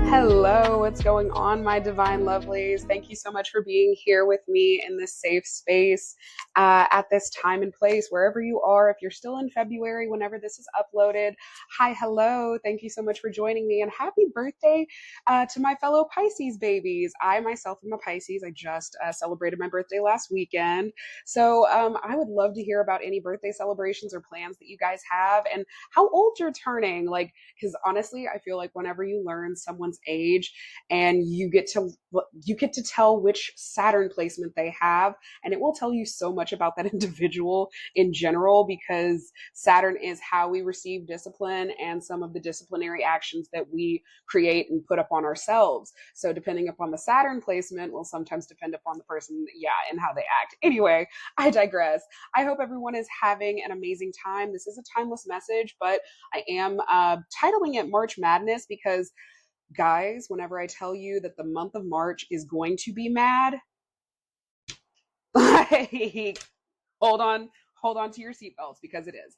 Hello, what's going on, my divine lovelies? Thank you so much for being here with me in this safe space at this time and place, wherever you are. If you're still in February, whenever this is uploaded, hi, hello. Thank you so much for joining me, and happy birthday to my fellow Pisces babies. I myself am a Pisces. I just celebrated my birthday last weekend. So I would love to hear about any birthday celebrations or plans that you guys have and how old you're turning. Because honestly, I feel like whenever you learn someone's age and you get to tell which Saturn placement they have, and it will tell you so much about that individual in general, because Saturn is how we receive discipline and some of the disciplinary actions that we create and put upon ourselves. So depending upon the Saturn placement will sometimes depend upon the person, and how they act. Anyway, I digress. I hope everyone is having an amazing time. This is a timeless message, but I am titling it March Madness because, guys, whenever I tell you that the month of March is going to be mad, like, hold on. Hold on to your seatbelts because it is.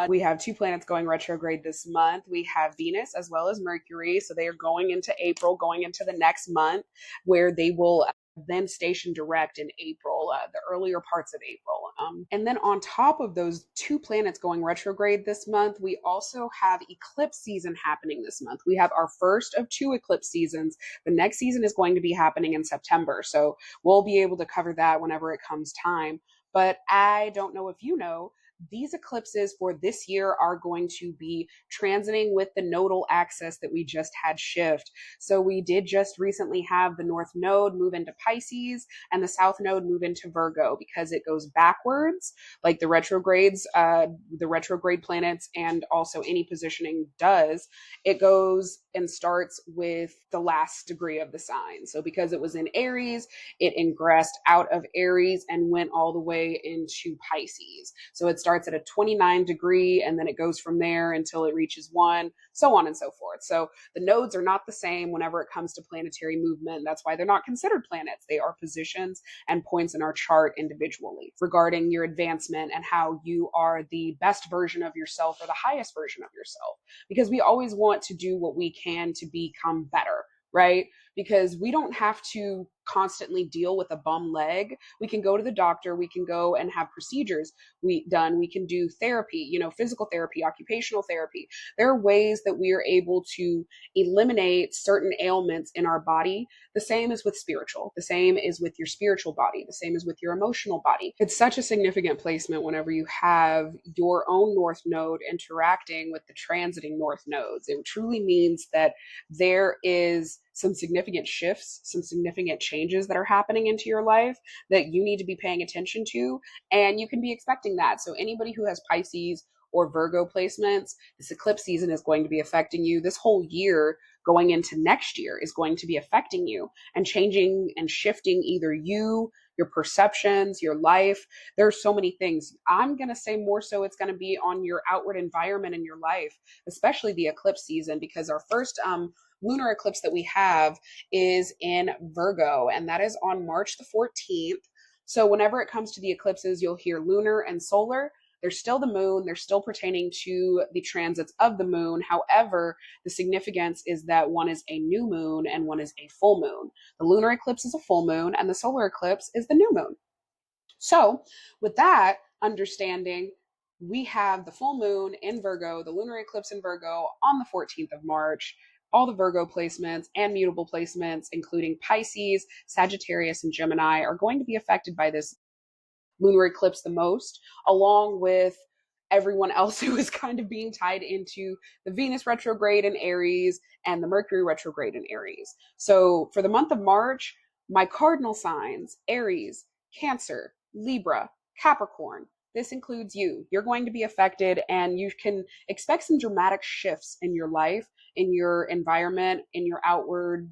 We have two planets going retrograde this month. We have Venus as well as Mercury. So they are going into April, going into the next month, where they will then station direct in April, the earlier parts of April. And then on top of those two planets going retrograde this month, we also have eclipse season happening this month. We have our first of two eclipse seasons. The next season is going to be happening in September. So we'll be able to cover that whenever it comes time. But I don't know if you know, these eclipses for this year are going to be transiting with the nodal axis that we just had shift. So we did just recently have the North Node move into Pisces and the South Node move into Virgo, because it goes backwards, like the retrogrades, the retrograde planets, and also any positioning does. It goes and starts with the last degree of the sign. So because it was in Aries, it ingressed out of Aries and went all the way into Pisces. So it starts at a 29 degree and then it goes from there until it reaches 1, so on and so forth. So the nodes are not the same whenever it comes to planetary movement. That's why they're not considered planets. They are positions and points in our chart individually regarding your advancement and how you are the best version of yourself or the highest version of yourself. Because we always want to do what we can to become better, right? Because we don't have to constantly deal with a bum leg. We can go to the doctor, we can go and have procedures done, we can do therapy, physical therapy, occupational therapy. There are ways that we are able to eliminate certain ailments in our body. The same is with spiritual. The same is with your spiritual body. The same is with your emotional body. It's such a significant placement whenever you have your own North Node interacting with the transiting North Nodes. It truly means that there is some significant shifts, some significant changes that are happening into your life that you need to be paying attention to, and you can be expecting that. So anybody who has Pisces or Virgo placements, this eclipse season is going to be affecting you. This whole year going into next year is going to be affecting you and changing and shifting either you, your perceptions, your life. There's so many things. I'm going to say more so it's going to be on your outward environment in your life, especially the eclipse season, because our first lunar eclipse that we have is in Virgo, and that is on March the 14th. So whenever it comes to the eclipses, you'll hear lunar and solar. They're still the moon. They're still pertaining to the transits of the moon. However, the significance is that one is a new moon and one is a full moon. The lunar eclipse is a full moon and the solar eclipse is the new moon. So with that understanding, we have the full moon in Virgo, the lunar eclipse in Virgo on the 14th of March. All the Virgo placements and mutable placements, including Pisces, Sagittarius, and Gemini, are going to be affected by this lunar eclipse the most, along with everyone else who is kind of being tied into the Venus retrograde in Aries and the Mercury retrograde in Aries. So for the month of March, my cardinal signs, Aries, Cancer, Libra, Capricorn, this includes you. You're going to be affected, and you can expect some dramatic shifts in your life, in your environment, in your outward,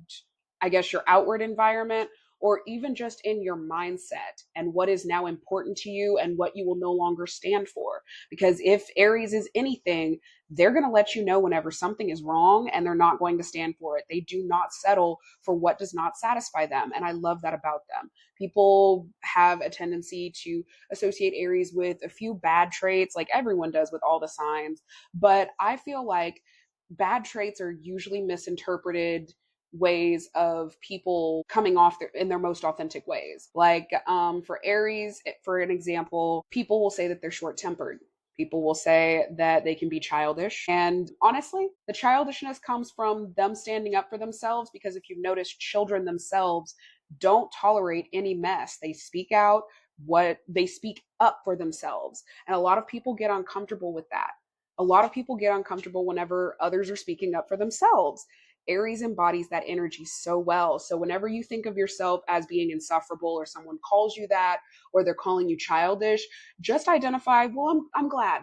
your outward environment, or even just in your mindset and what is now important to you and what you will no longer stand for. Because if Aries is anything, they're going to let you know whenever something is wrong, and they're not going to stand for it. They do not settle for what does not satisfy them. And I love that about them. People have a tendency to associate Aries with a few bad traits, like everyone does with all the signs. But I feel like bad traits are usually misinterpreted ways of people coming off in their most authentic ways. Like for Aries, for an example, people will say that they're short tempered. People will say that they can be childish. And honestly, the childishness comes from them standing up for themselves, because if you've noticed, children themselves don't tolerate any mess. They speak out what they speak up for themselves. And a lot of people get uncomfortable with that. A lot of people get uncomfortable whenever others are speaking up for themselves. Aries embodies that energy so well. So whenever you think of yourself as being insufferable, or someone calls you that, or they're calling you childish, just identify, well, I'm glad.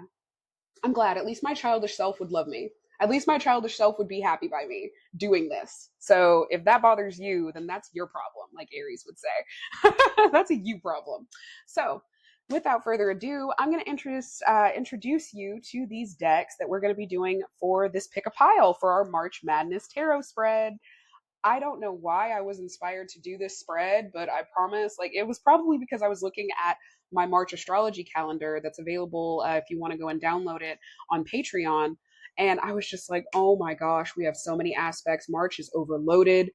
I'm glad. At least my childish self would love me. At least my childish self would be happy by me doing this. So if that bothers you, then that's your problem, like Aries would say. That's a you problem. So without further ado, I'm going to introduce you to these decks that we're going to be doing for this pick a pile for our March Madness Tarot spread. I don't know why I was inspired to do this spread, but I promise, like, it was probably because I was looking at my March astrology calendar that's available if you want to go and download it on Patreon. And I was just like, oh my gosh, we have so many aspects. March is overloaded.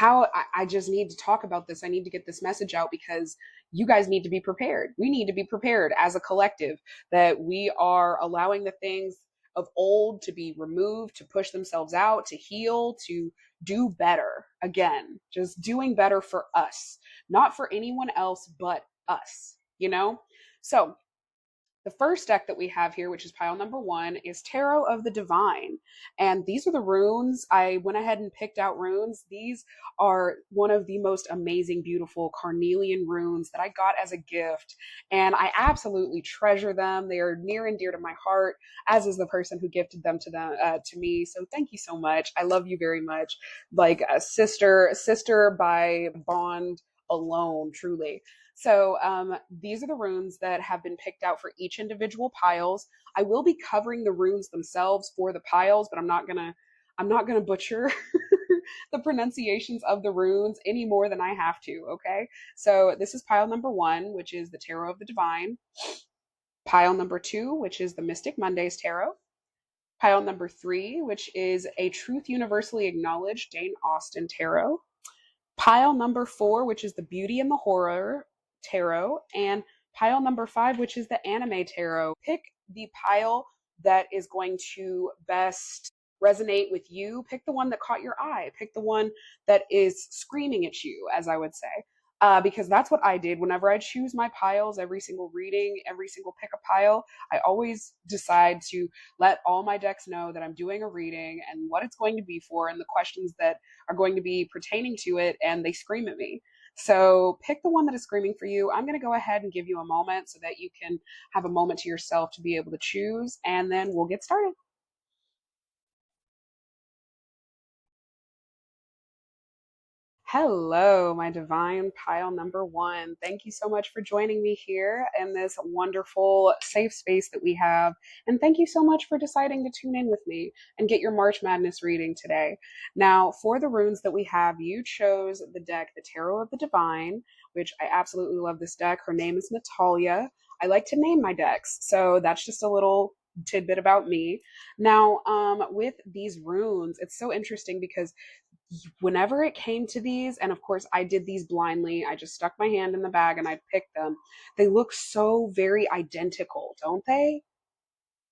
I just need to talk about this. I need to get this message out because you guys need to be prepared. We need to be prepared as a collective, that we are allowing the things of old to be removed, to push themselves out, to heal, to do better. Again, just doing better for us, not for anyone else but us, you know? So the first deck that we have here, which is pile number 1, is Tarot of the Divine. And these are the runes. I went ahead and picked out runes. These are one of the most amazing, beautiful carnelian runes that I got as a gift. And I absolutely treasure them. They are near and dear to my heart, as is the person who gifted them to me. So thank you so much. I love you very much. Like a sister by bond alone, truly. So these are the runes that have been picked out for each individual piles. I will be covering the runes themselves for the piles, but I'm not gonna butcher the pronunciations of the runes any more than I have to. Okay, so this is pile number 1, which is the Tarot of the Divine. Pile number 2, which is the Mystic Mondays Tarot. Pile number 3, which is a Truth Universally Acknowledged Jane Austen Tarot. Pile number 4, which is the Beauty and the Horror Tarot, and pile number 5, which is the Anime Tarot. Pick the pile that is going to best resonate with you. Pick the one that caught your eye. Pick the one that is screaming at you, as I would say. Because that's what I did whenever I choose my piles. Every single reading, every single pick a pile, I always decide to let all my decks know that I'm doing a reading and what it's going to be for, and the questions that are going to be pertaining to it, and they scream at me. So pick the one that is screaming for you. I'm going to go ahead and give you a moment so that you can have a moment to yourself to be able to choose, and then we'll get started. Hello, my divine pile number 1. Thank you so much for joining me here in this wonderful safe space that we have. And thank you so much for deciding to tune in with me and get your March Madness reading today. Now, for the runes that we have, you chose the deck, the Tarot of the Divine, which I absolutely love this deck. Her name is Natalia. I like to name my decks, so that's just a little tidbit about me. Now, with these runes, it's so interesting because whenever it came to these, and of course I did these blindly, I just stuck my hand in the bag and I picked them. They look so very identical, don't they?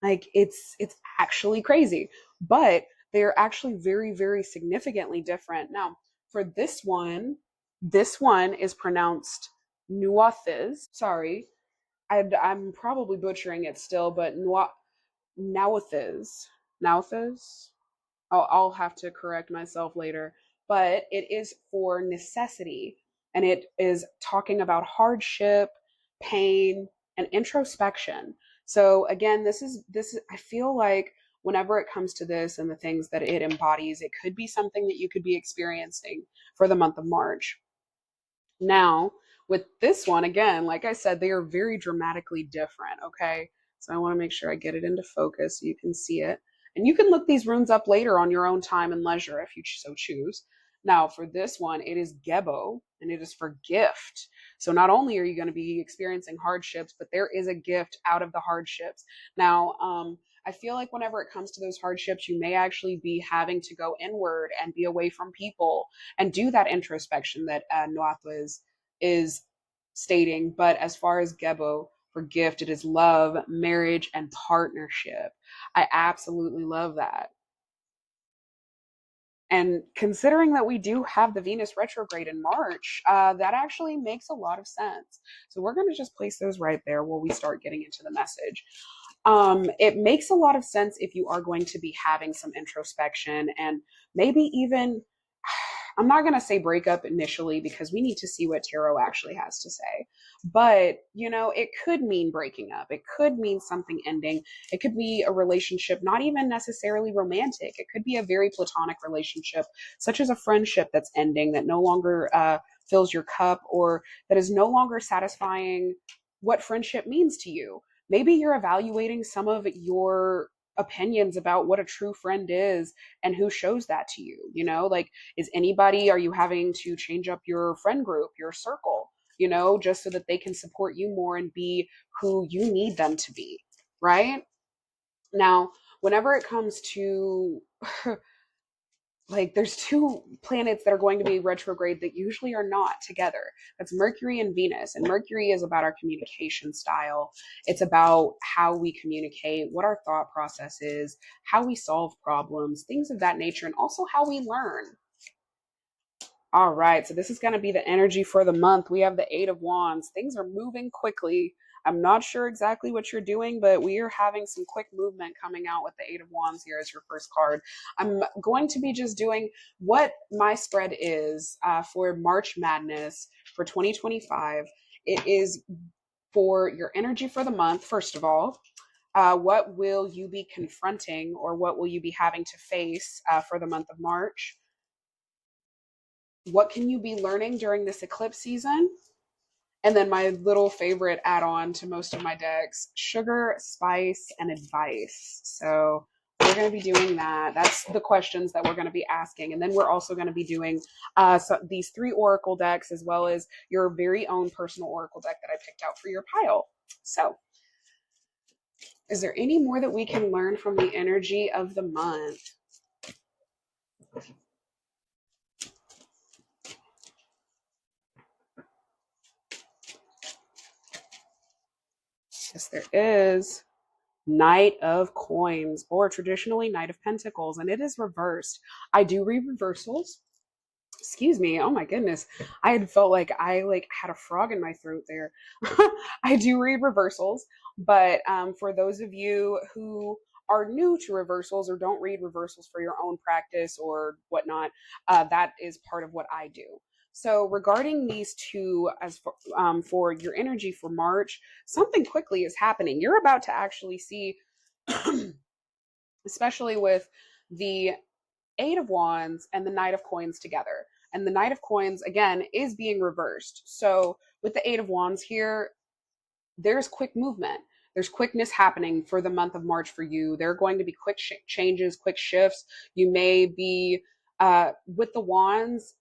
Like it's actually crazy, but they're actually very, very significantly different. Now, for this one is pronounced Nuathiz. Sorry, I'm probably butchering it still, but Nuathiz. Nauthiz. I'll have to correct myself later, but it is for necessity, and it is talking about hardship, pain, and introspection. So again, this is I feel like whenever it comes to this and the things that it embodies, it could be something that you could be experiencing for the month of March. Now, with this one, again, like I said, they are very dramatically different, okay? So I want to make sure I get it into focus so you can see it. And you can look these runes up later on your own time and leisure if you so choose. Now, for this one, it is Gebo, and it is for gift. So not only are you going to be experiencing hardships, but there is a gift out of the hardships. Now, I feel like whenever it comes to those hardships, you may actually be having to go inward and be away from people and do that introspection that Nuatu is stating. But as far as Gebo, for gift, it is love, marriage, and partnership. I absolutely love that. And considering that we do have the Venus retrograde in March, that actually makes a lot of sense. So we're going to just place those right there while we start getting into the message. It makes a lot of sense if you are going to be having some introspection and maybe even, I'm not going to say breakup initially because we need to see what tarot actually has to say. But, it could mean breaking up. It could mean something ending. It could be a relationship, not even necessarily romantic. It could be a very platonic relationship, such as a friendship that's ending, that no longer fills your cup, or that is no longer satisfying what friendship means to you. Maybe you're evaluating some of your opinions about what a true friend is and who shows that to you. Like, are you having to change up your friend group, your circle, just so that they can support you more and be who you need them to be, right? Now, whenever it comes to like, there's two planets that are going to be retrograde that usually are not together. That's Mercury and Venus. And Mercury is about our communication style. It's about how we communicate, what our thought process is, how we solve problems, things of that nature, and also how we learn. All right, so this is going to be the energy for the month. We have the Eight of Wands. Things are moving quickly. I'm not sure exactly what you're doing, but we are having some quick movement coming out with the Eight of Wands here as your first card. I'm going to be just doing what my spread is for March Madness for 2025. It is for your energy for the month, first of all. What will you be confronting, or what will you be having to face for the month of March? What can you be learning during this eclipse season? And then my little favorite add-on to most of my decks, sugar, spice, and advice. So we're going to be doing that. That's the questions that we're going to be asking. And then we're also going to be doing these 3 oracle decks, as well as your very own personal oracle deck that I picked out for your pile. So is there any more that we can learn from the energy of the month? Yes, there is. Knight of Coins, or traditionally Knight of Pentacles, and it is reversed. I do read reversals. Excuse me. Oh my goodness. I had felt like I had a frog in my throat there. I do read reversals, but for those of you who are new to reversals or don't read reversals for your own practice or whatnot, that is part of what I do. So regarding these two, as for your energy for March, something quickly is happening. You're about to actually see, especially with the Eight of Wands and the Knight of Coins together. And the Knight of Coins, again, is being reversed. So with the Eight of Wands here, there's quick movement. There's quickness happening for the month of March for you. There are going to be quick changes, quick shifts. You may be, with the Wands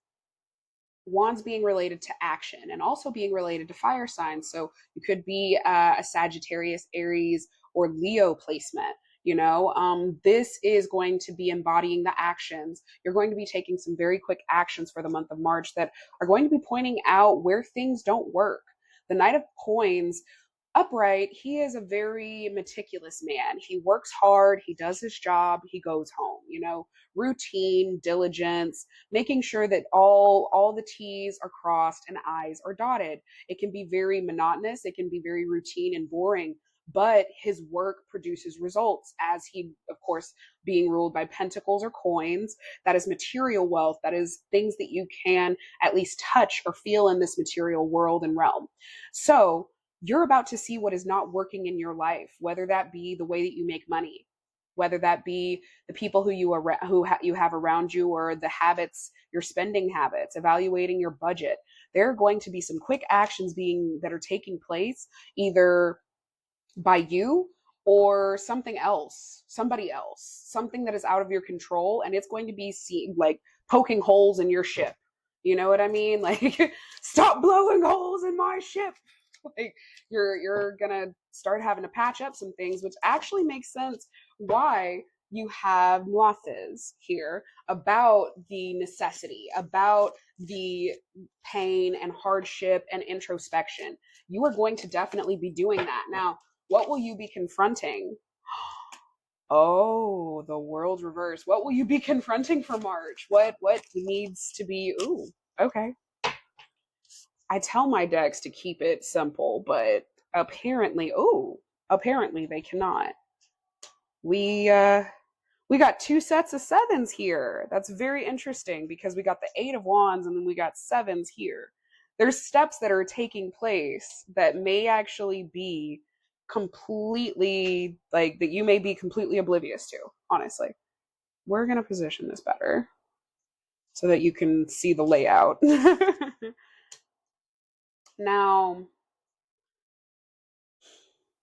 being related to action and also being related to fire signs. So you could be a Sagittarius, Aries, or Leo placement. This is going to be embodying the actions. You're going to be taking some very quick actions for the month of March that are going to be pointing out where things don't work. The Knight of Coins upright, he is a very meticulous man. He works hard, he does his job, he goes home, routine, diligence, making sure that all the T's are crossed and I's are dotted. It can be very monotonous, it can be very routine and boring, but his work produces results, as he, of course, being ruled by pentacles or coins. That is material wealth. That is things that you can at least touch or feel in this material world and realm. So you're about to see what is not working in your life, whether that be the way that you make money, whether that be the people who you have around you, or the habits, your spending habits, evaluating your budget. There are going to be some quick actions that are taking place, either by you or somebody else, something that is out of your control, and it's going to be like poking holes in your ship. You know what I mean? Like, stop blowing holes in my ship. Like, you're gonna start having to patch up some things, which actually makes sense why you have nuances here about the necessity, about the pain and hardship and introspection. You are going to definitely be doing that. Now, what will you be confronting? Oh, the world reverse. What will you be confronting for March? What needs to be? Ooh, okay. I tell my decks to keep it simple, but apparently they cannot. We got two sets of sevens here. That's very interesting because we got the Eight of Wands and then we got sevens here. There's steps that are taking place that may actually be completely, like, that you may be completely oblivious to, honestly. We're going to position this better so that you can see the layout. Now,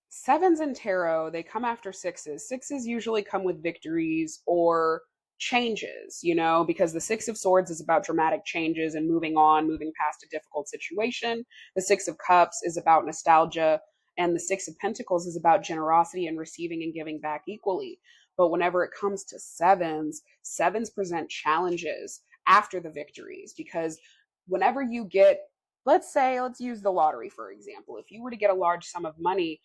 sevens in tarot, they come after sixes. Sixes usually come with victories or changes, because the Six of Swords is about dramatic changes and moving on, moving past a difficult situation. The Six of Cups is about nostalgia, and the Six of Pentacles is about generosity and receiving and giving back equally. But whenever it comes to sevens, sevens present challenges after the victories, because whenever you get, let's use the lottery, for example. If you were to get a large sum of money,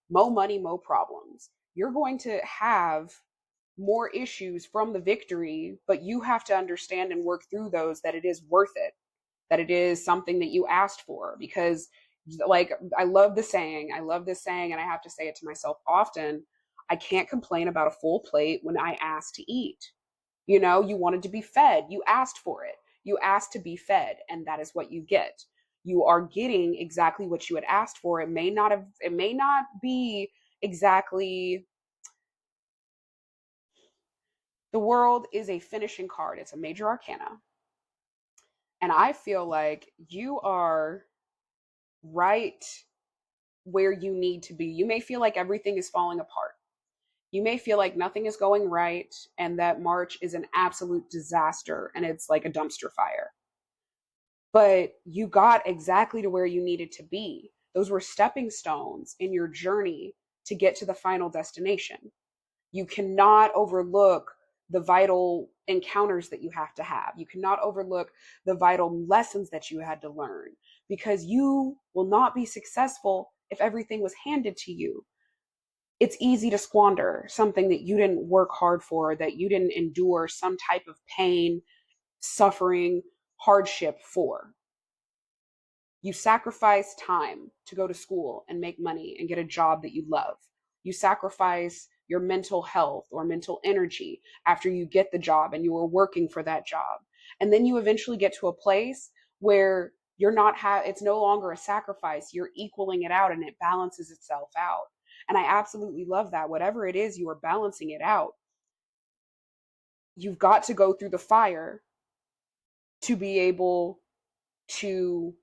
mo money, mo problems. You're going to have more issues from the victory, but you have to understand and work through those, that it is worth it, that it is something that you asked for. Because, like, I love this saying, and I have to say it to myself often. I can't complain about a full plate when I asked to eat. You wanted to be fed, you asked for it, you asked to be fed, and that is what you get. You are getting exactly what you had asked for. It may not be exactly. The world is a finishing card. It's a major arcana. And I feel like you are right where you need to be. You may feel like everything is falling apart. You may feel like nothing is going right and that March is an absolute disaster and it's like a dumpster fire. But you got exactly to where you needed to be. Those were stepping stones in your journey to get to the final destination. You cannot overlook the vital encounters that you have to have. You cannot overlook the vital lessons that you had to learn, because you will not be successful if everything was handed to you. It's easy to squander something that you didn't work hard for, that you didn't endure some type of pain, suffering, hardship for. You sacrifice time to go to school and make money and get a job that you love. You sacrifice your mental health or mental energy after you get the job and you are working for that job. And then you eventually get to a place where it's no longer a sacrifice. You're equaling it out and it balances itself out. And I absolutely love that. Whatever it is, you are balancing it out. You've got to go through the fire to be able to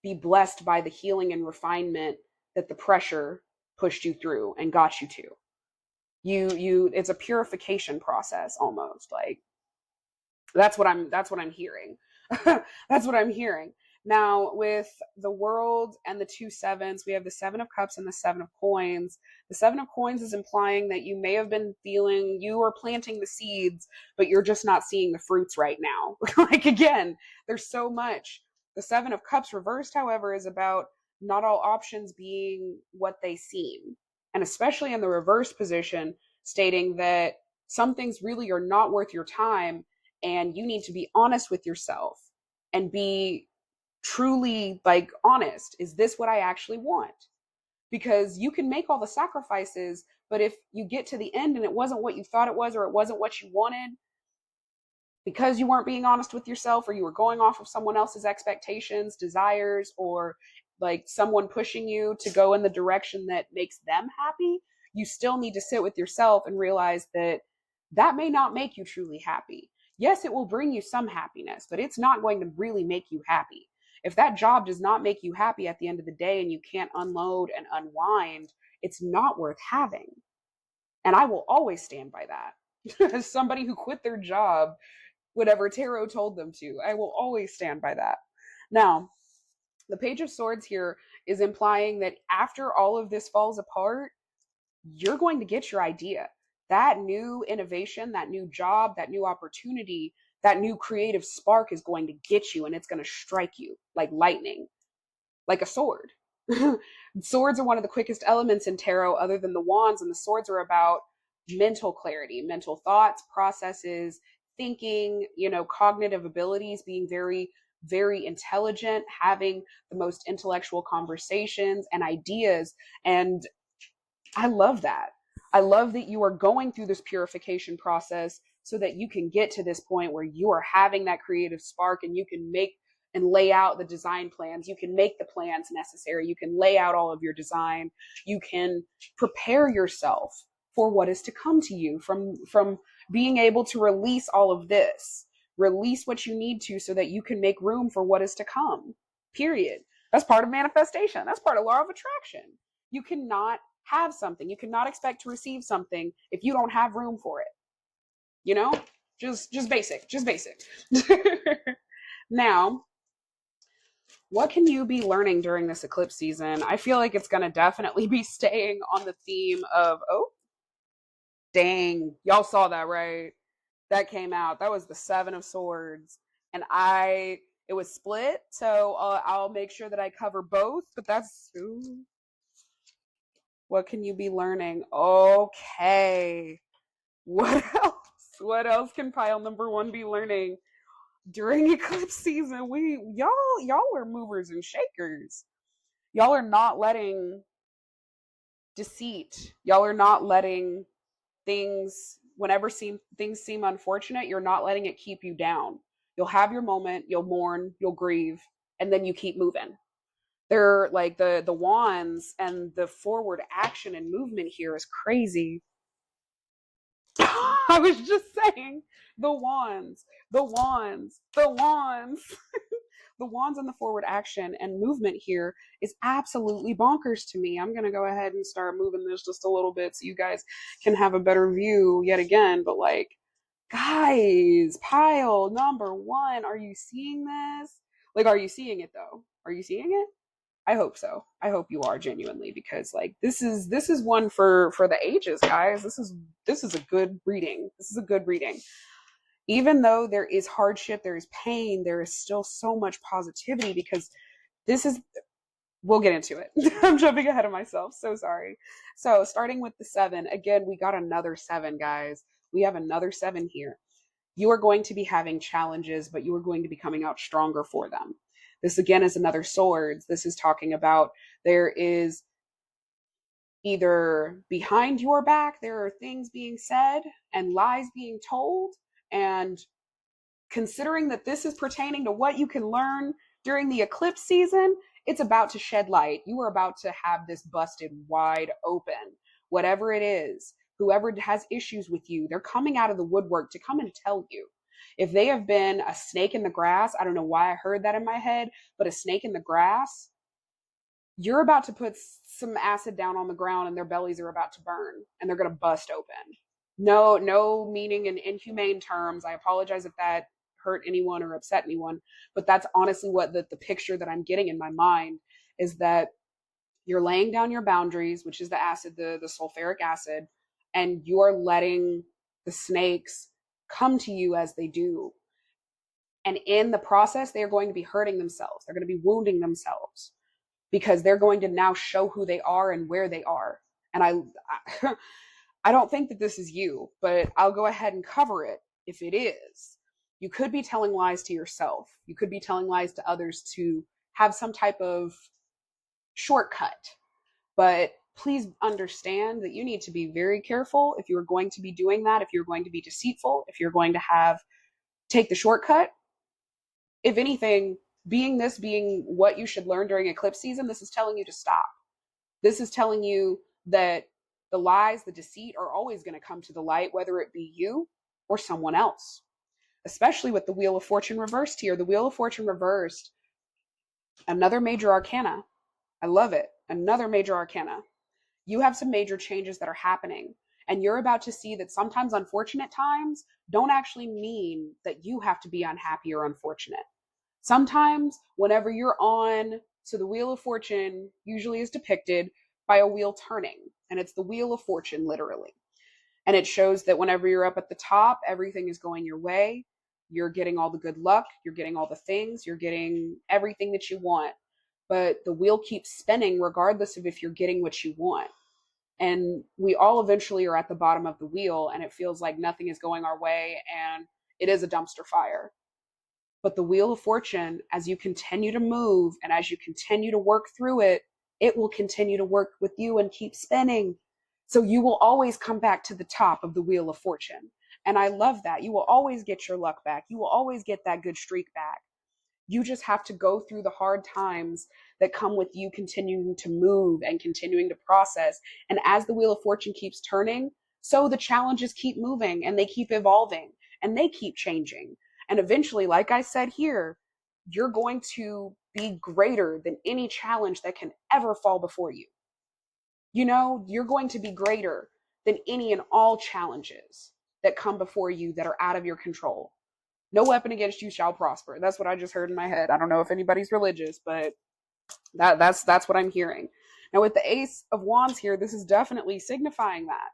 be blessed by the healing and refinement that the pressure pushed you through and got you to. It's a purification process almost. Like, that's what I'm hearing. That's what I'm hearing. Now, with the world and the two sevens, we have the Seven of Cups and the Seven of Coins. The Seven of Coins is implying that you may have been feeling you are planting the seeds, but you're just not seeing the fruits right now. Like, again, there's so much. The Seven of Cups reversed, however, is about not all options being what they seem. And especially in the reverse position, stating that some things really are not worth your time, and you need to be honest with yourself and be truly, like, honest. Is this what I actually want? Because you can make all the sacrifices, but if you get to the end and it wasn't what you thought it was, or it wasn't what you wanted, because you weren't being honest with yourself, or you were going off of someone else's expectations, desires, or like someone pushing you to go in the direction that makes them happy, you still need to sit with yourself and realize that that may not make you truly happy. Yes, it will bring you some happiness, but it's not going to really make you happy. If that job does not make you happy at the end of the day and you can't unload and unwind, it's not worth having. And I will always stand by that. As somebody who quit their job, whatever tarot told them to, I will always stand by that. Now, the Page of Swords here is implying that after all of this falls apart, you're going to get your idea. that new innovation, that new job, that new opportunity, that new creative spark is going to get you, and it's going to strike you like lightning, like a sword. Swords are one of the quickest elements in tarot other than the wands, and the swords are about mental clarity, mental thoughts, processes, thinking, cognitive abilities, being very, very intelligent, having the most intellectual conversations and ideas. And I love that. I love that you are going through this purification process so that you can get to this point where you are having that creative spark, and you can make and lay out the design plans. You can make the plans necessary. You can lay out all of your design. You can prepare yourself for what is to come to you from being able to release all of this. Release what you need to so that you can make room for what is to come. Period. That's part of manifestation. That's part of law of attraction. You cannot have something. You cannot expect to receive something if you don't have room for it. Just basic, just basic. Now, what can you be learning during this eclipse season? I feel like it's going to definitely be staying on the theme of, oh, dang, y'all saw that, right? That came out. That was the Seven of Swords. And it was split, so I'll make sure that I cover both, but that's, ooh. What can you be learning? Okay. What else? What else can pile number one be learning during eclipse season? Y'all are movers and shakers. Y'all are not letting deceit. Y'all are not letting things, things seem unfortunate, you're not letting it keep you down. You'll have your moment, you'll mourn, you'll grieve, and then you keep moving. They're like the wands, and the forward action and movement here is crazy. I was just saying, the wands, the wands, the wands. The wands and the forward action and movement here is absolutely bonkers to me. I'm going to go ahead and start moving this just a little bit so you guys can have a better view yet again. But like, guys, pile number one, are you seeing this? Like, are you seeing it though? Are you seeing it? I hope so. I hope you are, genuinely, because like this is one for the ages, guys. This is a good reading. This is a good reading. Even though there is hardship, there is pain, there is still so much positivity, because we'll get into it. I'm jumping ahead of myself. So sorry. So starting with the 7, again, we got another 7, guys. We have another 7 here. You are going to be having challenges, but you are going to be coming out stronger for them. This again is another swords. This is talking about there is either behind your back, there are things being said and lies being told. And considering that this is pertaining to what you can learn during the eclipse season, it's about to shed light. You are about to have this busted wide open. Whatever it is, whoever has issues with you, they're coming out of the woodwork to come and tell you. If they have been a snake in the grass, I don't know why I heard that in my head, but a snake in the grass, you're about to put some acid down on the ground and their bellies are about to burn and they're going to bust open. No meaning in inhumane terms. I apologize if that hurt anyone or upset anyone, but that's honestly what the picture that I'm getting in my mind is, that you're laying down your boundaries, which is the acid, the sulfuric acid, and you're letting the snakes come to you as they do. And in the process, they are going to be hurting themselves. They're going to be wounding themselves because they're going to now show who they are and where they are. And I don't think that this is you, but I'll go ahead and cover it if it is. You could be telling lies to yourself. You could be telling lies to others to have some type of shortcut. But please understand that you need to be very careful if you're going to be doing that, if you're going to be deceitful, if you're going to take the shortcut. If anything, being what you should learn during eclipse season, this is telling you to stop. This is telling you that the lies, the deceit are always going to come to the light, whether it be you or someone else. Especially with the Wheel of Fortune reversed here. The Wheel of Fortune reversed, another major arcana. I love it. Another major arcana. You have some major changes that are happening, and you're about to see that sometimes unfortunate times don't actually mean that you have to be unhappy or unfortunate. Sometimes whenever you're on, so the Wheel of Fortune usually is depicted by a wheel turning, and it's the Wheel of Fortune literally. And it shows that whenever you're up at the top, everything is going your way. You're getting all the good luck. You're getting all the things. You're getting everything that you want. But the wheel keeps spinning regardless of if you're getting what you want. And we all eventually are at the bottom of the wheel, and it feels like nothing is going our way, and it is a dumpster fire. But the wheel of fortune, as you continue to move and as you continue to work through it, it will continue to work with you and keep spinning. So you will always come back to the top of the wheel of fortune. And I love that. You will always get your luck back. You will always get that good streak back. You just have to go through the hard times that come with you continuing to move and continuing to process. And as the wheel of fortune keeps turning, so the challenges keep moving and they keep evolving and they keep changing. And eventually, like I said here, you're going to be greater than any challenge that can ever fall before you. You know, you're going to be greater than any and all challenges that come before you that are out of your control. No weapon against you shall prosper. That's what I just heard in my head. I don't know if anybody's religious, but that's what I'm hearing. Now with the Ace of Wands here, this is definitely signifying that.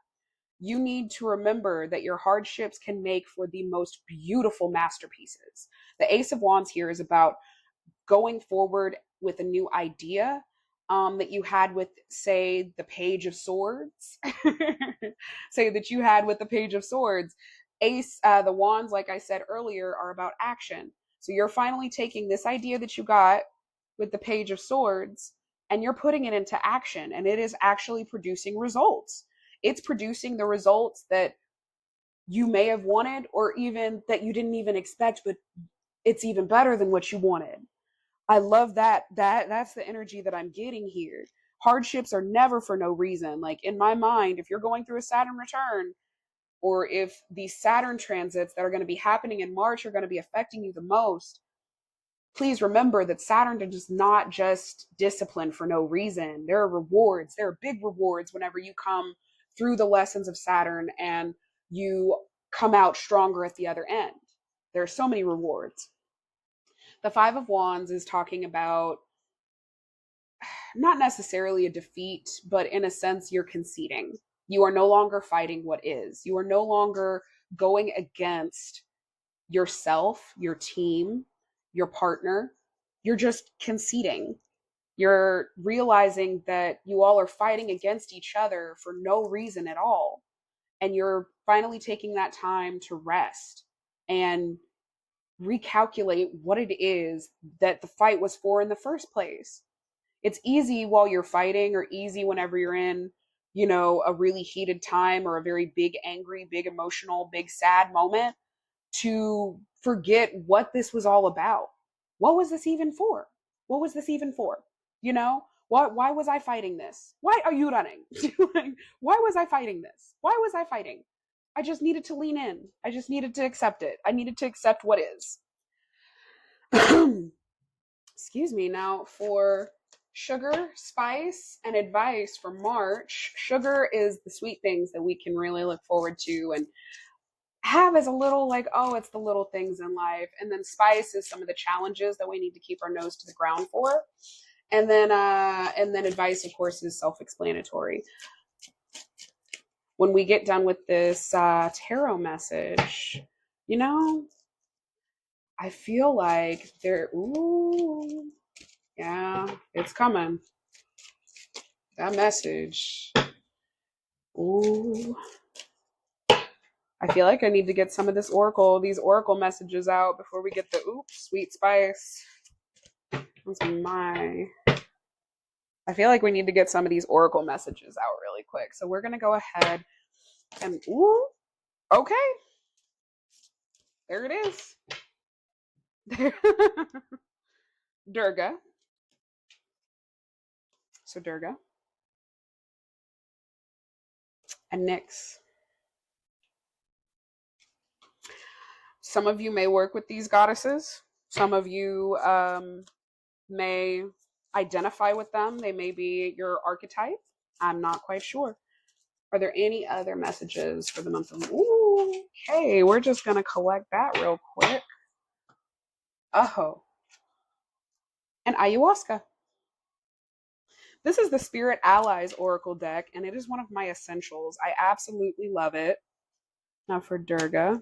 You need to remember that your hardships can make for the most beautiful masterpieces. The Ace of Wands here is about going forward with a new idea that you had with, say, the Page of Swords. Say that you had with the Page of Swords. The wands, like I said earlier, are about action. So you're finally taking this idea that you got with the Page of Swords and you're putting it into action, and it is actually producing results. It's producing the results that you may have wanted, or even that you didn't even expect, but it's even better than what you wanted. I love that. That's the energy that I'm getting here. Hardships are never for no reason. Like in my mind, if you're going through a Saturn return, or if these Saturn transits that are going to be happening in March are going to be affecting you the most, please remember that Saturn does not just discipline for no reason. There are rewards. There are big rewards whenever you come through the lessons of Saturn and you come out stronger at the other end. There are so many rewards. The Five of Wands is talking about not necessarily a defeat, but in a sense, you're conceding. You are no longer fighting what is. You are no longer going against yourself, your team, your partner. You're just conceding. You're realizing that you all are fighting against each other for no reason at all. And you're finally taking that time to rest and recalculate what it is that the fight was for in the first place. It's easy while you're fighting, or easy whenever you're in, you know, a really heated time or a very big, angry, big emotional, big sad moment, to forget what this was all about. What was this even for? What was this even for? You know, why was I fighting this? Why are you running? Why was I fighting this? Why was I fighting? I just needed to lean in. I just needed to accept it. I needed to accept what is. Excuse me. Now for sugar, spice, and advice for March. Sugar is the sweet things that we can really look forward to and have as a little, like, oh, it's the little things in life. And then spice is some of the challenges that we need to keep our nose to the ground for. And then advice, of course, is self-explanatory. When we get done with this tarot message, you know, I feel like yeah, it's coming. That message. Ooh. I feel like I need to get some of these oracle messages out before we get the sweet spice. That's I feel like we need to get some of these oracle messages out really quick. So we're going to go ahead and, okay. There it is. Durga. So Durga. And Nyx. Some of you may work with these goddesses. Some of you may identify with them. They may be your archetype. I'm not quite sure. Are there any other messages for the month of... okay, we're just going to collect that real quick. And ayahuasca. This is the Spirit Allies Oracle deck, and it is one of my essentials. I absolutely love it. Now for Durga.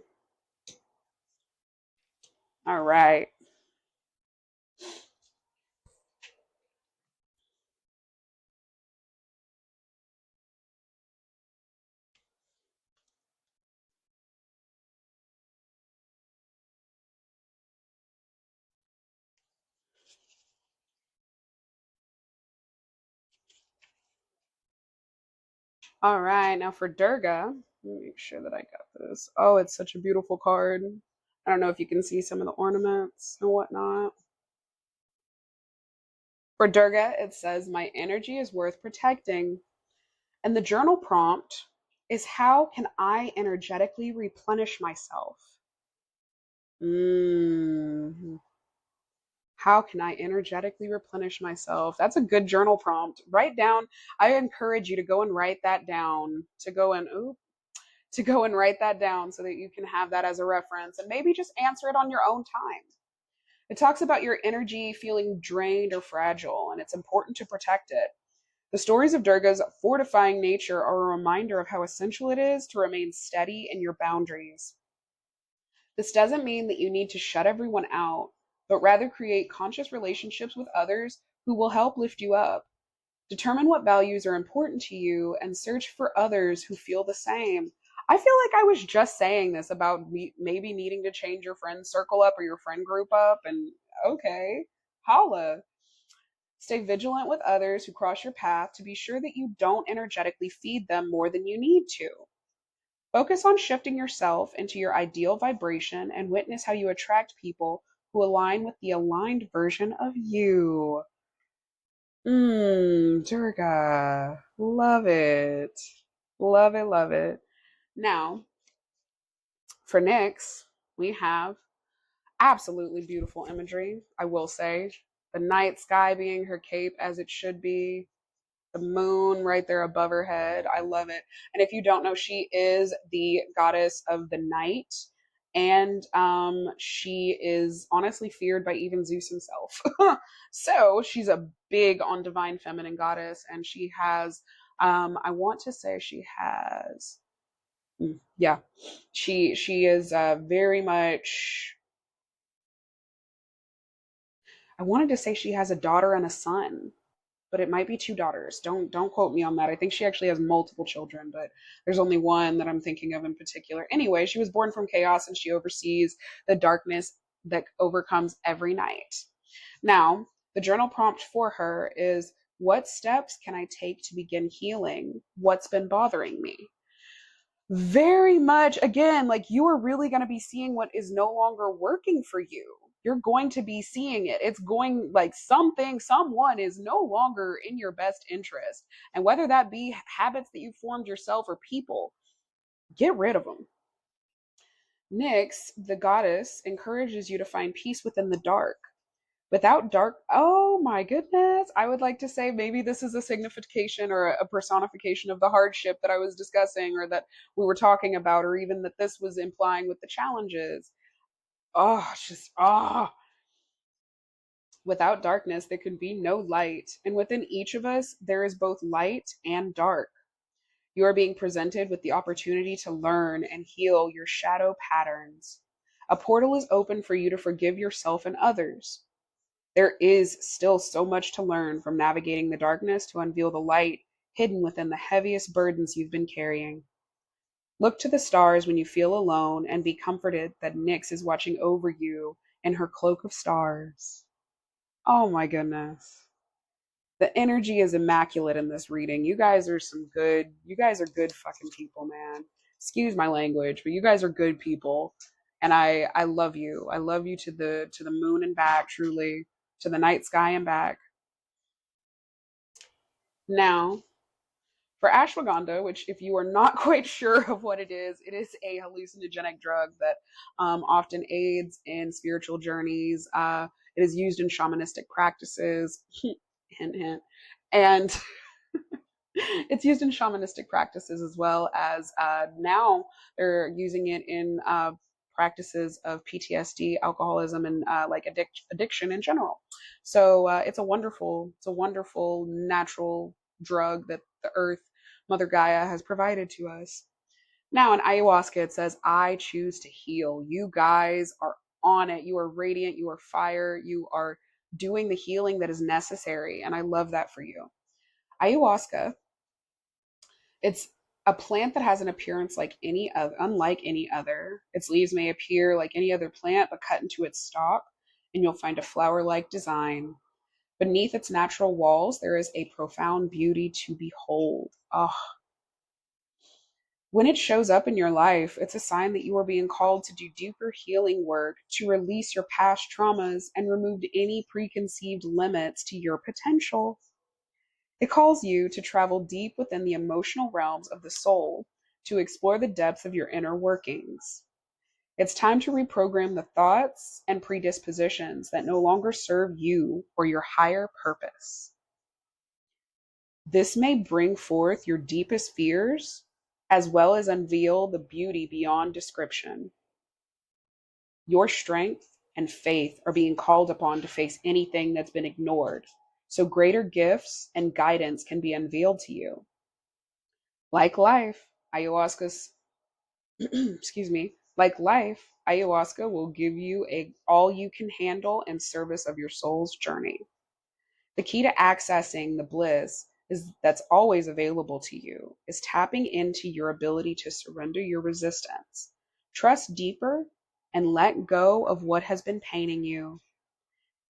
All right. All right. Now for Durga. Let me make sure that I got this. Oh, it's such a beautiful card. I don't know if you can see some of the ornaments and whatnot. For Durga, it says, "My energy is worth protecting." And the journal prompt is, how can I energetically replenish myself? Mm. How can I energetically replenish myself? That's a good journal prompt. Write down. I encourage you to go and write that down. To go and write that down so that you can have that as a reference and maybe just answer it on your own time. It talks about your energy feeling drained or fragile, and it's important to protect it. The stories of Durga's fortifying nature are a reminder of how essential it is to remain steady in your boundaries. This doesn't mean that you need to shut everyone out, but rather create conscious relationships with others who will help lift you up. Determine what values are important to you and search for others who feel the same. I feel like I was just saying this about maybe needing to change your friend circle up or your friend group up, and okay, holla. Stay vigilant with others who cross your path to be sure that you don't energetically feed them more than you need to. Focus on shifting yourself into your ideal vibration and witness how you attract people who align with the aligned version of you. Durga. Love it. Love it, love it. Now, for Nyx, we have absolutely beautiful imagery, I will say. The night sky being her cape as it should be, the moon right there above her head. I love it. And if you don't know, she is the goddess of the night. And she is honestly feared by even Zeus himself. So she's a big on divine feminine goddess. And she has, I want to say she has, yeah, she is very much, I wanted to say she has a daughter and a son, but it might be two daughters. Don't quote me on that. I think she actually has multiple children, but there's only one that I'm thinking of in particular. Anyway, she was born from chaos and she oversees the darkness that overcomes every night. Now, the journal prompt for her is, what steps can I take to begin healing what's been bothering me? Very much, again, like, you are really going to be seeing what is no longer working for you. You're going to be seeing it. It's going, like, something, someone is no longer in your best interest. And whether that be habits that you formed yourself or people, get rid of them. Nyx, the goddess, encourages you to find peace within the dark. Without dark, oh my goodness, I would like to say maybe this is a signification or a personification of the hardship that I was discussing, or that we were talking about, or even that this was implying with the challenges. Oh, it's just, without darkness there could be no light, and within each of us there is both light and dark. You are being presented with the opportunity to learn and heal your shadow patterns. A portal is open for you to forgive yourself and others. There is still so much to learn, from navigating the darkness to unveil the light hidden within the heaviest burdens you've been carrying. Look to the stars when you feel alone and be comforted that Nyx is watching over you in her cloak of stars. Oh my goodness. The energy is immaculate in this reading. You guys are good fucking people, man. Excuse my language, but you guys are good people. And I love you. I love you to the moon and back, truly, to the night sky and back. Now, for ashwagandha, which, if you are not quite sure of what it is a hallucinogenic drug that often aids in spiritual journeys. It is used in shamanistic practices. Hint, hint. And it's used in shamanistic practices, as well as now they're using it in practices of PTSD, alcoholism, and like addiction in general. So it's a wonderful natural drug that the earth, Mother Gaia, has provided to us. Now in ayahuasca, it says, I choose to heal. You guys are on it. You are radiant. You are fire. You are doing the healing that is necessary. And I love that for you. Ayahuasca, it's a plant that has an appearance like any other, unlike any other. Its leaves may appear like any other plant, but cut into its stalk, and you'll find a flower-like design. Beneath its natural walls, there is a profound beauty to behold. Oh, when it shows up in your life, it's a sign that you are being called to do deeper healing work, to release your past traumas and remove any preconceived limits to your potential. It calls you to travel deep within the emotional realms of the soul, to explore the depths of your inner workings. It's time to reprogram the thoughts and predispositions that no longer serve you or your higher purpose. This may bring forth your deepest fears, as well as unveil the beauty beyond description. Your strength and faith are being called upon to face anything that's been ignored, so greater gifts and guidance can be unveiled to you. Like life, ayahuasca's excuse me, like life, ayahuasca will give you all you can handle in service of your soul's journey. The key to accessing the bliss is that's always available to you is tapping into your ability to surrender your resistance, trust deeper, and let go of what has been paining you.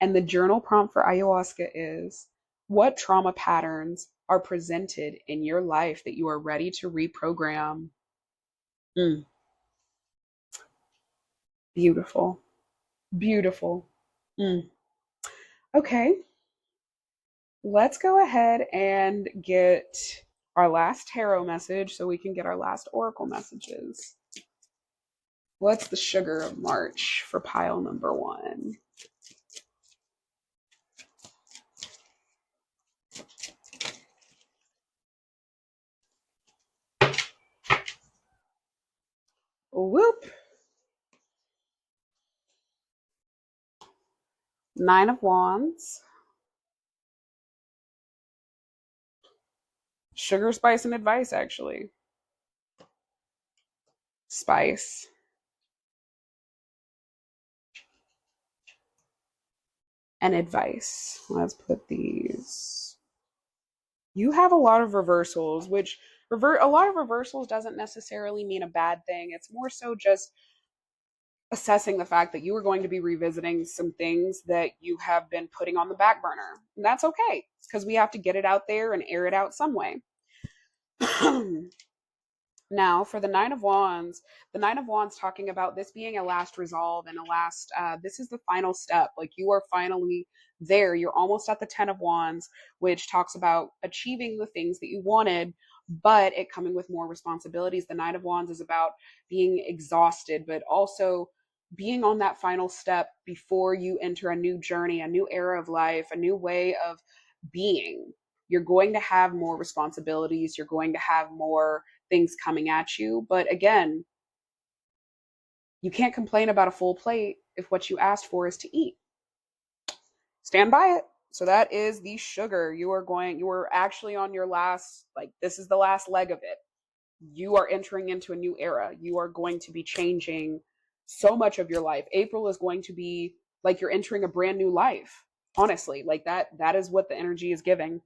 And the journal prompt for ayahuasca is, what trauma patterns are presented in your life that you are ready to reprogram? Mm, beautiful. Beautiful. Mm. Okay, let's go ahead and get our last tarot message so we can get our last oracle messages. What's the sugar of March for pile number 1? Whoop. 9 of Wands. Sugar, spice, and advice, actually. Spice. And advice. Let's put these. You have a lot of reversals, which a lot of reversals doesn't necessarily mean a bad thing. It's more so just assessing the fact that you are going to be revisiting some things that you have been putting on the back burner. And that's okay, because we have to get it out there and air it out some way. Now, for the Nine of Wands talking about this being a last resolve and a last, this is the final step. Like you are finally there. You're almost at the Ten of Wands, which talks about achieving the things that you wanted, but it coming with more responsibilities. The Nine of Wands is about being exhausted, but also being on that final step before you enter a new journey, a new era of life, a new way of being. You're going to have more responsibilities. You're going to have more things coming at you. But again, you can't complain about a full plate if what you asked for is to eat. Stand by it. So that is the sugar. You are actually on your last, like, this is the last leg of it. You are entering into a new era. You are going to be changing so much of your life. April is going to be like you're entering a brand new life. Honestly, like that is what the energy is giving.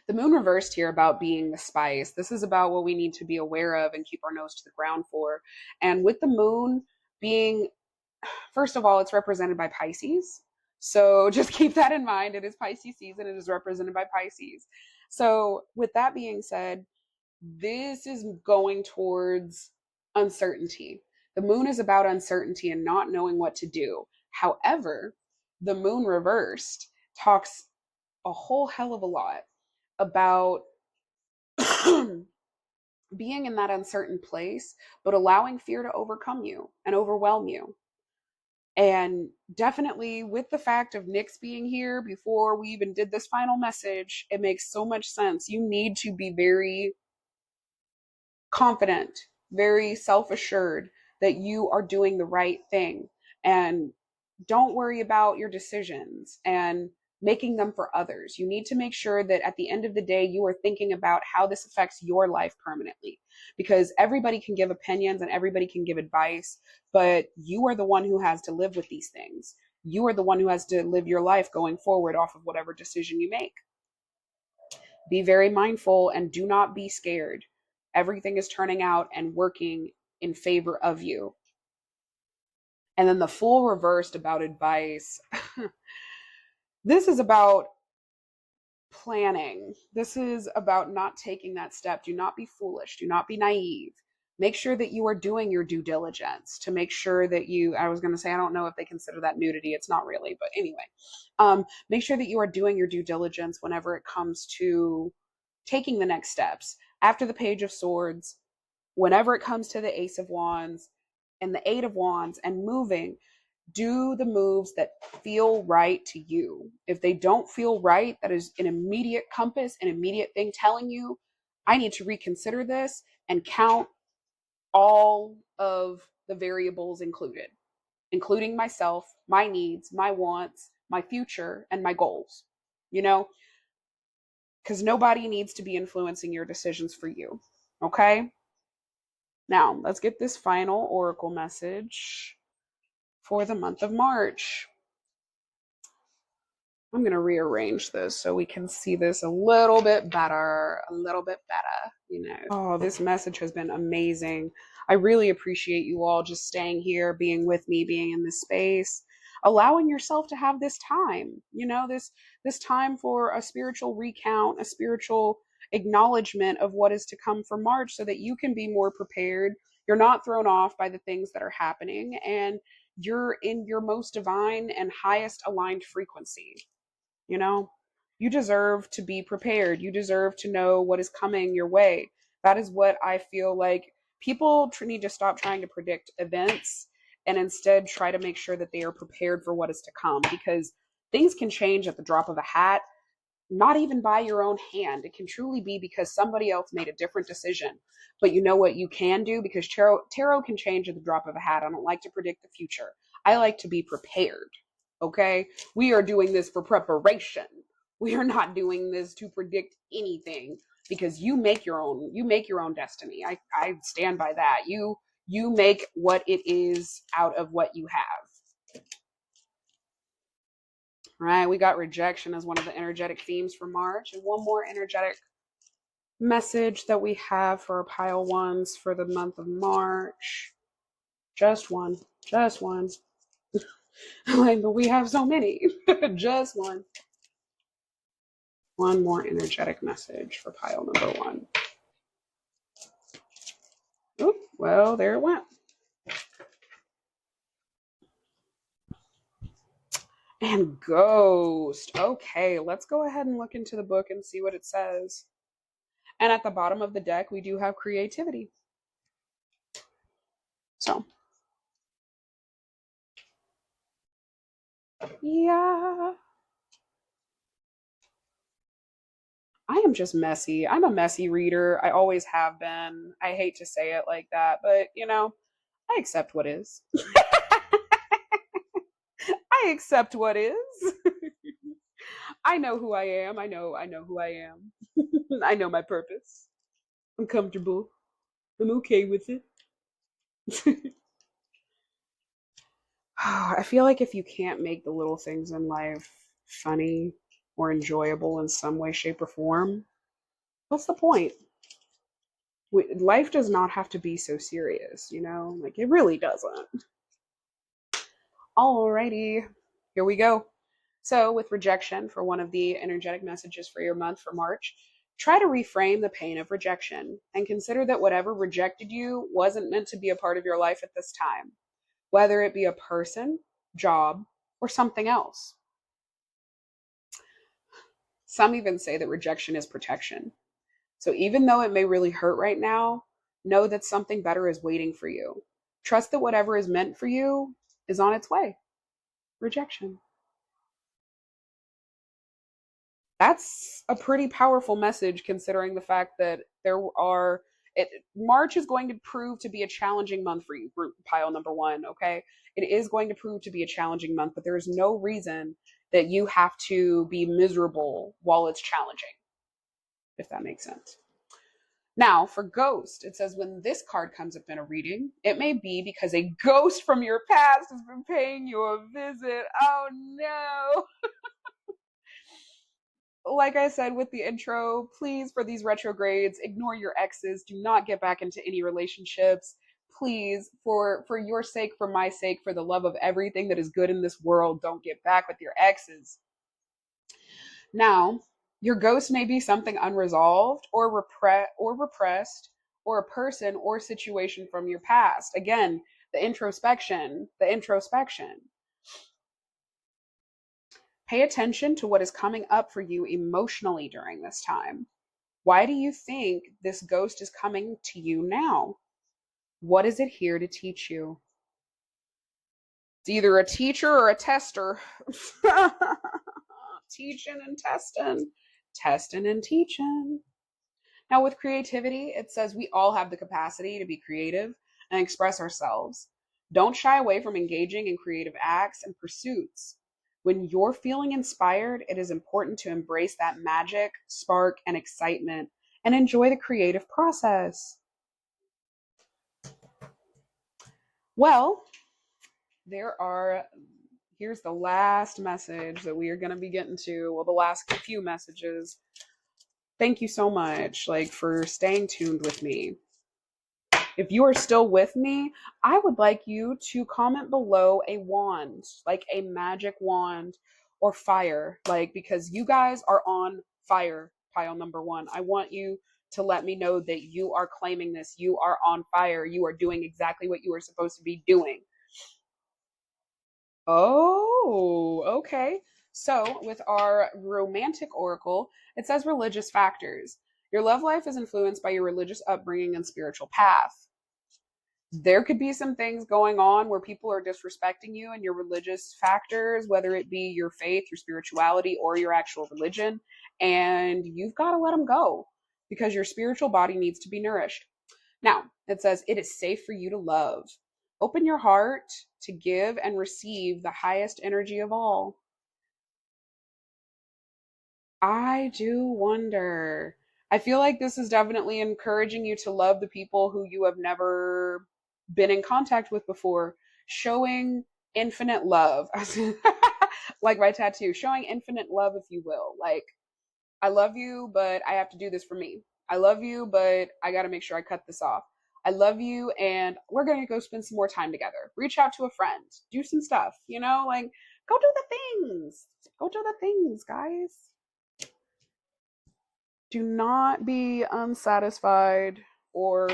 The moon reversed here about being the spice. This is about what we need to be aware of and keep our nose to the ground for. And with the moon being, first of all, it's represented by Pisces. So just keep that in mind. It is Pisces season. It is represented by Pisces. So with that being said, this is going towards uncertainty. The moon is about uncertainty and not knowing what to do. However, the moon reversed talks a whole hell of a lot about being in that uncertain place, but allowing fear to overcome you and overwhelm you. And definitely with the fact of Nyx being here before we even did this final message, it makes so much sense. You need to be very confident, very self-assured that you are doing the right thing. And don't worry about your decisions and making them for others. You need to make sure that at the end of the day, you are thinking about how this affects your life permanently, because everybody can give opinions and everybody can give advice, but you are the one who has to live with these things. You are the one who has to live your life going forward off of whatever decision you make. Be very mindful and do not be scared. Everything is turning out and working in favor of you. And then the full reversed about advice. This is about planning. This is about not taking that step. Do not be foolish. Do not be naive. Make sure that you are doing your due diligence to make sure that I was going to say, I don't know if they consider that nudity. It's not really, but anyway, make sure that you are doing your due diligence whenever it comes to taking the next steps. After the Page of Swords, whenever it comes to the Ace of Wands and the Eight of Wands and moving, do the moves that feel right to you. If they don't feel right, that is an immediate compass, an immediate thing telling you, I need to reconsider this and count all of the variables included, including myself, my needs, my wants, my future, and my goals. Because nobody needs to be influencing your decisions for you. Okay? Now, let's get this final oracle message for the month of March. I'm going to rearrange this so we can see this a little bit better, Oh, this message has been amazing. I really appreciate you all just staying here, being with me, being in this space, allowing yourself to have this time, this time for a spiritual recount, a spiritual acknowledgement of what is to come for March so that you can be more prepared. You're not thrown off by the things that are happening, and you're in your most divine and highest aligned frequency. You deserve to be prepared. You deserve to know what is coming your way. That is what I feel like people need to stop trying to predict events and instead try to make sure that they are prepared for what is to come, because things can change at the drop of a hat, not even by your own hand. It can truly be because somebody else made a different decision. But you know what you can do? Because tarot can change at the drop of a hat. I don't like to predict the future. I like to be prepared. Okay? We are doing this for preparation. We are not doing this to predict anything, because you make your own destiny. I stand by that. You make what it is out of what you have. All right, we got rejection as one of the energetic themes for March, and one more energetic message that we have for our pile ones for the month of March. Just one. But we have so many. Just one. One more energetic message for pile number one. Oop, well, there it went. And ghost. Okay, let's go ahead and look into the book and see what it says. And at the bottom of the deck, we do have creativity. So, yeah. I am just messy. I'm a messy reader. I always have been. I hate to say it like that, but I accept what is. I accept what is. I know who I am. I know who I am. I know my purpose. I'm comfortable. I'm okay with it. I feel like if you can't make the little things in life funny or enjoyable in some way, shape, or form, what's the point? Life does not have to be so serious, like it really doesn't. Alrighty, here we go. So, with rejection for one of the energetic messages for your month for March, try to reframe the pain of rejection and consider that whatever rejected you wasn't meant to be a part of your life at this time, whether it be a person, job, or something else. Some even say that rejection is protection. So even though it may really hurt right now, know that something better is waiting for you. Trust that whatever is meant for you is on its way. Rejection. That's a pretty powerful message, considering the fact that March is going to prove to be a challenging month for you, group pile number one, okay? It is going to prove to be a challenging month, but there is no reason that you have to be miserable while it's challenging, if that makes sense. Now, for ghost, it says when this card comes up in a reading, it may be because a ghost from your past has been paying you a visit. Oh no. Like I said with the intro, please, for these retrogrades, ignore your exes. Do not get back into any relationships. Please, for your sake, for my sake, for the love of everything that is good in this world, don't get back with your exes. Now, your ghost may be something unresolved or repressed, or a person or situation from your past. Again, the introspection, the introspection. Pay attention to what is coming up for you emotionally during this time. Why do you think this ghost is coming to you now? What is it here to teach you? It's either a teacher or a tester. Teaching and testing, testing and teaching. Now, with creativity, it says we all have the capacity to be creative and express ourselves. Don't shy away from engaging in creative acts and pursuits. When you're feeling inspired, it is important to embrace that magic, spark, and excitement and enjoy the creative process. Well, here's the last message that we are going to be getting to. Well, the last few messages. Thank you so much, for staying tuned with me. If you are still with me, I would like you to comment below a wand, like a magic wand or fire, because you guys are on fire, pile number 1. I want you to let me know that you are claiming this. You are on fire. You are doing exactly what you are supposed to be doing. Oh, okay. So with our romantic oracle, it says religious factors. Your love life is influenced by your religious upbringing and spiritual path. There could be some things going on where people are disrespecting you and your religious factors, whether it be your faith, your spirituality, or your actual religion. And you've got to let them go because your spiritual body needs to be nourished. Now, it says it is safe for you to love. Open your heart to give and receive the highest energy of all. I do wonder. I feel like this is definitely encouraging you to love the people who you have never been in contact with before, showing infinite love. Like my tattoo, showing infinite love, if you will. I love you, but I have to do this for me. I love you, but I got to make sure I cut this off. I love you, and we're going to go spend some more time together. Reach out to a friend, do some stuff, go do the things. Go do the things, guys. Do not be unsatisfied or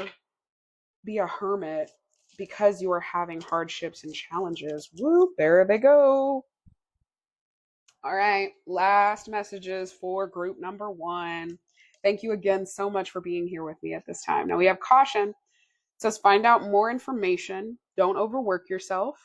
be a hermit because you are having hardships and challenges. Whoop, there they go. All right, last messages for group number 1. Thank you again so much for being here with me at this time. Now we have caution. It says find out more information. Don't overwork yourself.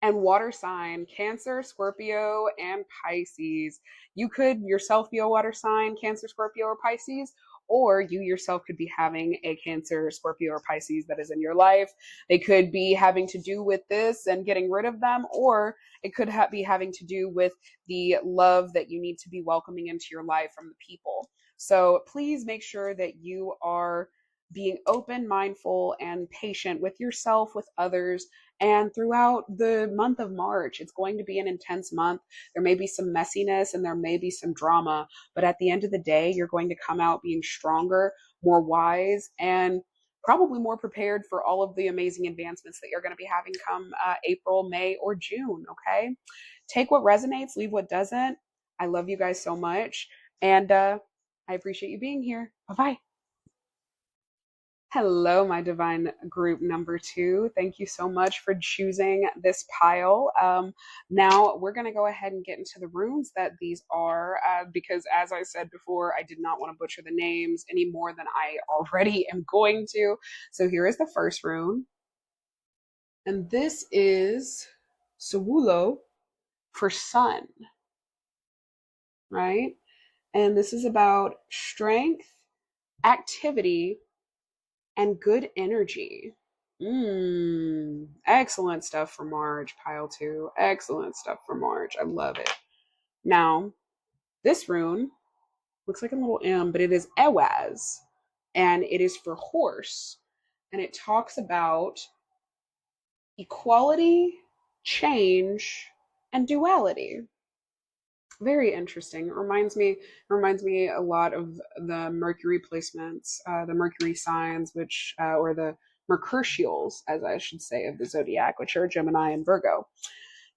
And water sign, Cancer, Scorpio, and Pisces. You could yourself be a water sign, Cancer, Scorpio, or Pisces, or you yourself could be having a Cancer, Scorpio, or Pisces that is in your life. They could be having to do with this and getting rid of them, or it could be having to do with the love that you need to be welcoming into your life from the people. So please make sure that you are being open, mindful, and patient with yourself, with others, and throughout the month of March. It's going to be an intense month. There may be some messiness and there may be some drama, but at the end of the day, you're going to come out being stronger, more wise, and probably more prepared for all of the amazing advancements that you're going to be having come April, May, or June. Okay. Take what resonates, leave what doesn't. I love you guys so much. And I appreciate you being here. Bye-bye. Hello, my divine group number 2. Thank you so much for choosing this pile. Now we're going to go ahead and get into the runes that these are, because as I said before, I did not want to butcher the names any more than I already am going to. So here is the first rune. And this is Sawulo for sun, right? And this is about strength, activity, and good energy. Excellent stuff for March, pile two. Excellent stuff for March. I love it. Now, this rune looks like a little M, but it is Ewaz, and it is for horse. And it talks about equality, change, and duality. Very interesting. It reminds me a lot of the Mercury placements, the Mercury signs, which or the Mercurtials, as I should say, of the zodiac, which are Gemini and Virgo.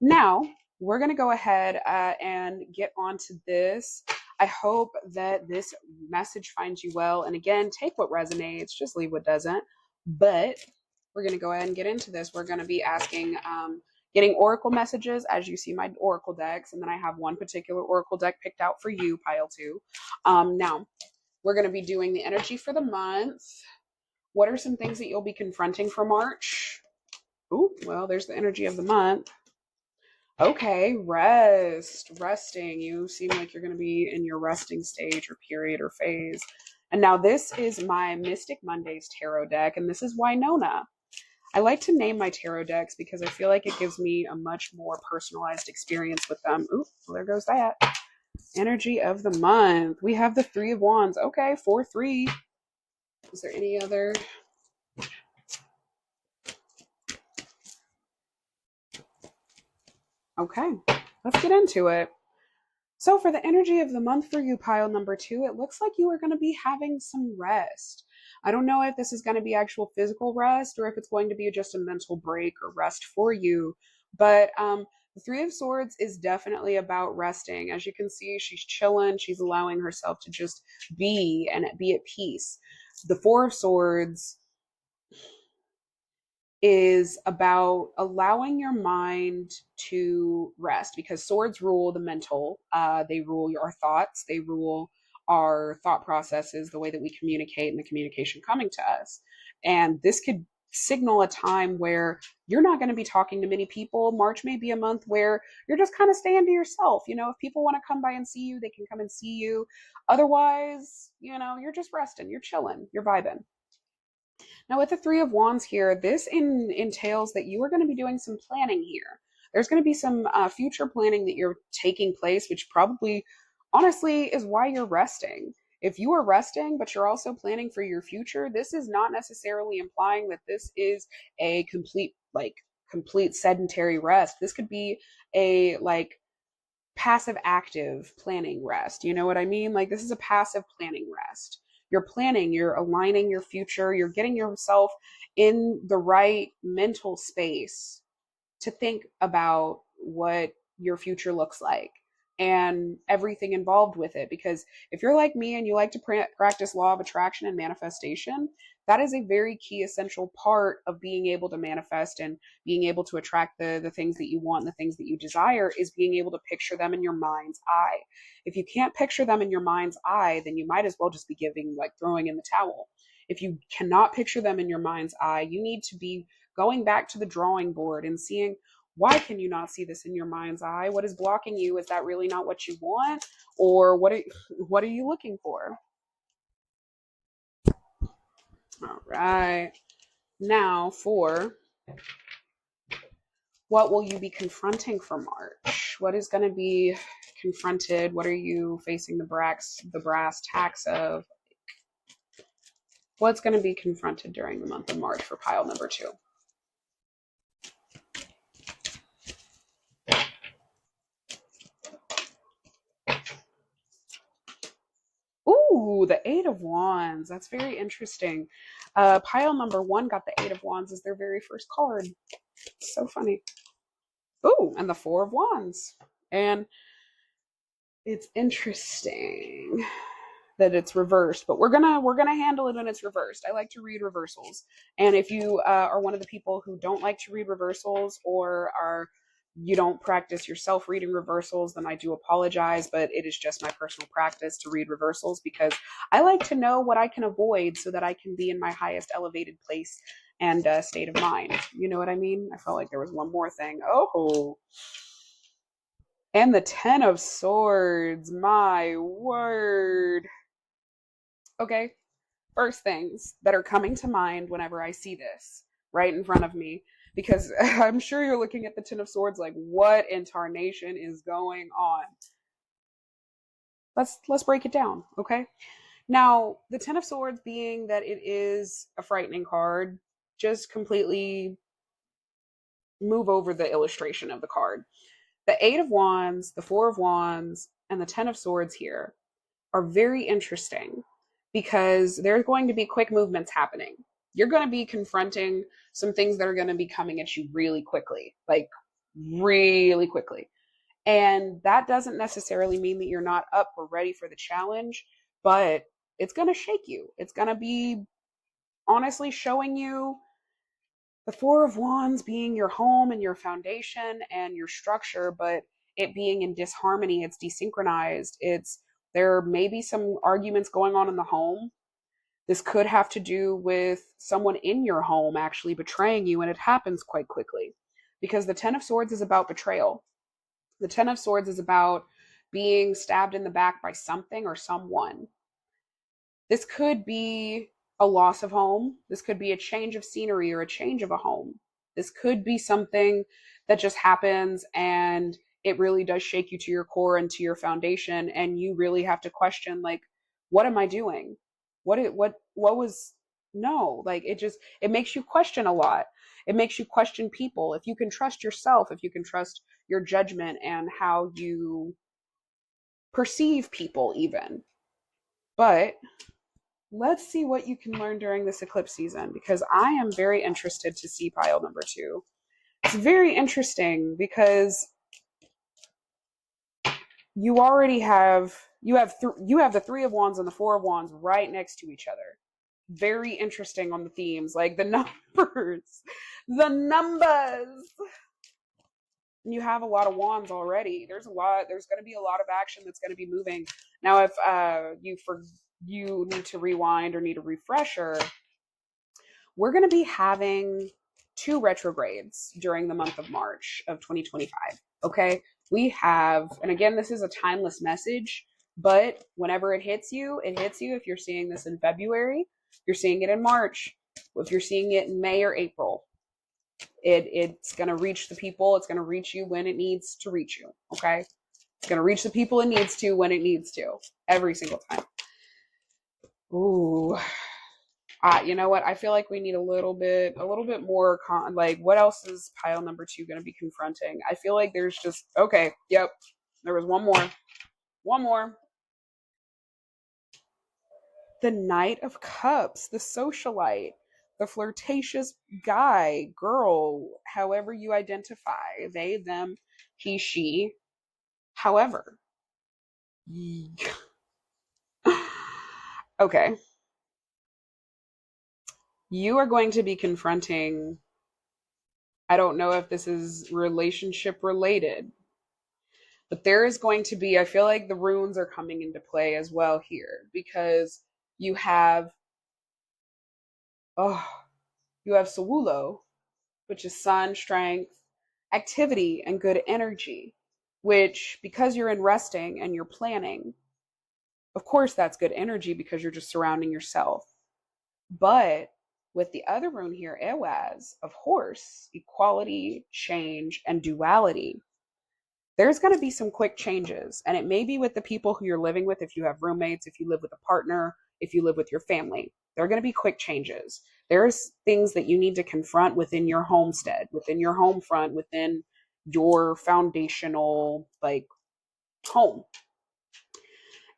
Now we're going to go ahead and get on to this. I hope that this message finds you well. And again, take what resonates, just leave what doesn't. But we're going to go ahead and get into this. We're going to be asking, getting oracle messages as you see my oracle decks. And then I have one particular oracle deck picked out for you, pile two. Now, we're going to be doing the energy for the month. What are some things that you'll be confronting for March? Ooh, well, there's the energy of the month. Okay, resting. You seem like you're going to be in your resting stage or period or phase. And now this is my Mystic Mondays tarot deck, and this is Winona. I like to name my tarot decks because I feel like it gives me a much more personalized experience with them. Ooh, well, there goes that. Energy of the month. We have the Three of Wands. Okay, 4-3. Is there any other? Okay, let's get into it. So for the energy of the month for you, pile number two, it looks like you are going to be having some rest. I don't know if this is going to be actual physical rest or if it's going to be just a mental break or rest for you. But the Three of Swords is definitely about resting. As you can see, she's chilling. She's allowing herself to just be and be at peace. The Four of Swords is about allowing your mind to rest because swords rule the mental. They rule our thoughts. They rule our thought processes, the way that we communicate and the communication coming to us. And this could signal a time where you're not going to be talking to many people. March may be a month where you're just kind of staying to yourself. If people want to come by and see you, they can come and see you. Otherwise, you're just resting, you're chilling, you're vibing. Now, with the Three of Wands here, this entails that you are going to be doing some planning here. There's going to be some future planning that you're taking place, which probably, honestly, is why you're resting. If you are resting, but you're also planning for your future, this is not necessarily implying that this is a complete sedentary rest. This could be a passive active planning rest. You know what I mean? Like this is a passive planning rest. You're planning, you're aligning your future, you're getting yourself in the right mental space to think about what your future looks like and everything involved with it. Because if you're like me and you like to practice law of attraction and manifestation, that is a very key essential part of being able to manifest and being able to attract the things that you want and the things that you desire is being able to picture them in your mind's eye. If you can't picture them in your mind's eye, then you might as well just be throwing in the towel. If you cannot picture them in your mind's eye, you need to be going back to the drawing board and seeing, why can you not see this in your mind's eye? What is blocking you? Is that really not what you want? Or what are you looking for? All right. Now for what will you be confronting for March? What is going to be confronted? What are you facing the brass tacks of? What's going to be confronted during the month of March for pile number two? Ooh, the Eight of Wands. That's very interesting. Pile number one got the Eight of Wands as their very first card. It's so funny. Ooh, and the Four of Wands. And it's interesting that it's reversed, but we're gonna handle it when it's reversed. I like to read reversals, and if you are one of the people who don't like to read reversals or you don't practice yourself reading reversals, then I do apologize, but it is just my personal practice to read reversals because I like to know what I can avoid so that I can be in my highest elevated place and state of mind. You know what I mean? I felt like there was one more thing. Oh, and the Ten of Swords. My word. Okay, first things that are coming to mind whenever I see this. right in front of me, because I'm sure you're looking at the Ten of Swords like, what in tarnation is going on? Let's break it down, okay? Now, the Ten of Swords, being that it is a frightening card, just completely move over the illustration of the card. The Eight of Wands, the Four of Wands, and the Ten of Swords here are very interesting because there's going to be quick movements happening. You're going to be confronting some things that are going to be coming at you really quickly, like really quickly. And that doesn't necessarily mean that you're not up or ready for the challenge, but it's going to shake you. It's going to be honestly showing you the Four of Wands being your home and your foundation and your structure, but it being in disharmony, it's desynchronized. There may be some arguments going on in the home. This could have to do with someone in your home actually betraying you, and it happens quite quickly because the Ten of Swords is about betrayal. The Ten of Swords is about being stabbed in the back by something or someone. This could be a loss of home. This could be a change of scenery or a change of a home. This could be something that just happens and it really does shake you to your core and to your foundation, and you really have to question, like, what am I doing? What was no, like, it makes you question a lot. It makes you question people. If you can trust yourself, if you can trust your judgment and how you perceive people even. But let's see what you can learn during this eclipse season, because I am very interested to see pile number 2. It's very interesting because you already have you have the Three of Wands and the Four of Wands right next to each other. Very interesting on the themes, like the numbers. The numbers. You have a lot of wands already. There's going to be a lot of action that's going to be moving. Now, if you need to rewind or need a refresher, we're going to be having 2 retrogrades during the month of March of 2025. Okay. We have, and again, this is a timeless message, but whenever it hits you, it hits you. If you're seeing this in February, you're seeing it in March. If you're seeing it in May or April, it's going to reach the people. It's going to reach you when it needs to reach you. Okay. It's going to reach the people it needs to when it needs to, every single time. Ooh. You know what? I feel like we need a little bit more like, what else is pile number 2 going to be confronting? I feel like there's just, okay. Yep. There was one more. The Knight of Cups, the socialite, the flirtatious guy, girl, however you identify, they, them, he, she. However, okay, you are going to be confronting, I don't know if this is relationship related, but there is going to be, I feel like the runes are coming into play as well here, because you have, you have Sawulo, which is sun, strength, activity, and good energy, which, because you're in resting and you're planning, of course that's good energy because you're just surrounding yourself. But with the other rune here, Ewaz, of horse, equality, change, and duality, there's going to be some quick changes. And it may be with the people who you're living with, if you have roommates, if you live with a partner, if you live with your family. There are going to be quick changes. There's things that you need to confront within your homestead, within your home front, within your foundational, like, home.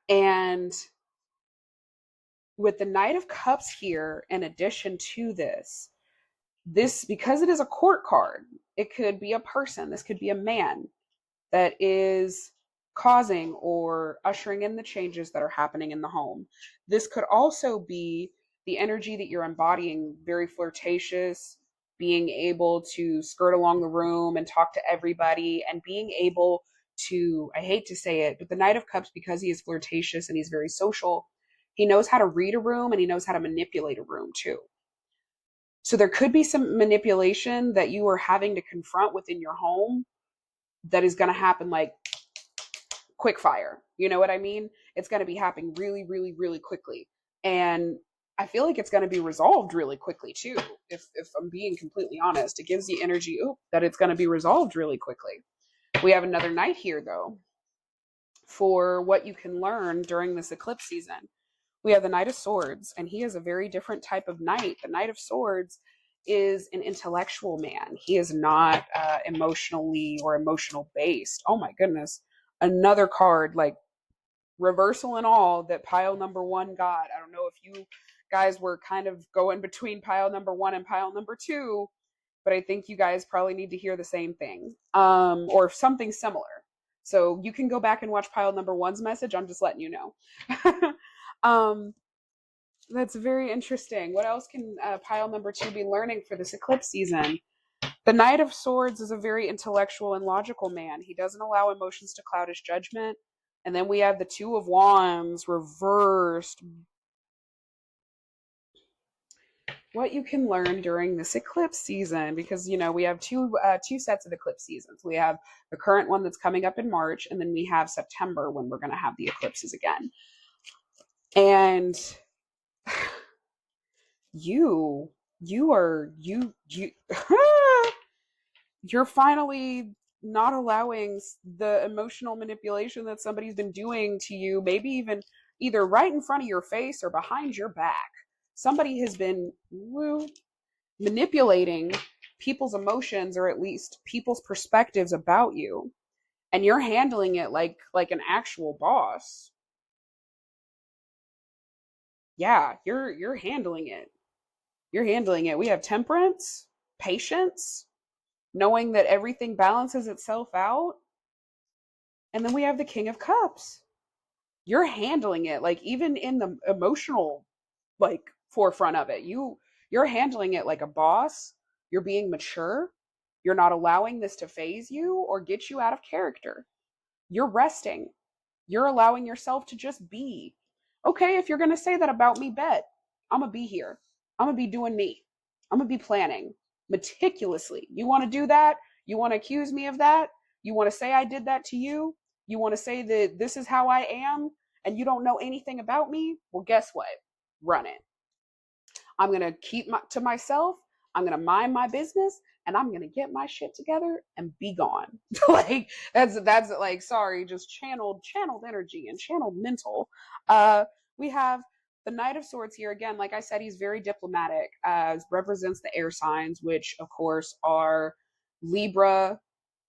And with the Knight of Cups here, in addition to this, because it is a court card, it could be a person, this could be a man that is causing or ushering in the changes that are happening in the home. This could also be the energy that you're embodying, very flirtatious, being able to skirt along the room and talk to everybody, and being able to, I hate to say it, but the Knight of Cups, because he is flirtatious and he's very social, he knows how to read a room and he knows how to manipulate a room too. So there could be some manipulation that you are having to confront within your home that is going to happen like quick fire. You know what I mean? It's going to be happening really, really, really quickly. And I feel like it's going to be resolved really quickly too. If I'm being completely honest, it gives the energy that it's going to be resolved really quickly. We have another knight here though for what you can learn during this eclipse season. We have the Knight of Swords, and he is a very different type of knight. The Knight of Swords is an intellectual man. He is not emotionally or emotional based. Oh my goodness. Another card, like reversal and all, that pile number one got. I don't know if you guys were kind of going between pile number one and pile number two, but I think you guys probably need to hear the same thing, or something similar. So you can go back and watch pile number one's message. I'm just letting you know. um, that's very interesting. What else can pile number two be learning for this eclipse season? The Knight of Swords is a very intellectual and logical man. He doesn't allow emotions to cloud his judgment. And then we have the Two of Wands reversed. What you can learn during this eclipse season, because we have two sets of eclipse seasons. We have the current one that's coming up in March, and then we have September when we're going to have the eclipses again. And you're finally not allowing the emotional manipulation that somebody's been doing to you, maybe even either right in front of your face or behind your back. Somebody has been manipulating people's emotions, or at least people's perspectives about you, and you're handling it like an actual boss. Yeah, you're handling it. You're handling it. We have temperance, patience, knowing that everything balances itself out. And then we have the King of Cups. You're handling it, like, even in the emotional, like, forefront of it. You're handling it like a boss. You're being mature. You're not allowing this to phase you or get you out of character. You're resting. You're allowing yourself to just be. Okay, if you're going to say that about me, bet. I'm going to be here. I'm going to be doing me. I'm going to be planning meticulously. You want to do that? You want to accuse me of that? You want to say I did that to you? You want to say that this is how I am and you don't know anything about me? Well, guess what? Run it. I'm going to keep to myself. I'm going to mind my business, and I'm going to get my shit together and be gone. Like, that's like, sorry, just channeled energy and channeled mental. We have the Knight of Swords here again. Like I said, he's very diplomatic, represents the air signs, which of course are Libra,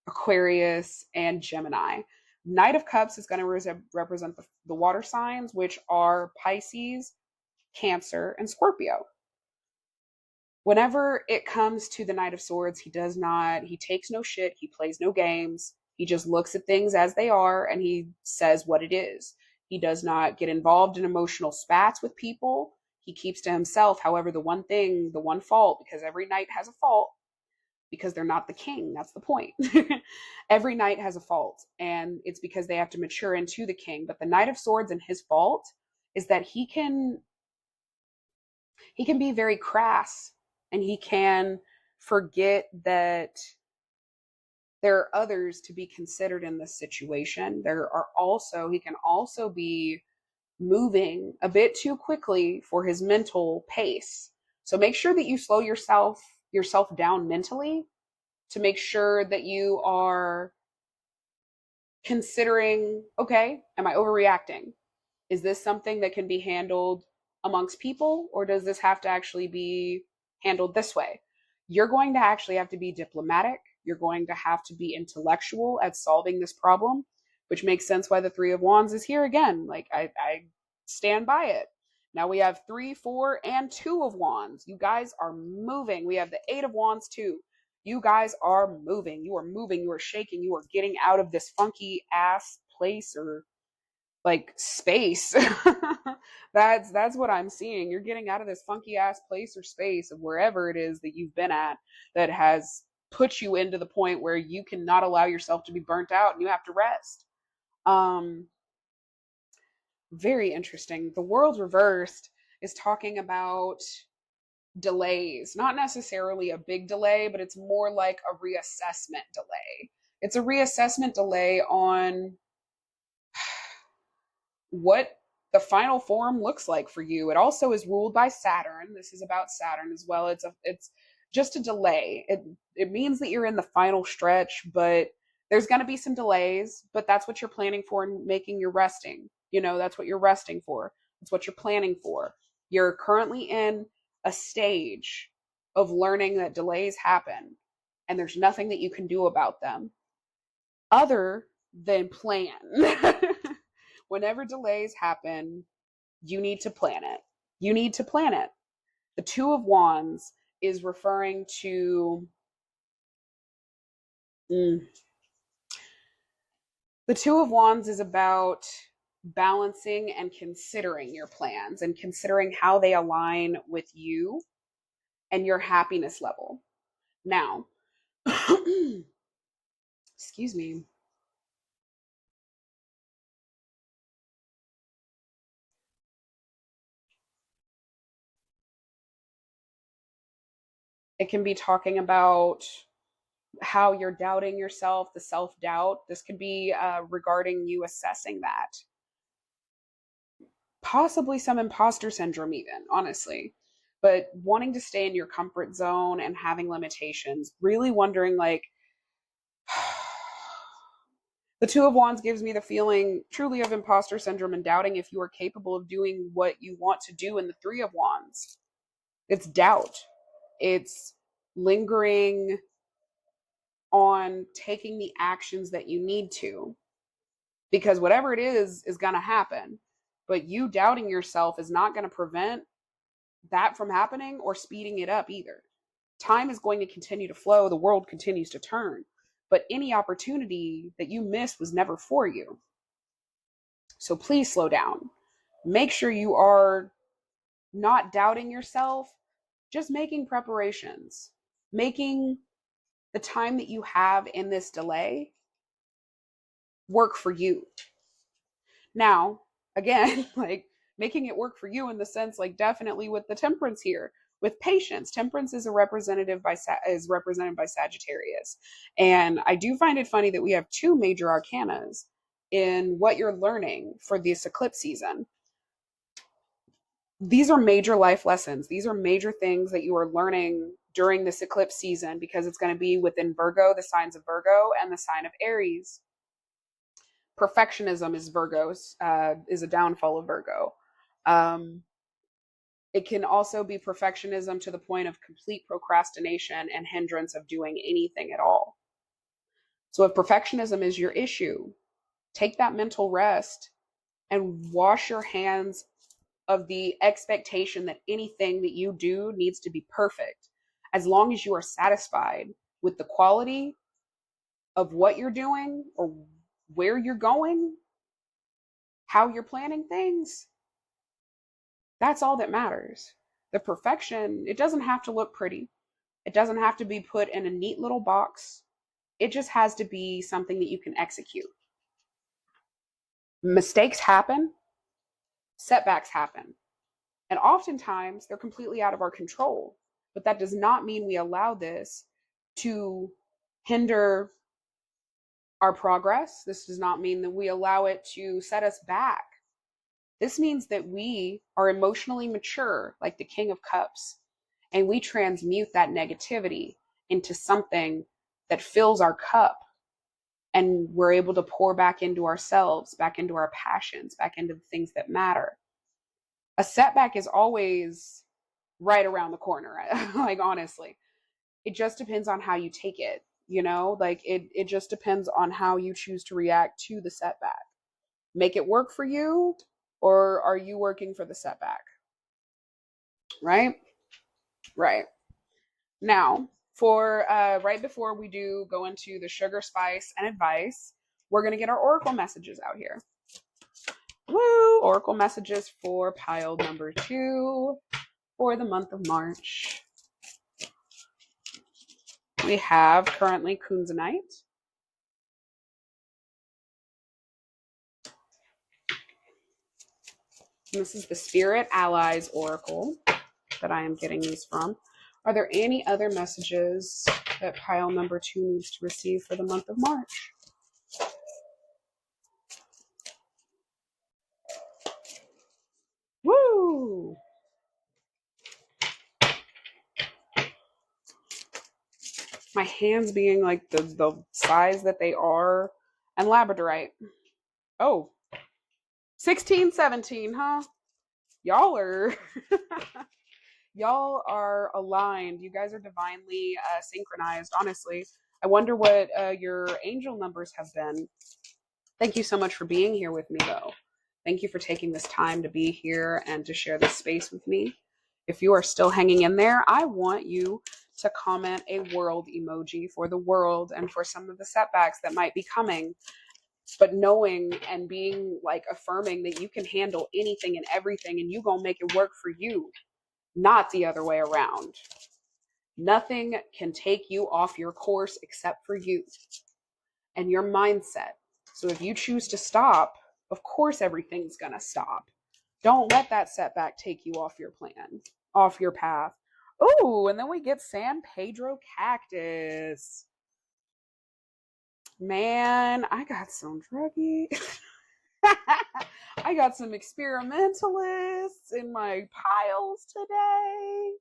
Aquarius, and Gemini. Knight of Cups is going to represent the water signs, which are Pisces, Cancer, and Scorpio. Whenever it comes to the Knight of Swords, he takes no shit, he plays no games, he just looks at things as they are and he says what it is. He does not get involved in emotional spats with people. He keeps to himself. However, the one fault, because every knight has a fault, because they're not the king, that's the point. Every knight has a fault, and it's because they have to mature into the king. But the Knight of Swords, and his fault is that he can be very crass, and he can forget that there are others to be considered in this situation. He can also be moving a bit too quickly for his mental pace. So make sure that you slow yourself down mentally, to make sure that you are considering, okay, am I overreacting? Is this something that can be handled amongst people, or does this have to actually be handled this way? You're going to actually have to be diplomatic. You're going to have to be intellectual at solving this problem, which makes sense why the Three of Wands is here again. Like, I stand by it. Now we have 3, 4, and 2 of Wands. You guys are moving. We have the 8 of Wands too. You guys are moving. You are moving. You are shaking. You are getting out of this funky ass place, or like space. That's what I'm seeing. You're getting out of this funky ass place or space of wherever it is that you've been at, that has put you into the point where you cannot allow yourself to be burnt out and you have to rest. Very interesting. The World Reversed is talking about delays, not necessarily a big delay, but it's more like a reassessment delay. It's a reassessment delay on what the final form looks like for you. It also is ruled by Saturn. This is about Saturn as well. It's just a delay. It means that you're in the final stretch, but there's going to be some delays, but that's what you're planning for and making your resting. That's what you're resting for. That's what you're planning for. You're currently in a stage of learning that delays happen and there's nothing that you can do about them other than plan. Whenever delays happen, you need to plan it. You need to plan it. The Two of Wands is referring to the Two of Wands is about balancing and considering your plans and considering how they align with you and your happiness level. Now, excuse me. It can be talking about how you're doubting yourself, the self-doubt. This could be regarding you assessing that. Possibly some imposter syndrome even, honestly. But wanting to stay in your comfort zone and having limitations, really wondering like, the Two of Wands gives me the feeling truly of imposter syndrome and doubting if you are capable of doing what you want to do in the Three of Wands. It's doubt. It's lingering on taking the actions that you need to. Because whatever it is going to happen. But you doubting yourself is not going to prevent that from happening or speeding it up either. Time is going to continue to flow. The world continues to turn. But any opportunity that you missed was never for you. So please slow down. Make sure you are not doubting yourself, just making preparations, making the time that you have in this delay work for you. Now, again, like making it work for you in the sense, like definitely with the Temperance here, with patience. Temperance is represented by Sagittarius. And I do find it funny that we have two major arcanas in what you're learning for this eclipse season. These are major life lessons. These are major things that you are learning during this eclipse season because it's going to be within Virgo, the signs of Virgo, and the sign of Aries. Perfectionism is Virgo's, is a downfall of Virgo. It can also be perfectionism to the point of complete procrastination and hindrance of doing anything at all. So if perfectionism is your issue, take that mental rest and wash your hands of the expectation that anything that you do needs to be perfect. As long as you are satisfied with the quality of what you're doing or where you're going, how you're planning things, that's all that matters. The perfection, it doesn't have to look pretty. It doesn't have to be put in a neat little box. It just has to be something that you can execute. Mistakes happen, setbacks happen, and oftentimes they're completely out of our control. But that does not mean we allow this to hinder our progress. This does not mean that we allow it to set us back. This means that we are emotionally mature, like the King of Cups, and we transmute that negativity into something that fills our cup, and we're able to pour back into ourselves, back into our passions, back into the things that matter. A setback is always right around the corner. Like, honestly, it just depends on how you take it, like it just depends on how you choose to react to the setback. Make it work for you, or are you working for the setback? Right? Right. Now, for right before we do go into the sugar, spice, and advice, we're going to get our oracle messages out here. Woo! Oracle messages for pile number 2 for the month of March. We have currently Kunzanite. This is the Spirit Allies Oracle that I am getting these from. Are there any other messages that pile number 2 needs to receive for the month of March? Woo! My hands being like the size that they are. And labradorite. Oh, 16, 17, huh? Y'all are y'all are aligned. You guys are divinely synchronized, honestly. I wonder what your angel numbers have been. Thank you so much for being here with me, though. Thank you for taking this time to be here and to share this space with me. If you are still hanging in there, I want you to comment a world emoji for the world and for some of the setbacks that might be coming. But knowing and being like affirming that you can handle anything and everything and you gonna make it work for you, not the other way around. Nothing can take you off your course except for you and your mindset. So if you choose to stop, of course everything's gonna stop. Don't let that setback take you off your plan, off your path. Oh, and then we get San Pedro cactus. Man, I got some druggy. I got some experimentalists in my piles today.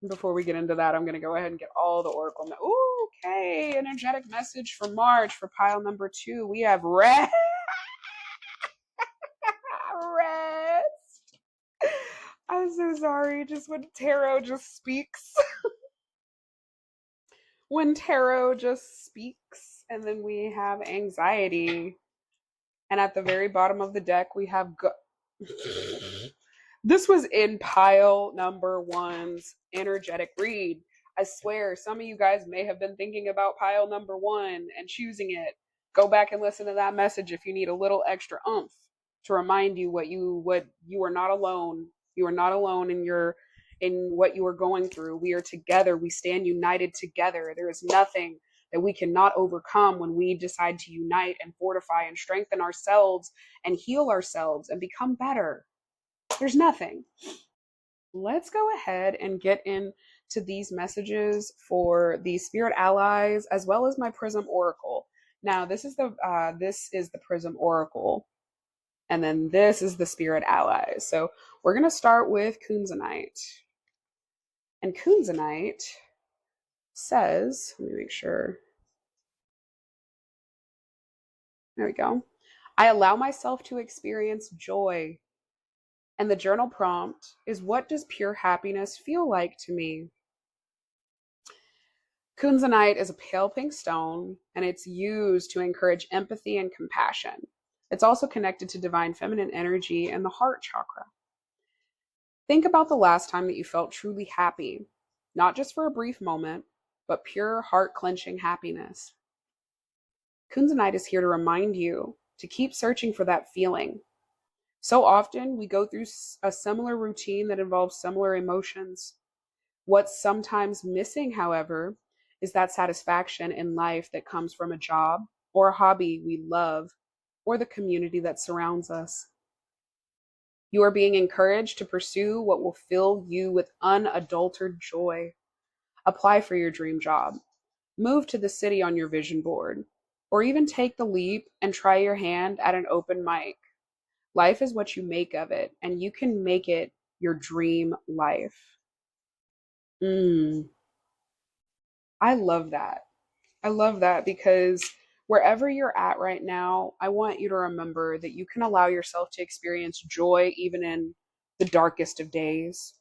Before we get into that, I'm going to go ahead and get all the oracle. Ooh, okay, energetic message for March for pile number 2. We have rest. Rest. I'm so sorry. Just when tarot just speaks. When tarot just speaks. And then we have anxiety. And at the very bottom of the deck, we have this was in pile number 1's energetic read. I swear, some of you guys may have been thinking about pile number 1 and choosing it. Go back and listen to that message if you need a little extra oomph to remind you what you are not alone. You are not alone in what you are going through. We are together. We stand united together. There is nothing that we cannot overcome when we decide to unite and fortify and strengthen ourselves and heal ourselves and become better. There's nothing. Let's go ahead and get into these messages for the spirit allies as well as my Prism Oracle. Now, this is the Prism Oracle, and then this is the spirit allies. So we're going to start with Kunzanite. And Kunzanite says, let me make sure. There we go. I allow myself to experience joy. And the journal prompt is, what does pure happiness feel like to me? Kunzanite is a pale pink stone, and it's used to encourage empathy and compassion. It's also connected to divine feminine energy and the heart chakra. Think about the last time that you felt truly happy, not just for a brief moment, but pure heart-clenching happiness. Kunzanite is here to remind you to keep searching for that feeling. So often we go through a similar routine that involves similar emotions. What's sometimes missing, however, is that satisfaction in life that comes from a job or a hobby we love or the community that surrounds us. You are being encouraged to pursue what will fill you with unadulterated joy. Apply for your dream job, move to the city on your vision board, or even take the leap and try your hand at an open mic. Life is what you make of it, and you can make it your dream life. I love that. I love that because wherever you're at right now, I want you to remember that you can allow yourself to experience joy even in the darkest of days.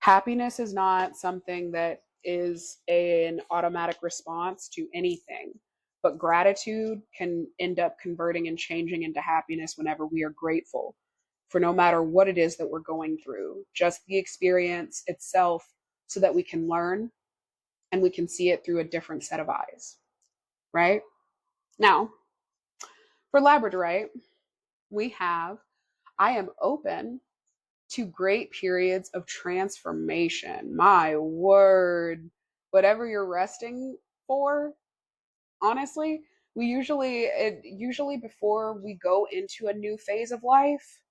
Happiness is not something that is an automatic response to anything, but gratitude can end up converting and changing into happiness whenever we are grateful for no matter what it is that we're going through, just the experience itself, so that we can learn and we can see it through a different set of eyes, right? Now, for labradorite, we have, I am open to great periods of transformation. My word. Whatever you're resting for, honestly, usually before we go into a new phase of life,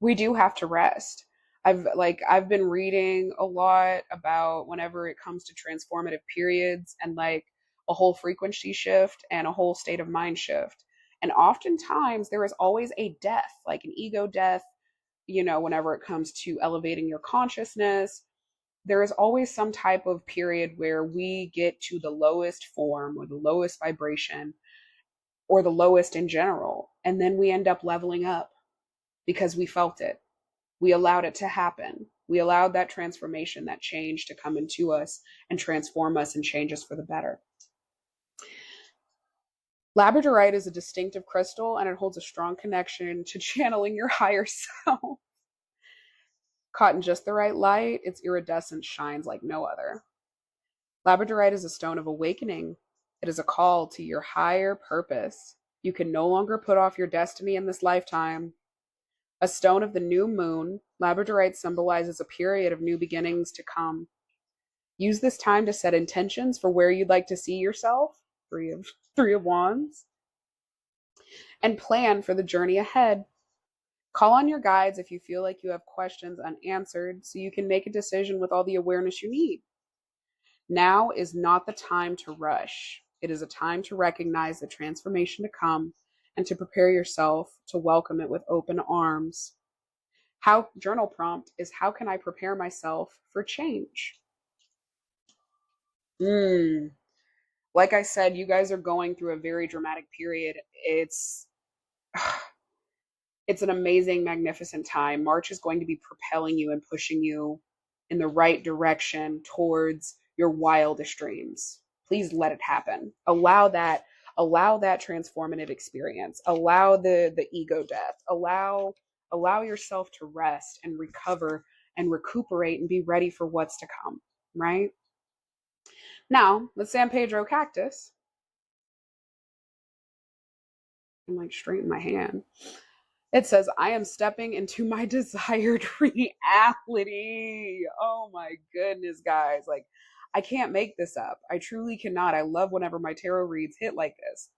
we do have to rest. I've been reading a lot about whenever it comes to transformative periods and like a whole frequency shift and a whole state of mind shift. And oftentimes there is always a death, like an ego death, whenever it comes to elevating your consciousness, there is always some type of period where we get to the lowest form or the lowest vibration or the lowest in general. And then we end up leveling up because we felt it. We allowed it to happen. We allowed that transformation, that change to come into us and transform us and change us for the better. Labradorite is a distinctive crystal and it holds a strong connection to channeling your higher self. Caught in just the right light, its iridescence shines like no other. Labradorite is a stone of awakening. It is a call to your higher purpose. You can no longer put off your destiny in this lifetime. A stone of the new moon, Labradorite symbolizes a period of new beginnings to come. Use this time to set intentions for where you'd like to see yourself, Three of Wands, and plan for the journey ahead. Call on your guides if you feel like you have questions unanswered so you can make a decision with all the awareness you need. Now is not the time to rush. It is a time to recognize the transformation to come and to prepare yourself to welcome it with open arms. Journal prompt is, how can I prepare myself for change? Like I said, you guys are going through a very dramatic period. It's an amazing, magnificent time. March is going to be propelling you and pushing you in the right direction towards your wildest dreams. Please let it happen. Allow that transformative experience. Allow the ego death. Allow yourself to rest and recover and recuperate and be ready for what's to come, right? Now, the San Pedro cactus, I'm like straighten my hand. It says, I am stepping into my desired reality. Oh my goodness, guys. Like, I can't make this up. I truly cannot. I love whenever my tarot reads hit like this.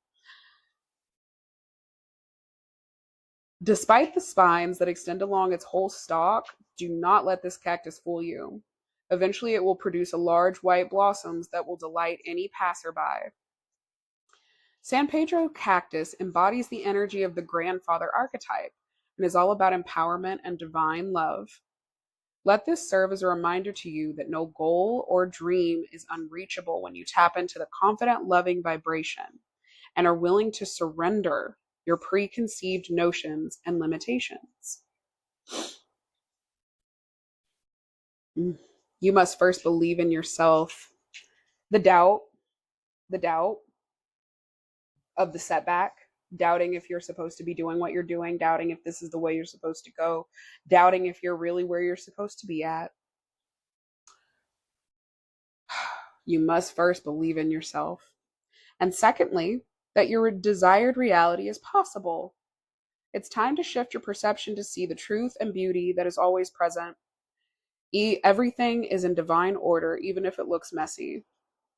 Despite the spines that extend along its whole stalk, do not let this cactus fool you. Eventually, it will produce a large white blossoms that will delight any passerby. San Pedro cactus embodies the energy of the grandfather archetype and is all about empowerment and divine love. Let this serve as a reminder to you that no goal or dream is unreachable when you tap into the confident, loving vibration and are willing to surrender your preconceived notions and limitations. You must first believe in yourself. The doubt of the setback, doubting if you're supposed to be doing what you're doing, doubting if this is the way you're supposed to go, doubting if you're really where you're supposed to be at. You must first believe in yourself. And secondly, that your desired reality is possible. It's time to shift your perception to see the truth and beauty that is always present. Everything is in divine order, even if it looks messy.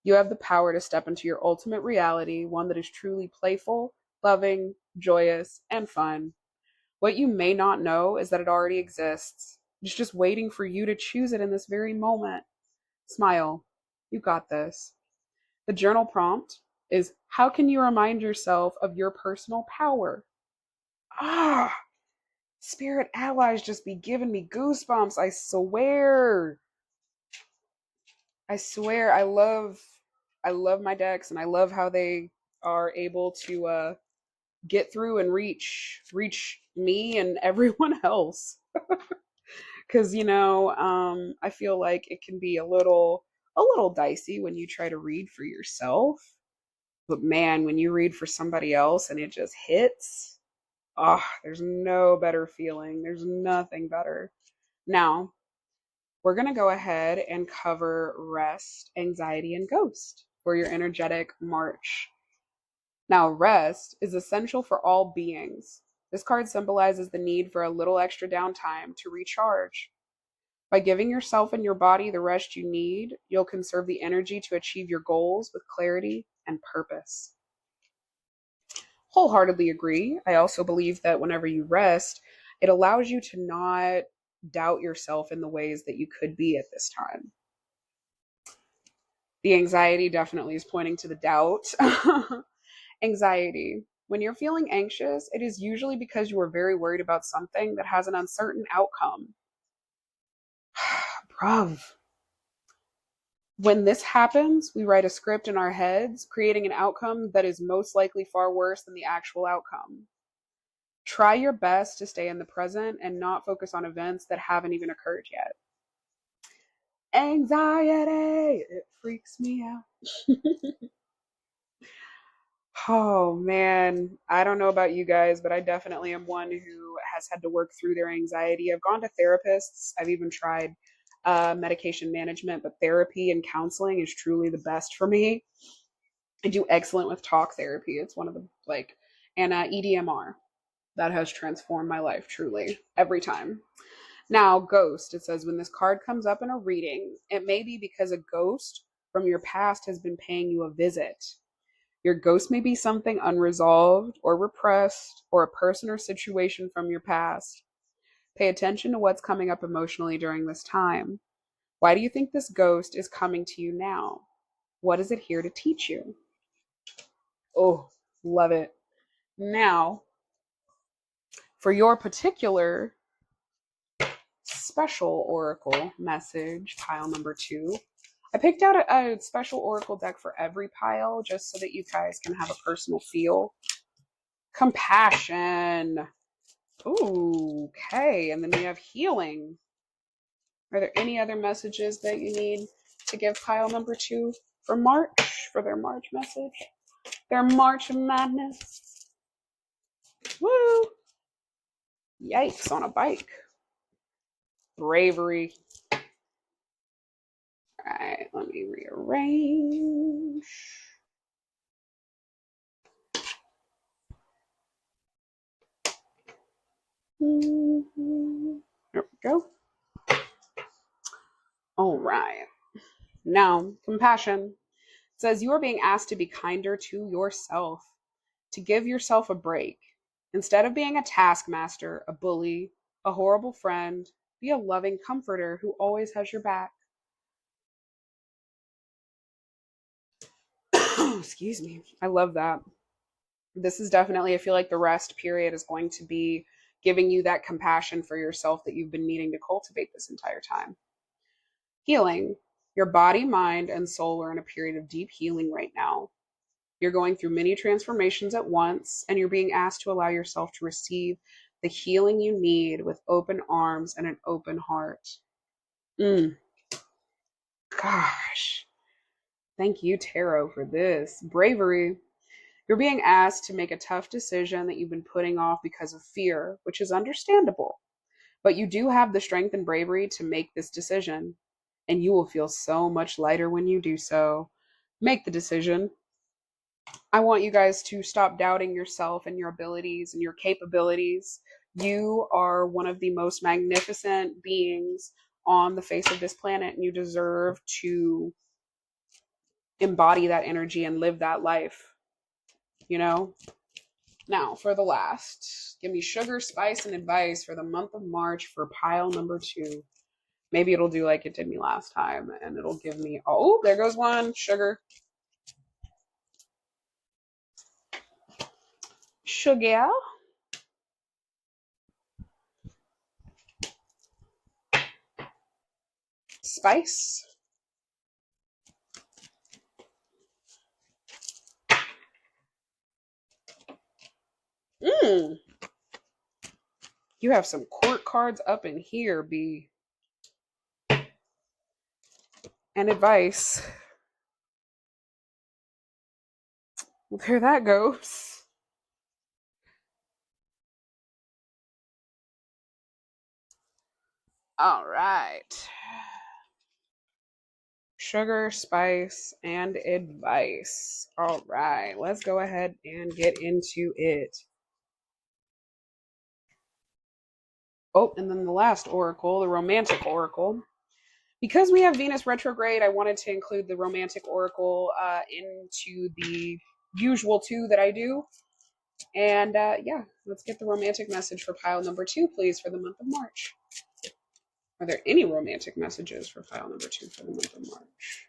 You have the power to step into your ultimate reality, one that is truly playful, loving, joyous, and fun. What you may not know is that it already exists. It's just waiting for you to choose it in this very moment. Smile. You got this. The journal prompt is, how can you remind yourself of your personal power? Spirit allies just be giving me goosebumps. I swear. I love my decks, and I love how they are able to get through and reach me and everyone else. Because I feel like it can be a little dicey when you try to read for yourself, but man, when you read for somebody else and it just hits, there's no better feeling. There's nothing better. Now, we're going to go ahead and cover rest, anxiety, and ghost for your energetic March. Now, rest is essential for all beings. This card symbolizes the need for a little extra downtime to recharge. By giving yourself and your body the rest you need, you'll conserve the energy to achieve your goals with clarity and purpose. Wholeheartedly agree. I also believe that whenever you rest, it allows you to not doubt yourself in the ways that you could be at this time. The anxiety definitely is pointing to the doubt. Anxiety. When you're feeling anxious, it is usually because you are very worried about something that has an uncertain outcome. Bruv. When this happens, we write a script in our heads, creating an outcome that is most likely far worse than the actual outcome. Try your best to stay in the present and not focus on events that haven't even occurred yet. Anxiety, it freaks me out. Oh man, I don't know about you guys, but I definitely am one who has had to work through their anxiety. I've gone to therapists. I've even tried medication management, but therapy and counseling is truly the best for me. I do excellent with talk therapy. It's one of the and EDMR that has transformed my life truly every time. Now, ghost, it says when this card comes up in a reading, it may be because a ghost from your past has been paying you a visit. Your ghost may be something unresolved or repressed or a person or situation from your past. Pay attention to what's coming up emotionally during this time. Why do you think this ghost is coming to you now? What is it here to teach you? Oh, love it. Now, for your particular special oracle message, pile number 2, I picked out a special oracle deck for every pile just so that you guys can have a personal feel. Compassion. Ooh, okay. And then we have healing. Are there any other messages that you need to give pile number 2 for March, for their March message? Their March madness. Woo! Yikes, on a bike. Bravery. All right, let me rearrange. There we go. All right. Now, compassion. It says you are being asked to be kinder to yourself, to give yourself a break. Instead of being a taskmaster, a bully, a horrible friend, be a loving comforter who always has your back. Excuse me. I love that. This is definitely, I feel like the rest period is going to be giving you that compassion for yourself that you've been needing to cultivate this entire time. Healing. Your body, mind, and soul are in a period of deep healing right now. You're going through many transformations at once, and you're being asked to allow yourself to receive the healing you need with open arms and an open heart. Gosh. Thank you, Tarot, for this. Bravery. You're being asked to make a tough decision that you've been putting off because of fear, which is understandable. But you do have the strength and bravery to make this decision, and you will feel so much lighter when you do so. Make the decision. I want you guys to stop doubting yourself and your abilities and your capabilities. You are one of the most magnificent beings on the face of this planet, and you deserve to embody that energy and live that life, you know? Now, for the last, give me sugar, spice, and advice for the month of March for pile number 2. Maybe it'll do like it did me last time, and it'll give me, oh, there goes one, sugar. Sugar. Spice. You have some court cards up in here, B. And advice. Well, there that goes. All right. Sugar, spice, and advice. All right, let's go ahead and get into it. Oh, and then the last oracle, the romantic oracle. Because we have Venus retrograde, I wanted to include the romantic oracle into the usual 2 that I do. And yeah, let's get the romantic message for pile number 2, please, for the month of March. Are there any romantic messages for pile number 2 for the month of March?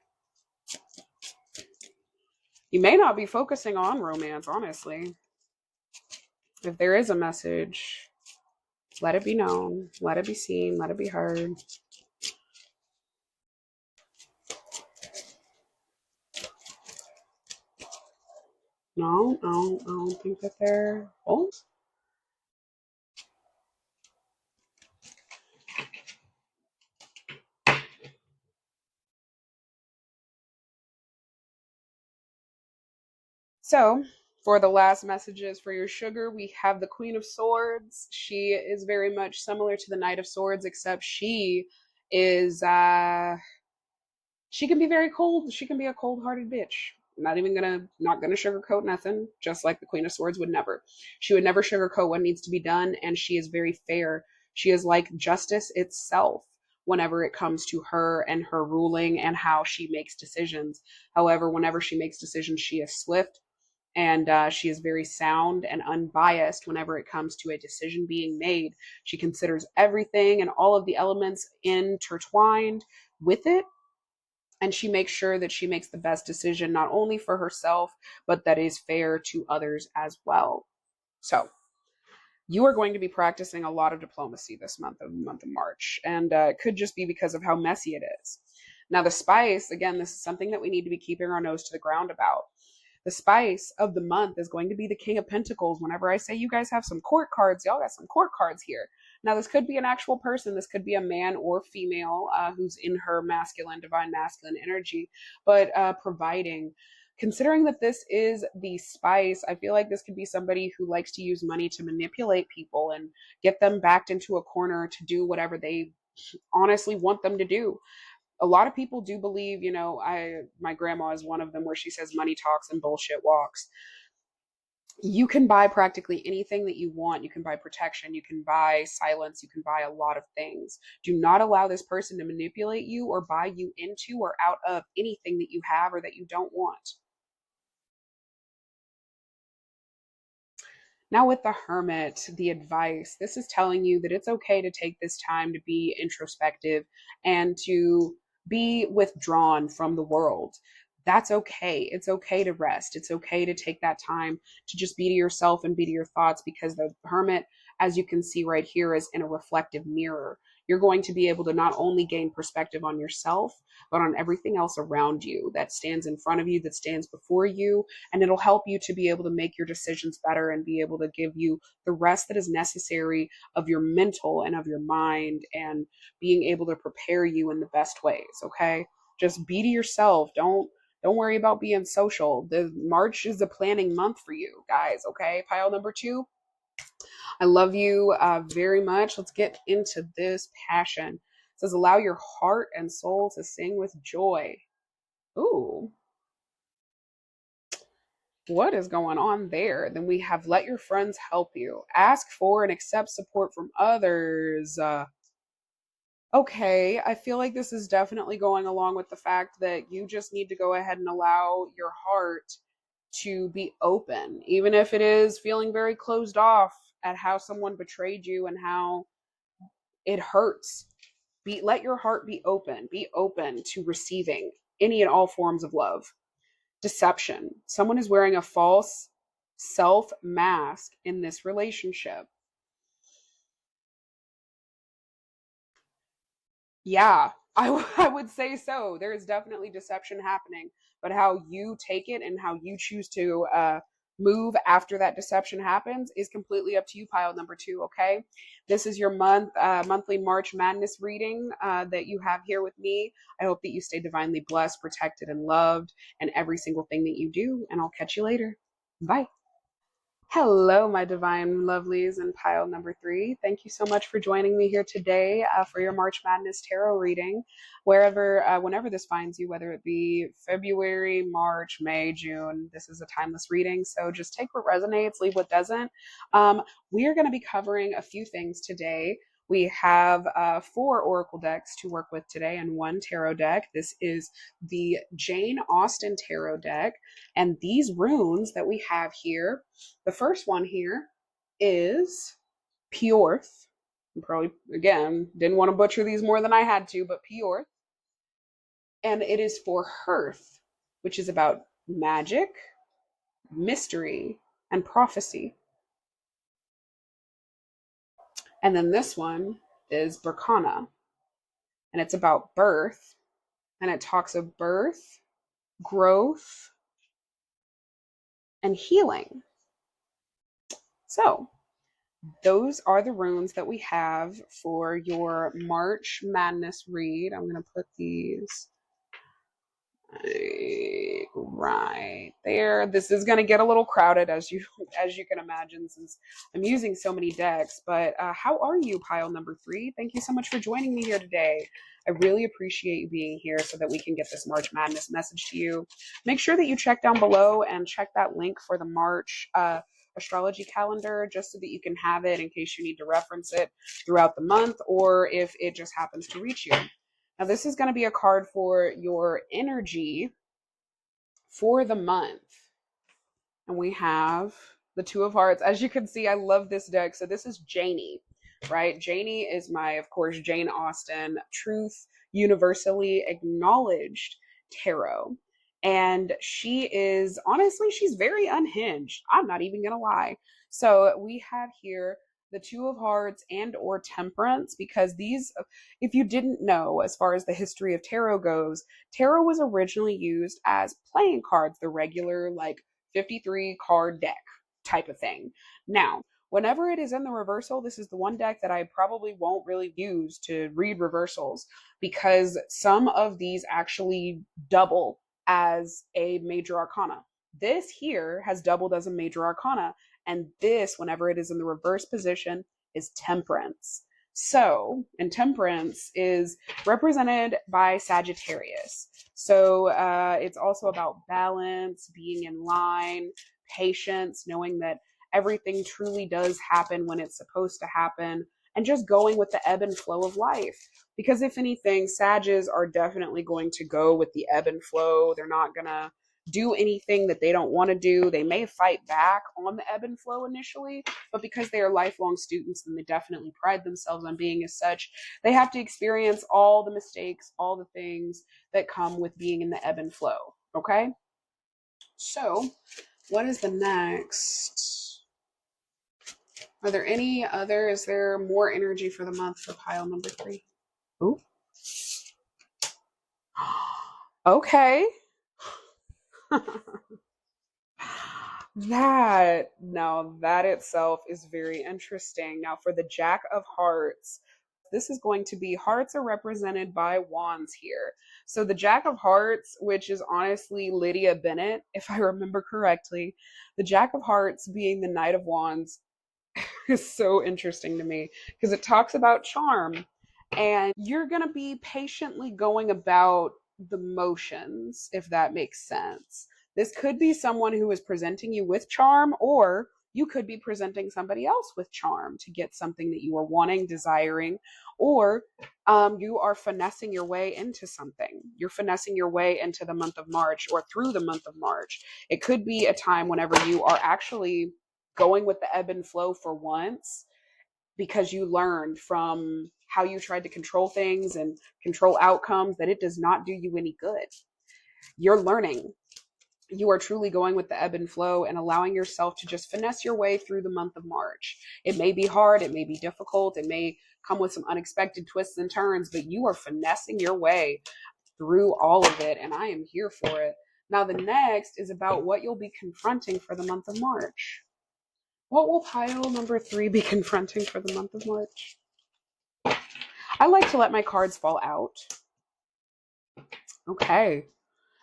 You may not be focusing on romance, honestly. If there is a message, let it be known, let it be seen, let it be heard. No, I don't think that they're. Oh. So, for the last messages for your sugar, we have the Queen of Swords. She is very much similar to the Knight of Swords, except is she can be very cold. She can be a cold-hearted bitch. Not gonna sugarcoat nothing, just like the Queen of Swords would never. She would never sugarcoat what needs to be done, and she is very fair. She is like justice itself whenever it comes to her and her ruling and how she makes decisions. However, whenever she makes decisions, she is swift, and she is very sound and unbiased whenever it comes to a decision being made. She considers everything and all of the elements intertwined with it, and she makes sure that she makes the best decision not only for herself but that is fair to others as well. So you are going to be practicing a lot of diplomacy this month of March, and it could just be because of how messy it is. Now, the spice, again, this is something that we need to be keeping our nose to the ground about. The spice of the month is going to be the King of Pentacles. Whenever I say you guys have some court cards, y'all got some court cards here. Now, this could be an actual person. This could be a man or female who's in her divine masculine energy, but providing. Considering that this is the spice, I feel like this could be somebody who likes to use money to manipulate people and get them backed into a corner to do whatever they honestly want them to do. A lot of people do believe, my grandma is one of them, where she says money talks and bullshit walks. You can buy practically anything that you want. You can buy protection, you can buy silence, you can buy a lot of things. Do not allow this person to manipulate you or buy you into or out of anything that you have or that you don't want. Now, with the Hermit, the advice, this is telling you that it's okay to take this time to be introspective and to be withdrawn from the world. That's okay. It's okay to rest. It's okay to take that time to just be to yourself and be to your thoughts, because the Hermit, as you can see right here, is in a reflective mirror. You're going to be able to not only gain perspective on yourself, but on everything else around you that stands in front of you, that stands before you, and it'll help you to be able to make your decisions better and be able to give you the rest that is necessary of your mental and of your mind, and being able to prepare you in the best ways. Okay, just be to yourself. Don't worry about being social. The March is a planning month for you guys. Okay, pile number 2, I love you very much. Let's get into this passion. It says, allow your heart and soul to sing with joy. Ooh, what is going on there? Then we have, let your friends help you. Ask for and accept support from others. Okay, I feel like this is definitely going along with the fact that you just need to go ahead and allow your heart to be open, even if it is feeling very closed off at how someone betrayed you and how it hurts. Let your heart be open. Be open to receiving any and all forms of love. Deception. Someone is wearing a false self mask in this relationship. Yeah, I would say so. There is definitely deception happening, but how you take it and how you choose to move after that deception happens is completely up to you, pile number 2. Okay, this is your monthly March Madness reading that you have here with me. I hope that you stay divinely blessed, protected, and loved in every single thing that you do, and I'll catch you later. Bye. Hello, my divine lovelies in pile number 3. Thank you so much for joining me here today for your March Madness Tarot reading. Whenever this finds you, whether it be February, March, May, June, this is a timeless reading. So just take what resonates, leave what doesn't. We are going to be covering a few things today. We have 4 oracle decks to work with today and 1 tarot deck. This is the Jane Austen tarot deck. And these runes that we have here, the first one here is Pyorth. Probably, again, didn't want to butcher these more than I had to, but Pyorth. And it is for Hearth, which is about magic, mystery, and prophecy. And then this one is Berkana, and it's about birth, and it talks of birth, growth, and healing. So those are the runes that we have for your March Madness read. I'm going to put these right there. This is going to get a little crowded, as you can imagine, since I'm using so many decks. But how are you, pile number 3? Thank you so much for joining me here today. I really appreciate you being here so that we can get this March Madness message to you. Make sure that you check down below and check that link for the March astrology calendar, just so that you can have it in case you need to reference it throughout the month, or if it just happens to reach you. Now, this is going to be a card for your energy for the month. And we have the Two of Hearts. As you can see, I love this deck. So this is Janie, right? Janie is my, of course, Jane Austen, truth universally acknowledged tarot. And she is, honestly, she's very unhinged. I'm not even going to lie. So we have here the Two of Hearts and or Temperance, because these, if you didn't know, as far as the history of tarot goes, tarot was originally used as playing cards, the regular like 53 card deck type of thing. Now, whenever it is in the reversal, this is the one deck that I probably won't really use to read reversals, because some of these actually double as a major arcana. This here has doubled as a major arcana, and this, whenever it is in the reverse position, is Temperance. So, and Temperance is represented by Sagittarius. So it's also about balance, being in line, patience, knowing that everything truly does happen when it's supposed to happen, and just going with the ebb and flow of life. Because if anything, Sages are definitely going to go with the ebb and flow. They're not going to do anything that they don't want to do. They may fight back on the ebb and flow initially, but because they are lifelong students and they definitely pride themselves on being as such, they have to experience all the mistakes, all the things that come with being in the ebb and flow. Okay? So, what is the next? Are there any other? Is there more energy for the month for pile number 3? Ooh. Okay. That itself is very interesting. Now, for the Jack of Hearts, this is going to be, hearts are represented by wands here. So the Jack of Hearts, which is honestly Lydia Bennett, if I remember correctly, the Jack of Hearts being the Knight of Wands is so interesting to me, because it talks about charm, and you're going to be patiently going about the motions, if that makes sense. This could be someone who is presenting you with charm, or you could be presenting somebody else with charm to get something that you are wanting, desiring, or you are finessing your way into something. You're finessing your way into the month of March, or through the month of March. It could be a time whenever you are actually going with the ebb and flow for once, because you learned from how you tried to control things and control outcomes that it does not do you any good. You're learning. You are truly going with the ebb and flow and allowing yourself to just finesse your way through the month of March. It may be hard, it may be difficult, it may come with some unexpected twists and turns, but you are finessing your way through all of it, and I am here for it. Now, the next is about what you'll be confronting for the month of March. What will pile number 3 be confronting for the month of March? I like to let my cards fall out. Okay.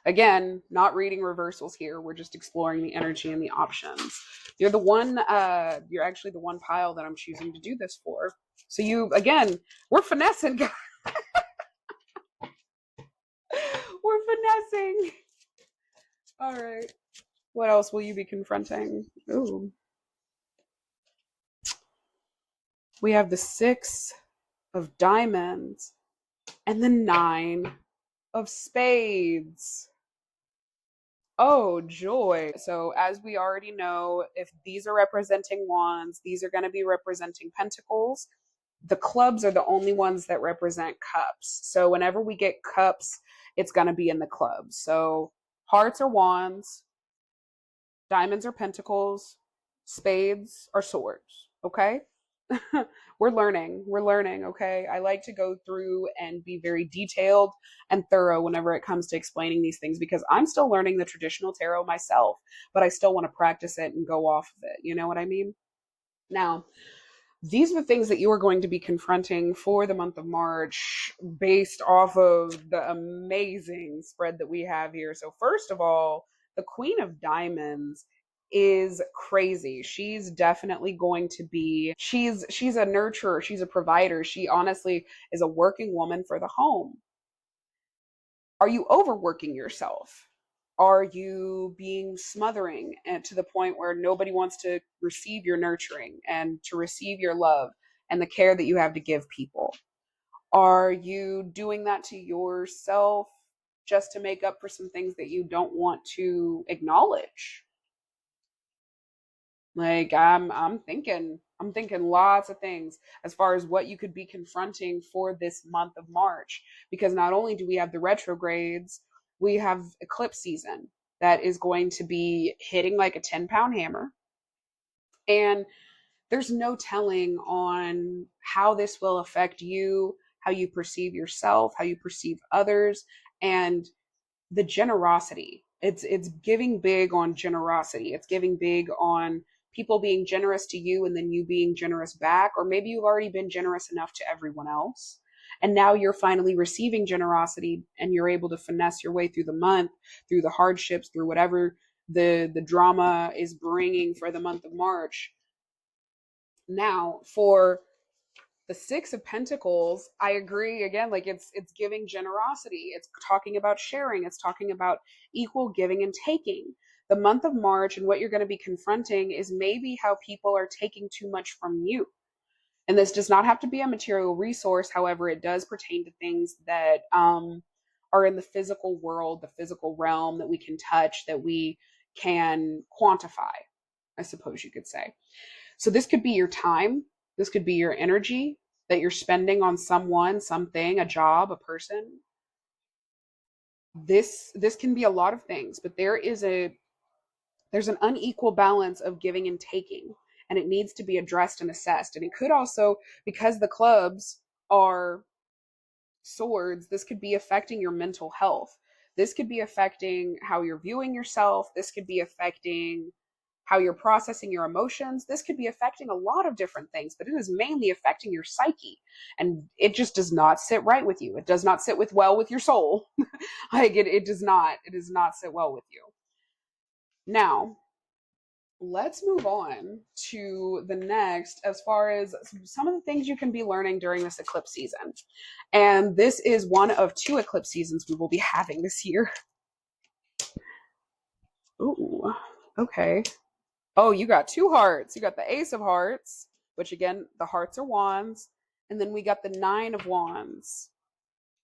Again, not reading reversals here. We're just exploring the energy and the options. You're actually the one pile that I'm choosing to do this for. So we're finessing. We're finessing. All right. What else will you be confronting? Ooh. We have the 6 of diamonds and the 9 of spades. Oh, joy. So, as we already know, if these are representing wands, these are going to be representing pentacles. The clubs are the only ones that represent cups. So, whenever we get cups, it's going to be in the clubs. So, hearts are wands, diamonds are pentacles, spades are swords. Okay? We're learning, okay? I like to go through and be very detailed and thorough whenever it comes to explaining these things because I'm still learning the traditional tarot myself, but I still want to practice it and go off of it. You know what I mean? Now, these are the things that you are going to be confronting for the month of March based off of the amazing spread that we have here. So, first of all, the Queen of Diamonds is crazy. She's definitely going to be she's a nurturer, she's a provider. She honestly is a working woman for the home. Are you overworking yourself? Are you being smothering and to the point where nobody wants to receive your nurturing and to receive your love and the care that you have to give people? Are you doing that to yourself just to make up for some things that you don't want to acknowledge? Like I'm thinking lots of things as far as what you could be confronting for this month of March because not only do we have the retrogrades, we have eclipse season that is going to be hitting like a 10-pound hammer, and there's no telling on how this will affect you, how you perceive yourself, how you perceive others, and the generosity. It's giving big on generosity. It's giving big on people being generous to you and then you being generous back, or maybe you've already been generous enough to everyone else. And now you're finally receiving generosity and you're able to finesse your way through the month, through the hardships, through whatever the drama is bringing for the month of March. Now, for the Six of Pentacles, I agree again, like it's giving generosity. It's talking about sharing. It's talking about equal giving and taking. The month of March and what you're going to be confronting is maybe how people are taking too much from you. And this does not have to be a material resource. However, it does pertain to things that are in the physical world, the physical realm that we can touch, that we can quantify, I suppose you could say. So this could be your time. This could be your energy that you're spending on someone, something, a job, a person. This can be a lot of things, but there's an unequal balance of giving and taking, and it needs to be addressed and assessed. And it could also, because the clubs are swords, this could be affecting your mental health. This could be affecting how you're viewing yourself. This could be affecting how you're processing your emotions. This could be affecting a lot of different things, but it is mainly affecting your psyche. And it just does not sit right with you. It does not sit well with your soul. Like it does not sit well with you. Now, let's move on to the next as far as some of the things you can be learning during this eclipse season. And this is one of two eclipse seasons we will be having this year. Ooh, okay. Oh, you got two hearts. You got the Ace of Hearts, which again, the hearts are wands. And then we got the Nine of Wands.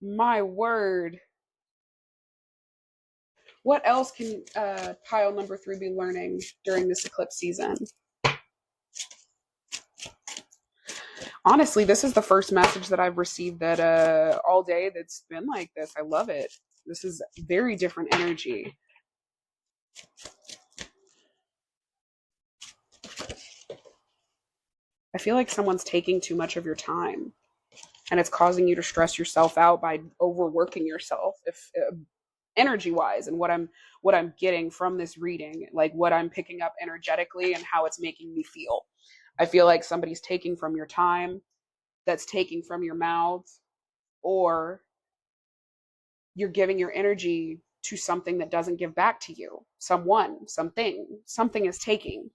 My word. What else can pile number 3 be learning during this eclipse season? Honestly, this is the first message that I've received that all day that's been like this. I love it. This is very different energy. I feel like someone's taking too much of your time and it's causing you to stress yourself out by overworking yourself if energy wise, and what I'm getting from this reading, like what I'm picking up energetically and how it's making me feel. I feel like somebody's taking from your time, that's taking from your mouth, or you're giving your energy to something that doesn't give back to you. Someone, something is taking,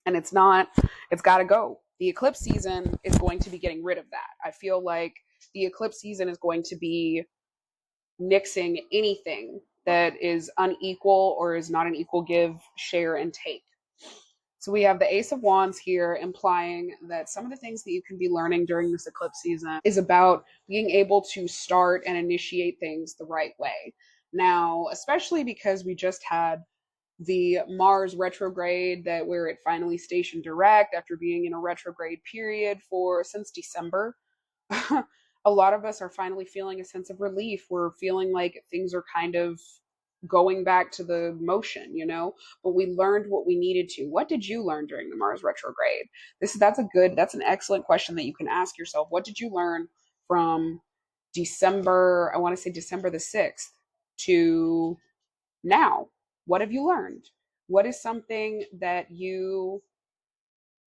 and it's got to go. The eclipse season is going to be getting rid of that. I feel like the eclipse season is going to be nixing anything that is unequal or is not an equal give, share, and take. So we have the Ace of Wands here, implying that some of the things that you can be learning during this eclipse season is about being able to start and initiate things the right way. Now, especially because we just had the Mars retrograde, that where it finally stationed direct after being in a retrograde period for since December. A lot of us are finally feeling a sense of relief. We're feeling like things are kind of going back to the motion, but we learned what we needed to. What did you learn during the Mars retrograde? That's an excellent question that you can ask yourself. What did you learn from December, I want to say December the 6th to now? What have you learned? What is something that you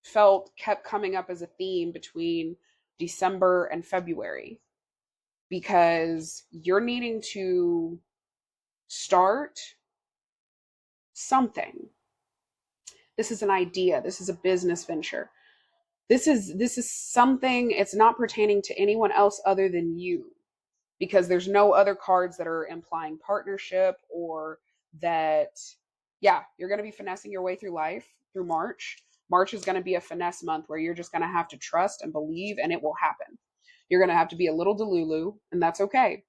felt kept coming up as a theme between December and February? Because you're needing to start something. This is an idea. This is a business venture. This is something. It's not pertaining to anyone else other than you, because there's no other cards that are implying partnership or that, yeah, you're going to be finessing your way through life through March. March is going to be a finesse month where you're just going to have to trust and believe, and it will happen. You're going to have to be a little delulu, and that's okay.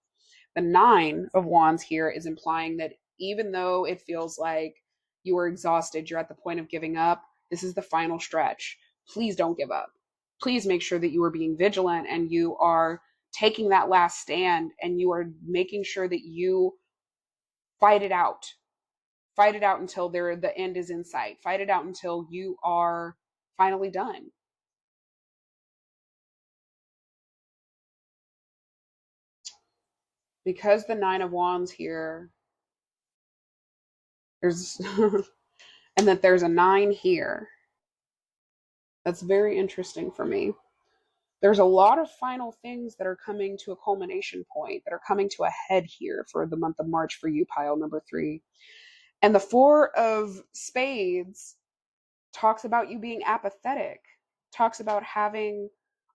The Nine of Wands here is implying that even though it feels like you are exhausted, you're at the point of giving up, this is the final stretch. Please don't give up. Please make sure that you are being vigilant and you are taking that last stand and you are making sure that you fight it out. Fight it out until the end is in sight. Fight it out until you are finally done. Because the Nine of Wands here, there's and that there's a 9 here. That's very interesting for me. There's a lot of final things that are coming to a culmination point, that are coming to a head here for the month of March for you, pile number 3. And the 4 of Spades talks about you being apathetic, talks about having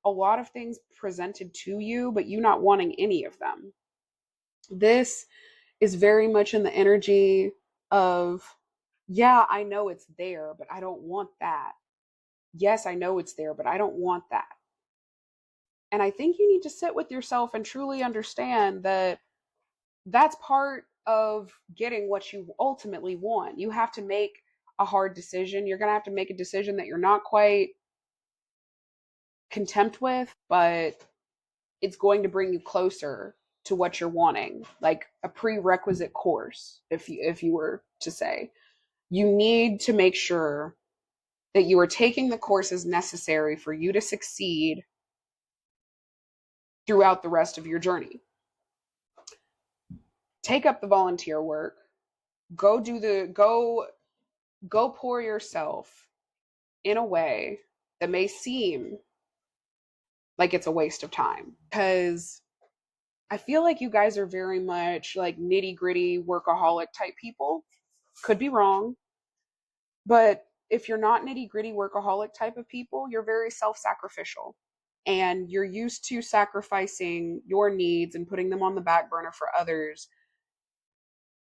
a lot of things presented to you, but you not wanting any of them. This is very much in the energy of, yeah, I know it's there, but I don't want that. Yes, I know it's there, but I don't want that. And I think you need to sit with yourself and truly understand that that's part of getting what you ultimately want. You have to make a hard decision. You're going to have to make a decision that you're not quite content with, but it's going to bring you closer to what you're wanting, like a prerequisite course, if you were to say. You need to make sure that you are taking the courses necessary for you to succeed throughout the rest of your journey. Take up the volunteer work. Go pour yourself in a way that may seem like it's a waste of time, because I feel like you guys are very much like nitty-gritty workaholic type people. Could be wrong, but if you're not nitty-gritty workaholic type of people, you're very self-sacrificial, and you're used to sacrificing your needs and putting them on the back burner for others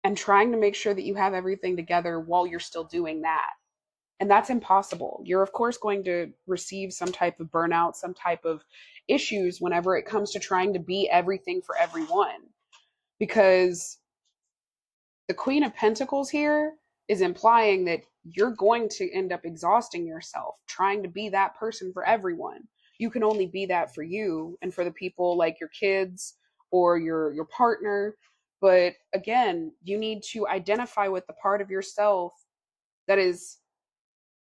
and trying to make sure that you have everything together while you're still doing that. And that's impossible. You're, of course, going to receive some type of burnout, some type of issues whenever it comes to trying to be everything for everyone. Because the Queen of Pentacles here is implying that you're going to end up exhausting yourself trying to be that person for everyone. You can only be that for you and for the people like your kids or your partner. But again, you need to identify with the part of yourself that is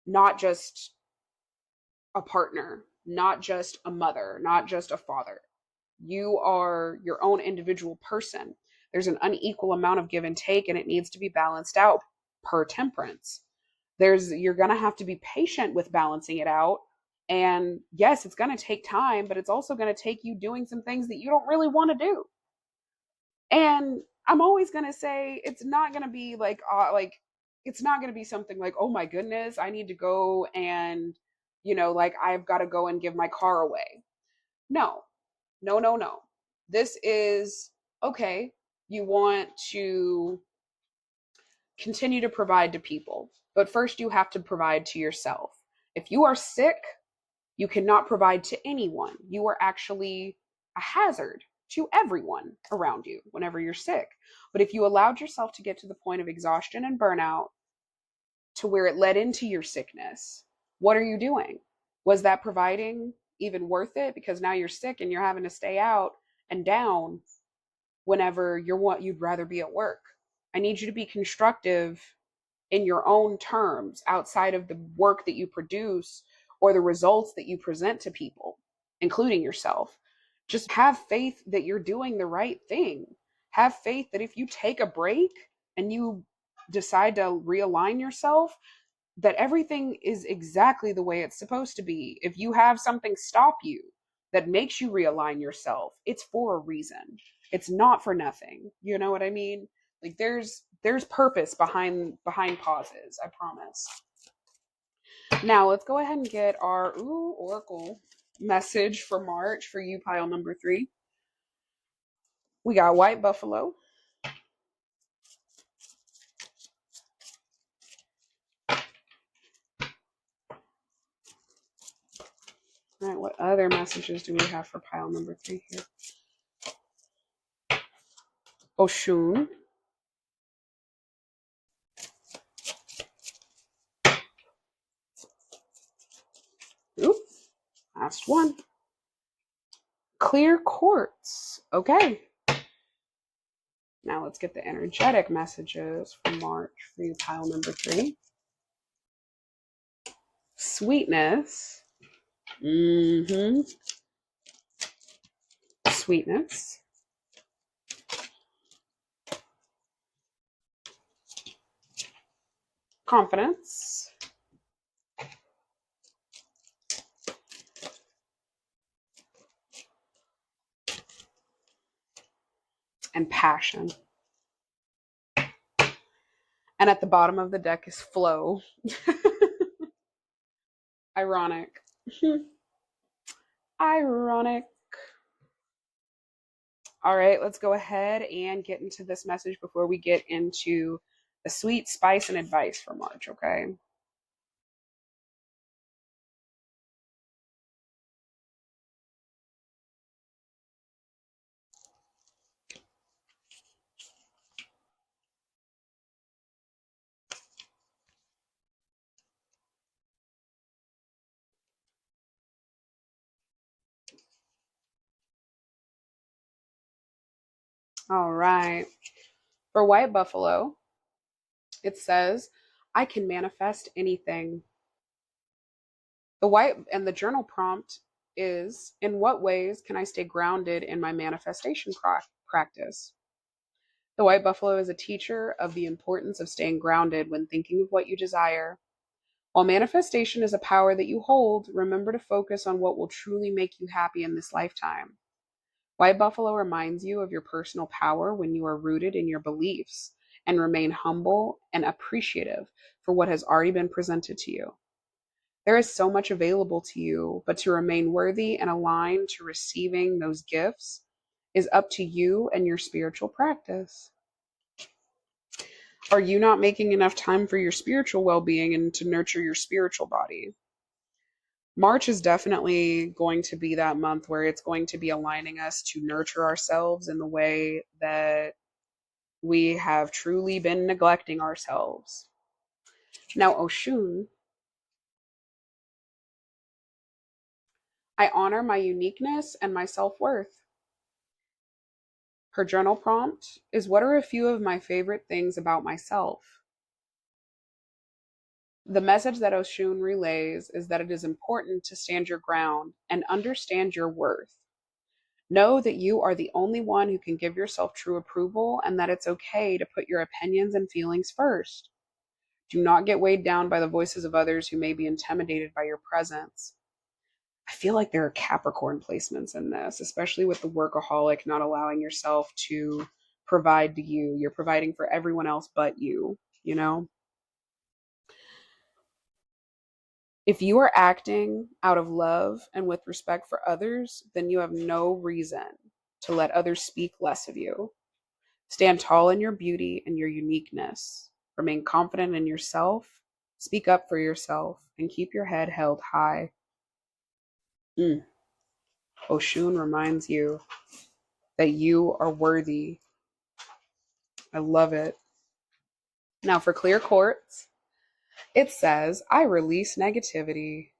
not just a partner, not just a mother, not just a father. You are your own individual person. There's an unequal amount of give and take, and it needs to be balanced out per temperance. You're going to have to be patient with balancing it out. And yes, it's going to take time, but it's also going to take you doing some things that you don't really want to do. And I'm always going to say it's not going to be it's not going to be something like, oh my goodness, I need to go and, like I've got to go and give my car away. No, no, no, no. This is okay. You want to continue to provide to people, but first you have to provide to yourself. If you are sick, you cannot provide to anyone. You are actually a hazard to everyone around you whenever you're sick. But if you allowed yourself to get to the point of exhaustion and burnout to where it led into your sickness, what are you doing? Was that providing even worth it? Because now you're sick and you're having to stay out and down whenever you'd rather be at work. I need you to be constructive in your own terms outside of the work that you produce or the results that you present to people, including yourself. Just have faith that you're doing the right thing. Have faith that if you take a break and you decide to realign yourself, that everything is exactly the way it's supposed to be. If you have something stop you that makes you realign yourself, it's for a reason. It's not for nothing. You know what I mean? Like there's purpose behind pauses, I promise. Now let's go ahead and get our oracle message for March for you, pile number 3. We got white buffalo. All right, what other messages do we have for pile number 3 here? Oshun. Oop, last one. Clear quartz. Okay. Now let's get the energetic messages for March for you, pile number 3. Sweetness. Sweetness. Confidence. And passion. And at the bottom of the deck is flow. Ironic. Ironic. All right, let's go ahead and get into this message before we get into the sweet spice and advice for March, okay? All right. For white buffalo, it says, I can manifest anything. The journal prompt is, in what ways can I stay grounded in my manifestation practice? The white buffalo is a teacher of the importance of staying grounded when thinking of what you desire. While manifestation is a power that you hold, remember to focus on what will truly make you happy in this lifetime. White buffalo reminds you of your personal power when you are rooted in your beliefs and remain humble and appreciative for what has already been presented to you. There is so much available to you, but to remain worthy and aligned to receiving those gifts is up to you and your spiritual practice. Are you not making enough time for your spiritual well-being and to nurture your spiritual body? March is definitely going to be that month where it's going to be aligning us to nurture ourselves in the way that we have truly been neglecting ourselves. Now, Oshun, I honor my uniqueness and my self-worth. Her journal prompt is, what are a few of my favorite things about myself? The message that Oshun relays is that it is important to stand your ground and understand your worth. Know that you are the only one who can give yourself true approval and that it's okay to put your opinions and feelings first. Do not get weighed down by the voices of others who may be intimidated by your presence. I feel like there are Capricorn placements in this, especially with the workaholic not allowing yourself to provide to you. You're providing for everyone else but you, you know? If you are acting out of love and with respect for others, then you have no reason to let others speak less of you. Stand tall in your beauty and your uniqueness. Remain confident in yourself. Speak up for yourself and keep your head held high. Oshun reminds you that you are worthy. I love it. Now for clear quartz, it says, I release negativity.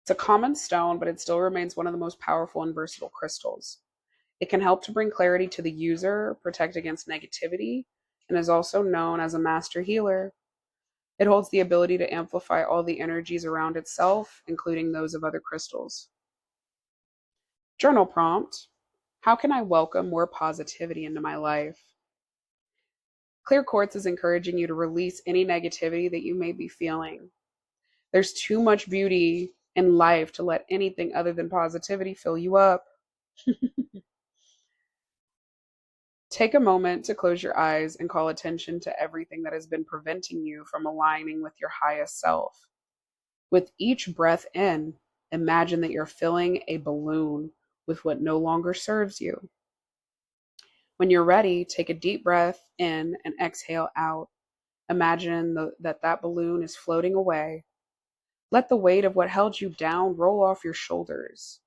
It's a common stone, but it still remains one of the most powerful and versatile crystals. It can help to bring clarity to the user, protect against negativity, and is also known as a master healer. It holds the ability to amplify all the energies around itself, including those of other crystals. Journal prompt: how can I welcome more positivity into my life? Clear quartz is encouraging you to release any negativity that you may be feeling. There's too much beauty in life to let anything other than positivity fill you up. Take a moment to close your eyes and call attention to everything that has been preventing you from aligning with your highest self. With each breath in, imagine that you're filling a balloon with what no longer serves you. When you're ready, take a deep breath in and exhale out. Imagine that balloon is floating away. Let the weight of what held you down roll off your shoulders.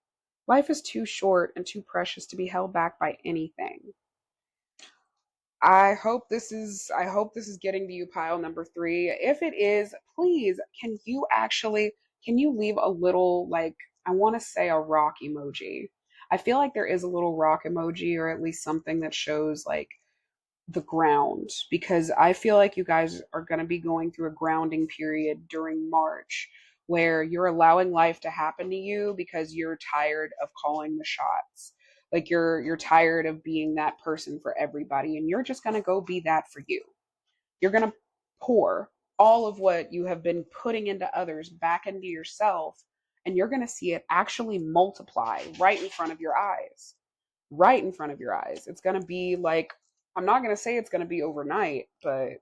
Life is too short and too precious to be held back by anything. I hope this is getting to you, pile number 3. If it is, please, can you leave a little, like, I want to say a rock emoji. I feel like there is a little rock emoji, or at least something that shows like the ground, because I feel like you guys are going to be going through a grounding period during March where you're allowing life to happen to you because you're tired of calling the shots. Like you're tired of being that person for everybody, and you're just going to go be that for you. You're going to pour all of what you have been putting into others back into yourself, and you're going to see it actually multiply right in front of your eyes. Right in front of your eyes. It's going to be like, I'm not going to say it's going to be overnight, but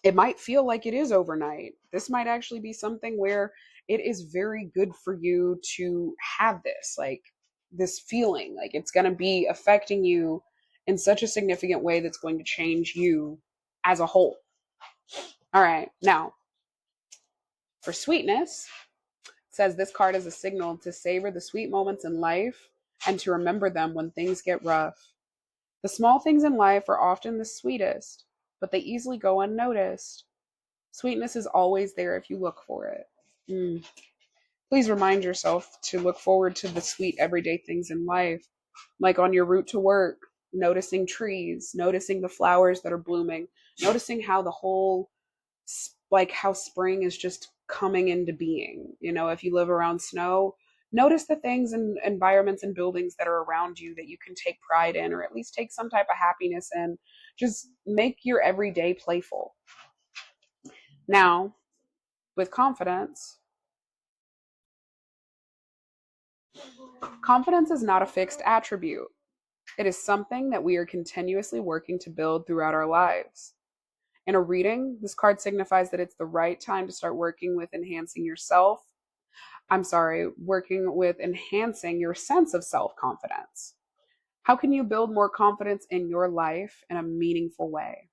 it might feel like it is overnight. This might actually be something where it is very good for you to have this, like this feeling, like it's going to be affecting you in such a significant way that's going to change you as a whole. All right. Now, for sweetness, it says this card is a signal to savor the sweet moments in life and to remember them when things get rough. The small things in life are often the sweetest, but they easily go unnoticed. Sweetness is always there if you look for it. Mm. Please remind yourself to look forward to the sweet everyday things in life, like on your route to work, noticing trees, noticing the flowers that are blooming, noticing how the whole, like how spring is just coming into being. You know, if you live around snow, notice the things and environments and buildings that are around you that you can take pride in, or at least take some type of happiness in. Just make your everyday playful. Now, with confidence, confidence is not a fixed attribute. It is something that we are continuously working to build throughout our lives. In a reading, this card signifies that it's the right time to start working with working with enhancing your sense of self confidence. How can you build more confidence in your life in a meaningful way?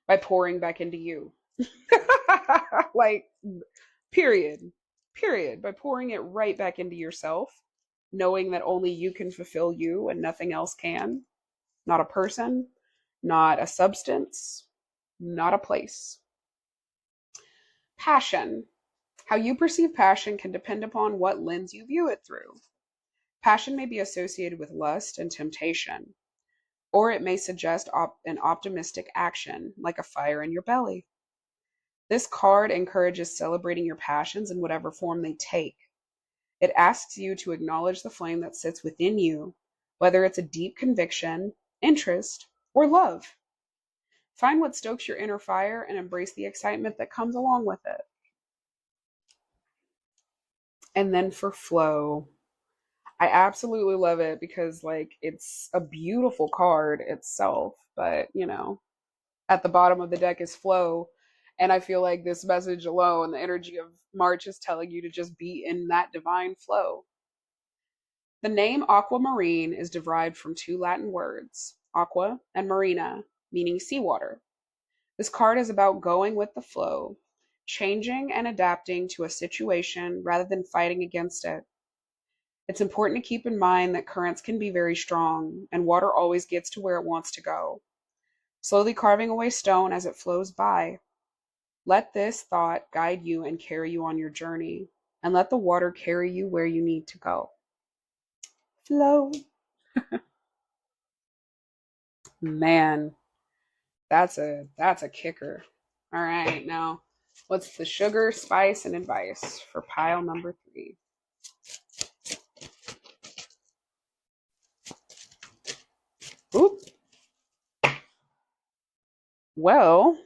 By pouring back into you. Like, period. Period. By pouring it right back into yourself, knowing that only you can fulfill you and nothing else can. Not a person, not a substance, not a place. Passion. How you perceive passion can depend upon what lens you view it through. Passion may be associated with lust and temptation, or it may suggest an optimistic action, like a fire in your belly. This card encourages celebrating your passions in whatever form they take. It asks you to acknowledge the flame that sits within you, whether it's a deep conviction, interest, or love. Find what stokes your inner fire and embrace the excitement that comes along with it. And then for flow, I absolutely love it because, like, it's a beautiful card itself, but at the bottom of the deck is flow. And I feel like this message alone, the energy of March, is telling you to just be in that divine flow. The name aquamarine is derived from two Latin words, aqua and marina, meaning seawater. This card is about going with the flow, changing and adapting to a situation rather than fighting against it. It's important to keep in mind that currents can be very strong, and water always gets to where it wants to go, slowly carving away stone as it flows by. Let this thought guide you and carry you on your journey, and let the water carry you where you need to go. Flow. Man, that's a kicker. All right, now what's the sugar, spice, and advice for pile number 3? Oop. Well,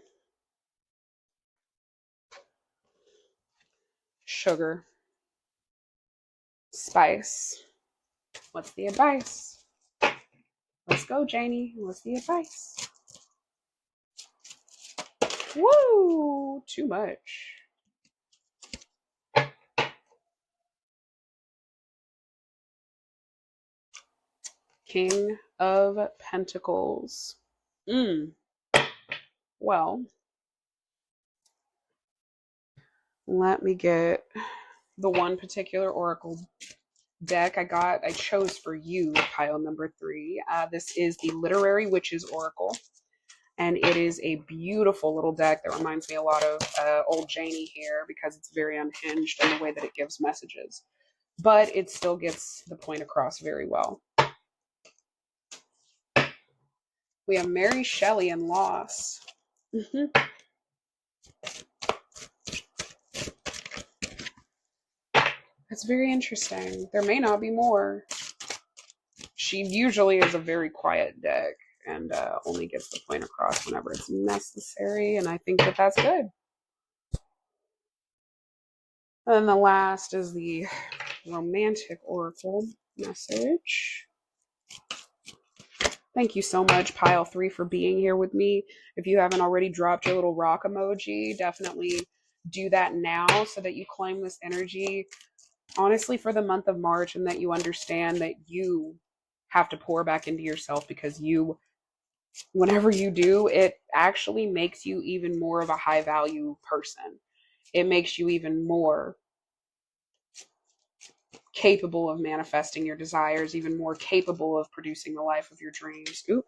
sugar, spice. What's the advice? Let's go, Janie. What's the advice? Woo! Too much. King of Pentacles. Well, let me get the one particular oracle deck I chose for you, pile number 3. This is the Literary Witches Oracle, and it is a beautiful little deck that reminds me a lot of old Janie here because it's very unhinged in the way that it gives messages, but it still gets the point across very well. We have Mary Shelley and Loss. That's very interesting. There may not be more. She usually is a very quiet deck and only gets the point across whenever it's necessary, and I think that that's good. And then the last is the Romantic Oracle message. Thank you so much, pile 3, for being here with me. If you haven't already dropped your little rock emoji, definitely do that now so that you claim this energy, honestly, for the month of March, and that you understand that you have to pour back into yourself, because whenever you do, it actually makes you even more of a high value person. It makes you even more capable of manifesting your desires, even more capable of producing the life of your dreams. Ooh.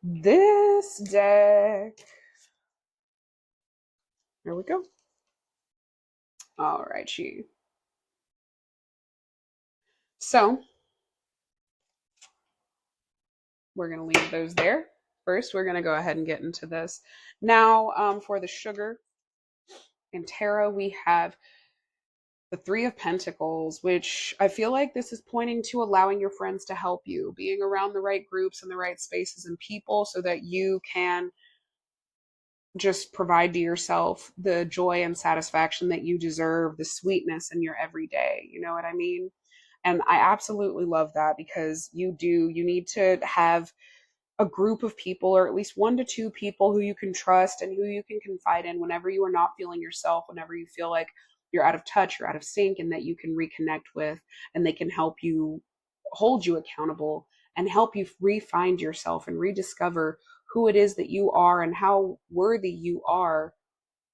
This deck. There we go. All right, you. So we're going to leave those there. First, we're going to go ahead and get into this. Now, for the sugar and tarot, we have the 3 of Pentacles, which I feel like this is pointing to allowing your friends to help you, being around the right groups and the right spaces and people so that you can just provide to yourself the joy and satisfaction that you deserve, the sweetness in your everyday. You know what I mean? And I absolutely love that, because you need to have a group of people, or at least 1 to 2 people who you can trust and who you can confide in whenever you are not feeling yourself, whenever you feel like you're out of touch, you're out of sync, and that you can reconnect with, and they can help you, hold you accountable, and help you re-find yourself and rediscover who it is that you are and how worthy you are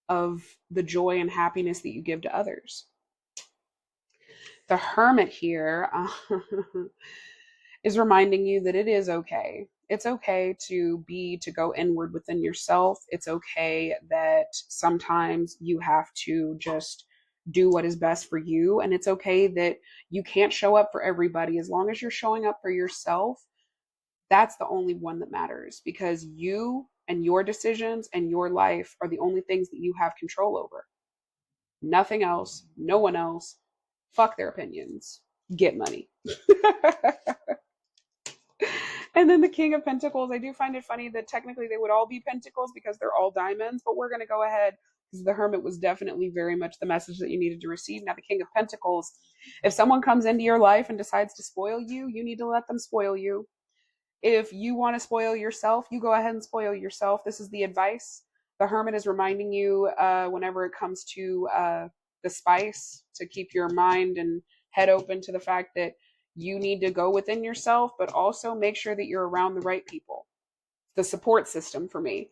of the joy and happiness that you give to others. The Hermit here is reminding you that it is okay. It's okay to go inward within yourself. It's okay that sometimes you have to just do what is best for you. And it's okay that you can't show up for everybody. As long as you're showing up for yourself, that's the only one that matters, because you and your decisions and your life are the only things that you have control over. Nothing else, no one else. Fuck their opinions. Get money. And then the King of Pentacles, I do find it funny that technically they would all be pentacles because they're all diamonds, but we're going to go ahead, because the Hermit was definitely very much the message that you needed to receive. Now, the King of Pentacles, if someone comes into your life and decides to spoil you, you need to let them spoil you. If you want to spoil yourself, you go ahead and spoil yourself. This is the advice. The Hermit is reminding you whenever it comes to the spice, to keep your mind and head open to the fact that you need to go within yourself, but also make sure that you're around the right people. The support system for me.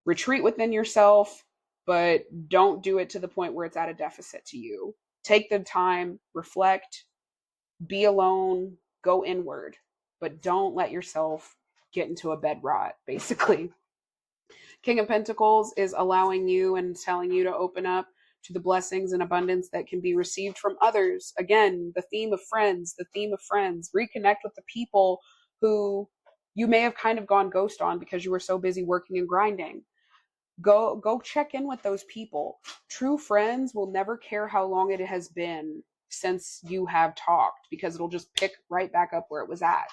Retreat within yourself, but don't do it to the point where it's at a deficit to you. Take the time, reflect, be alone, go inward, but don't let yourself get into a bed rot, basically. King of Pentacles is allowing you and telling you to open up to the blessings and abundance that can be received from others. Again, the theme of friends, the theme of friends. Reconnect with the people who you may have kind of gone ghost on because you were so busy working and grinding. Go check in with those people. True friends will never care how long it has been since you have talked, because it'll just pick right back up where it was at.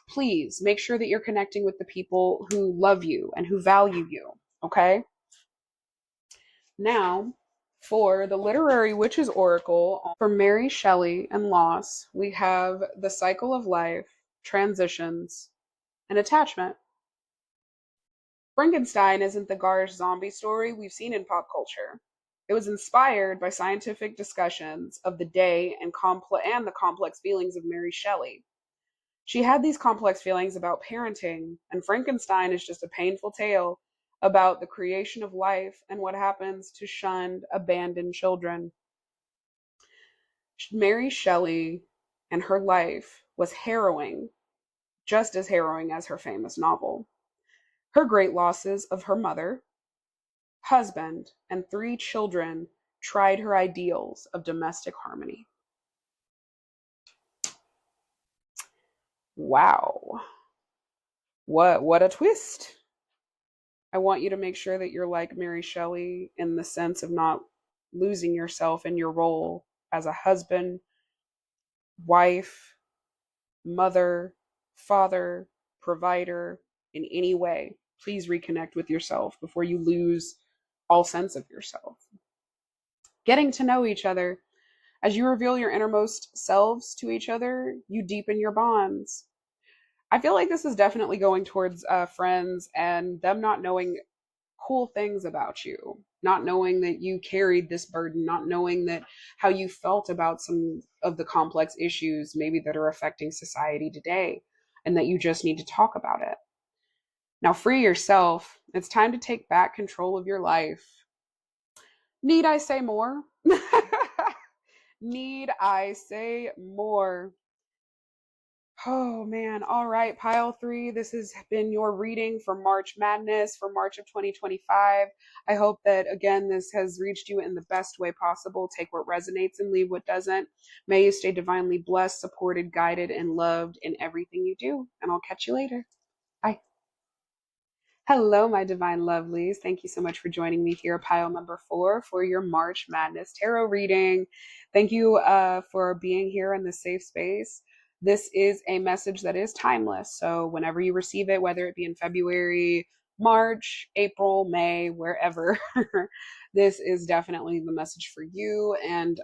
Please make sure that you're connecting with the people who love you and who value you. Okay? Now, for the Literary Witches Oracle for Mary Shelley and loss, we have the cycle of life, transitions, and attachment. Frankenstein isn't the garish zombie story we've seen in pop culture. It was inspired by scientific discussions of the day and the complex feelings of Mary Shelley. She had these complex feelings about parenting, and Frankenstein is just a painful tale about the creation of life and what happens to shunned, abandoned children. Mary Shelley and her life was harrowing, just as harrowing as her famous novel. Her great losses of her mother, husband, and 3 children tried her ideals of domestic harmony. Wow. What a twist. I want you to make sure that you're like Mary Shelley in the sense of not losing yourself in your role as a husband, wife, mother, father, provider in any way. Please reconnect with yourself before you lose all sense of yourself. Getting to know each other. As you reveal your innermost selves to each other, you deepen your bonds. I feel like this is definitely going towards friends and them not knowing cool things about you, not knowing that you carried this burden, not knowing that how you felt about some of the complex issues maybe that are affecting society today, and that you just need to talk about it. Now, free yourself. It's time to take back control of your life. Need I say more? Need I say more? Oh man. All right, pile 3. This has been your reading for March Madness for March of 2025. I hope that, again, this has reached you in the best way possible. Take what resonates and leave what doesn't. May you stay divinely blessed, supported, guided, and loved in everything you do. And I'll catch you later. Bye. Hello, my divine lovelies. Thank you so much for joining me here, pile number 4, for your March Madness Tarot reading. Thank you for being here in this safe space. This is a message that is timeless. So whenever you receive it, whether it be in February, March, April, May, wherever, this is definitely the message for you. And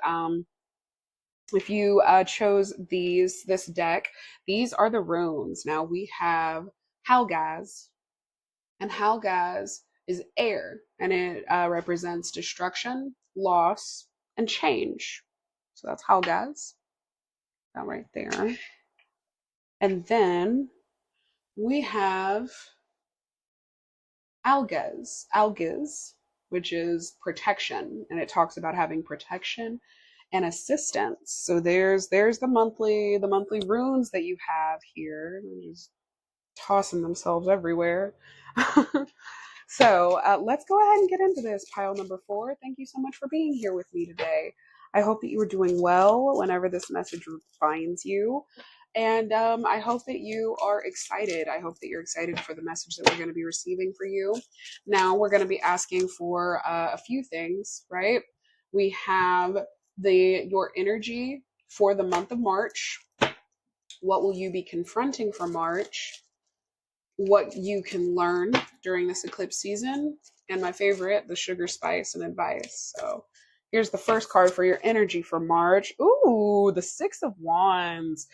if you chose this deck, these are the runes. Now we have Halgaz, and Halgaz is air, and it represents destruction, loss, and change. So that's Halgaz, that right there. And then we have Algiz, which is protection, and it talks about having protection and assistance. So there's the monthly runes that you have here. They're just tossing themselves everywhere. So let's go ahead and get into this, pile number 4. Thank you so much for being here with me today. I hope that you are doing well whenever this message finds you. And I hope that you are excited. I hope that you're excited for the message that we're going to be receiving for you. Now, we're going to be asking for a few things, right? We have your energy for the month of March. What will you be confronting for March? What you can learn during this eclipse season, and my favorite, the sugar, spice, and advice. So here's the first card for your energy for March. Ooh, the 6 of Wands.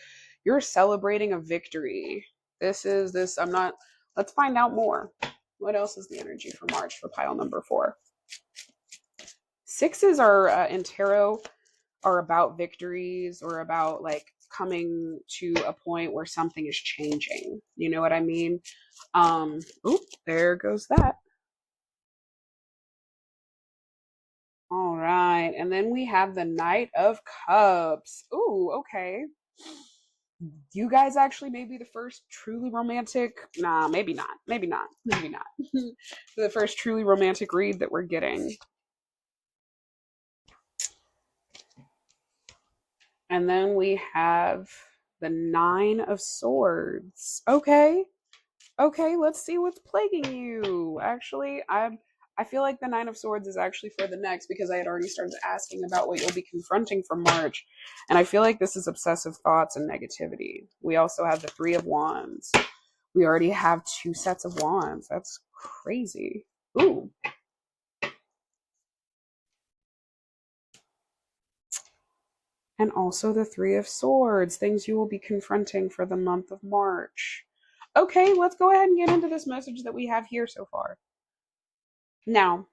You're celebrating a victory. Let's find out more. What else is the energy for March for pile number 4? 6s are in tarot are about victories, or about like coming to a point where something is changing. You know what I mean? There goes that. All right. And then we have the Knight of Cups. Ooh, okay. You guys actually may be the first truly romantic, nah, maybe not, maybe not, maybe not. The first truly romantic read that we're getting. And then we have the Nine of Swords. Okay. Okay, let's see what's plaguing you. Actually, I feel like the Nine of Swords is actually for the next, because I had already started asking about what you'll be confronting for March. And I feel like this is obsessive thoughts and negativity. We also have the Three of Wands. We already have 2 sets of wands. That's crazy. Ooh. And also the Three of Swords, things you will be confronting for the month of March. Okay, let's go ahead and get into this message that we have here so far. Now,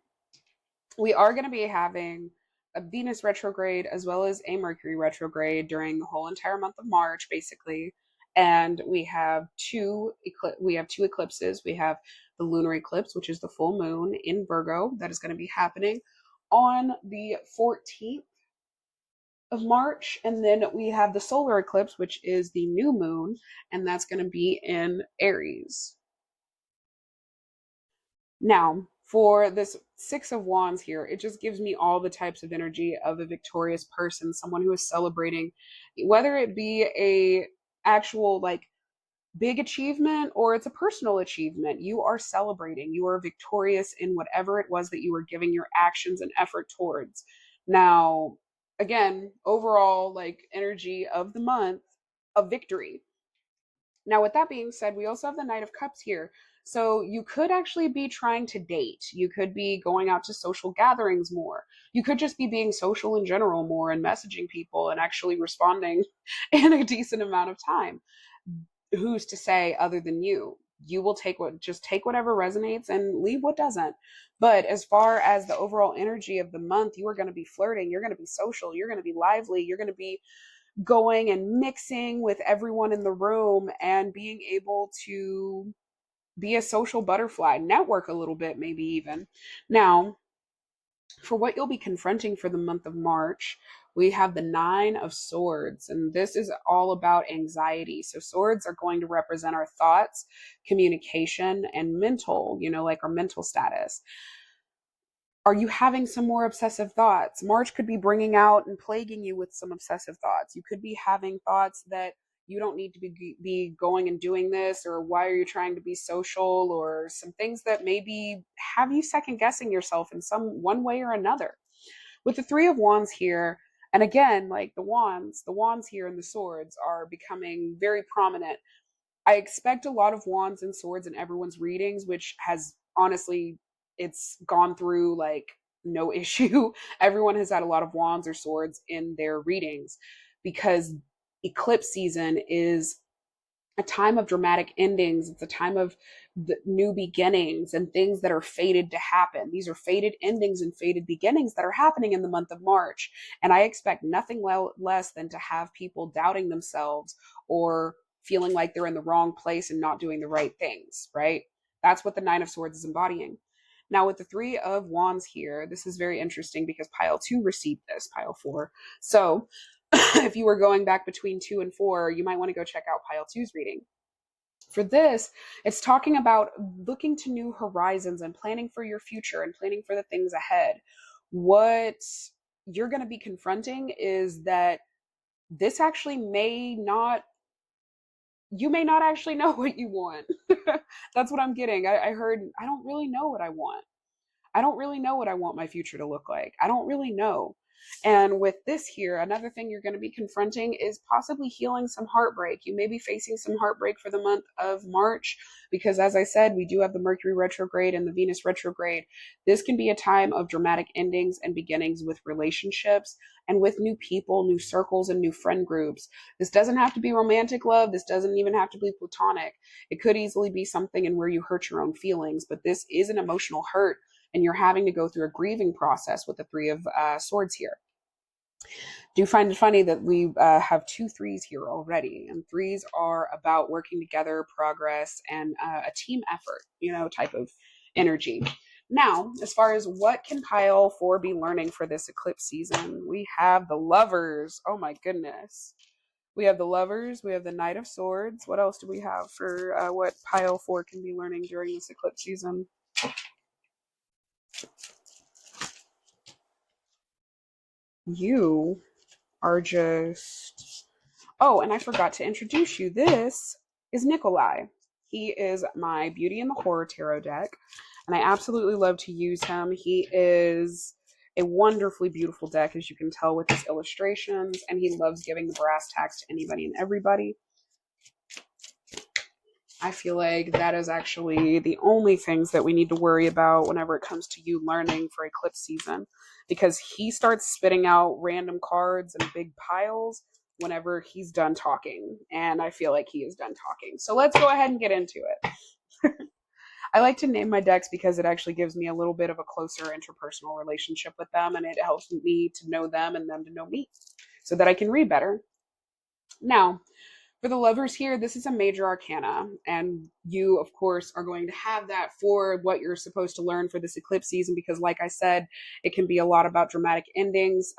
we are going to be having a Venus retrograde as well as a Mercury retrograde during the whole entire month of March, basically. And we have two eclipses. We have the lunar eclipse, which is the full moon in Virgo, that is going to be happening on the 14th of March. And then we have the solar eclipse, which is the new moon, and that's going to be in Aries. Now, for this Six of Wands here, it just gives me all the types of energy of a victorious person, someone who is celebrating, whether it be a actual like big achievement or it's a personal achievement. You are celebrating. You are victorious in whatever it was that you were giving your actions and effort towards. Now, again, overall like energy of the month of victory. Now, with that being said, we also have the Knight of Cups here. So you could actually be trying to date. You could be going out to social gatherings more. You could just be being social in general more and messaging people and actually responding in a decent amount of time. Who's to say other than you? You will take whatever resonates and leave what doesn't. But as far as the overall energy of the month, you are going to be flirting, you're going to be social, you're going to be lively, you're going to be going and mixing with everyone in the room and being able to be a social butterfly, network a little bit, maybe even. Now, for what you'll be confronting for the month of March, we have the Nine of Swords, and this is all about anxiety. So, swords are going to represent our thoughts, communication, and mental, like our mental status. Are you having some more obsessive thoughts? March could be bringing out and plaguing you with some obsessive thoughts. You could be having thoughts that you don't need to be going and doing this, or why are you trying to be social, or some things that maybe have you second guessing yourself in some one way or another. With the Three of Wands here, and again, like the wands here and the swords are becoming very prominent. I expect a lot of wands and swords in everyone's readings, which has honestly, it's gone through like no issue. Everyone has had a lot of wands or swords in their readings because eclipse season is a time of dramatic endings. It's a time of the new beginnings and things that are fated to happen. These are fated endings and fated beginnings that are happening in the month of March. And I expect nothing less than to have people doubting themselves or feeling like they're in the wrong place and not doing the right things, right? That's what the Nine of Swords is embodying. Now, with the Three of Wands here, this is very interesting because pile 2 received this, pile 4. So if you were going back between 2 and 4, you might want to go check out pile 2's reading. For this, it's talking about looking to new horizons and planning for your future and planning for the things ahead. What you're going to be confronting is that this actually you may not actually know what you want. That's what I'm getting. I heard, I don't really know what I want. I don't really know what I want my future to look like. I don't really know. And with this here, another thing you're going to be confronting is possibly healing some heartbreak. You may be facing some heartbreak for the month of March because, as I said, we do have the Mercury retrograde and the Venus retrograde. This can be a time of dramatic endings and beginnings with relationships and with new people, new circles, and new friend groups. This doesn't have to be romantic love. This doesn't even have to be platonic. It could easily be something in where you hurt your own feelings, but this is an emotional hurt and you're having to go through a grieving process with the Three of Swords here. Do find it funny that we have 2 threes here already, and threes are about working together, progress, and a team effort, type of energy. Now, as far as what can pile 4 be learning for this eclipse season, we have the Lovers. Oh my goodness. We have the Lovers. We have the Knight of Swords. What else do we have for what pile 4 can be learning during this eclipse season? You are just... Oh, and I forgot to introduce you. This is Nikolai. He is my Beauty and the Horror Tarot deck, and I absolutely love to use him. He is a wonderfully beautiful deck, as you can tell with his illustrations, and he loves giving the brass tacks to anybody and everybody. I feel like that is actually the only things that we need to worry about whenever it comes to you learning for eclipse season, because he starts spitting out random cards in big piles whenever he's done talking, and I feel like he is done talking. So let's go ahead and get into it. I like to name my decks because it actually gives me a little bit of a closer interpersonal relationship with them, and it helps me to know them and them to know me so that I can read better. Now, for the Lovers here, this is a major arcana, and you, of course, are going to have that for what you're supposed to learn for this eclipse season, because like I said, it can be a lot about dramatic endings,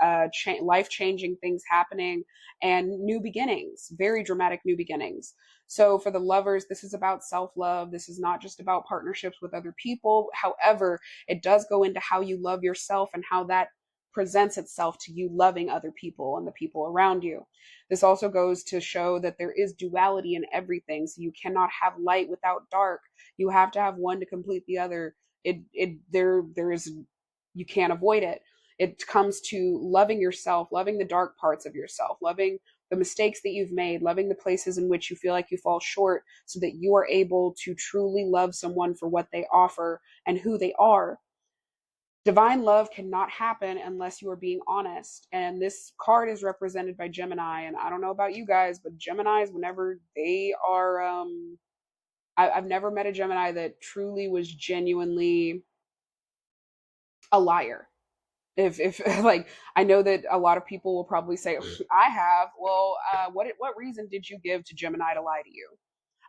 life-changing things happening, and new beginnings, very dramatic new beginnings. So for the Lovers, this is about self-love. This is not just about partnerships with other people. However, it does go into how you love yourself and how that presents itself to you loving other people and the people around you. This also goes to show that there is duality in everything. So you cannot have light without dark. You have to have one to complete the other. There is, you can't avoid it. It comes to loving yourself, loving the dark parts of yourself, loving the mistakes that you've made, loving the places in which you feel like you fall short, so that you are able to truly love someone for what they offer and who they are. Divine love cannot happen unless you are being honest. And this card is represented by Gemini. And I don't know about you guys, but Geminis, whenever they are, I've never met a Gemini that truly was genuinely a liar. If like, I know that a lot of people will probably say, I have. Well, what reason did you give to Gemini to lie to you?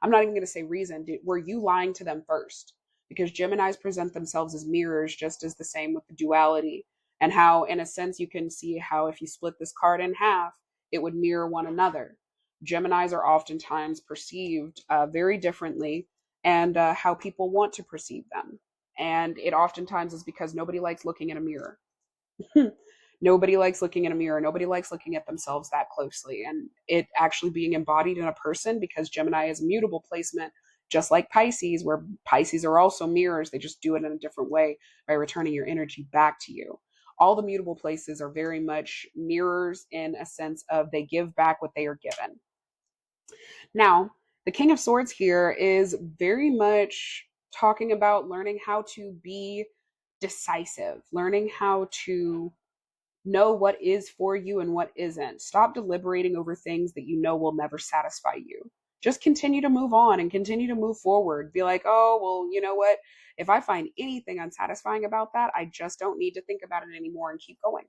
I'm not even going to say reason. Were you lying to them first? Because Geminis present themselves as mirrors, just as the same with the duality, and how, in a sense, you can see how if you split this card in half, it would mirror one another. Geminis are oftentimes perceived very differently, and how people want to perceive them. And it oftentimes is because nobody likes looking in a mirror. Nobody likes looking in a mirror. Nobody likes looking at themselves that closely. And it actually being embodied in a person, because Gemini is a mutable placement, just like Pisces, where Pisces are also mirrors. They just do it in a different way by returning your energy back to you. All the mutable places are very much mirrors in a sense of they give back what they are given. Now, the King of Swords here is very much talking about learning how to be decisive, learning how to know what is for you and what isn't. Stop deliberating over things that you know will never satisfy you. Just continue to move on and continue to move forward. Be like, oh, well, you know what? If I find anything unsatisfying about that, I just don't need to think about it anymore and keep going,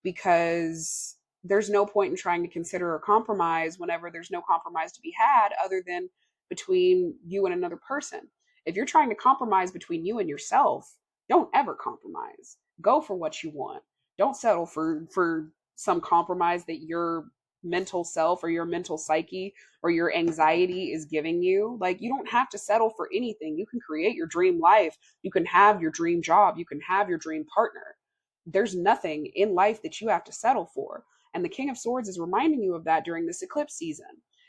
because there's no point in trying to consider a compromise whenever there's no compromise to be had other than between you and another person. If you're trying to compromise between you and yourself, don't ever compromise. Go for what you want. Don't settle for some compromise that your mental self or your mental psyche or your anxiety is giving you. Like, you don't have to settle for anything. You can create your dream life. You can have your dream job. You can have your dream partner. There's nothing in life that you have to settle for. And the King of Swords is reminding you of that during this eclipse season.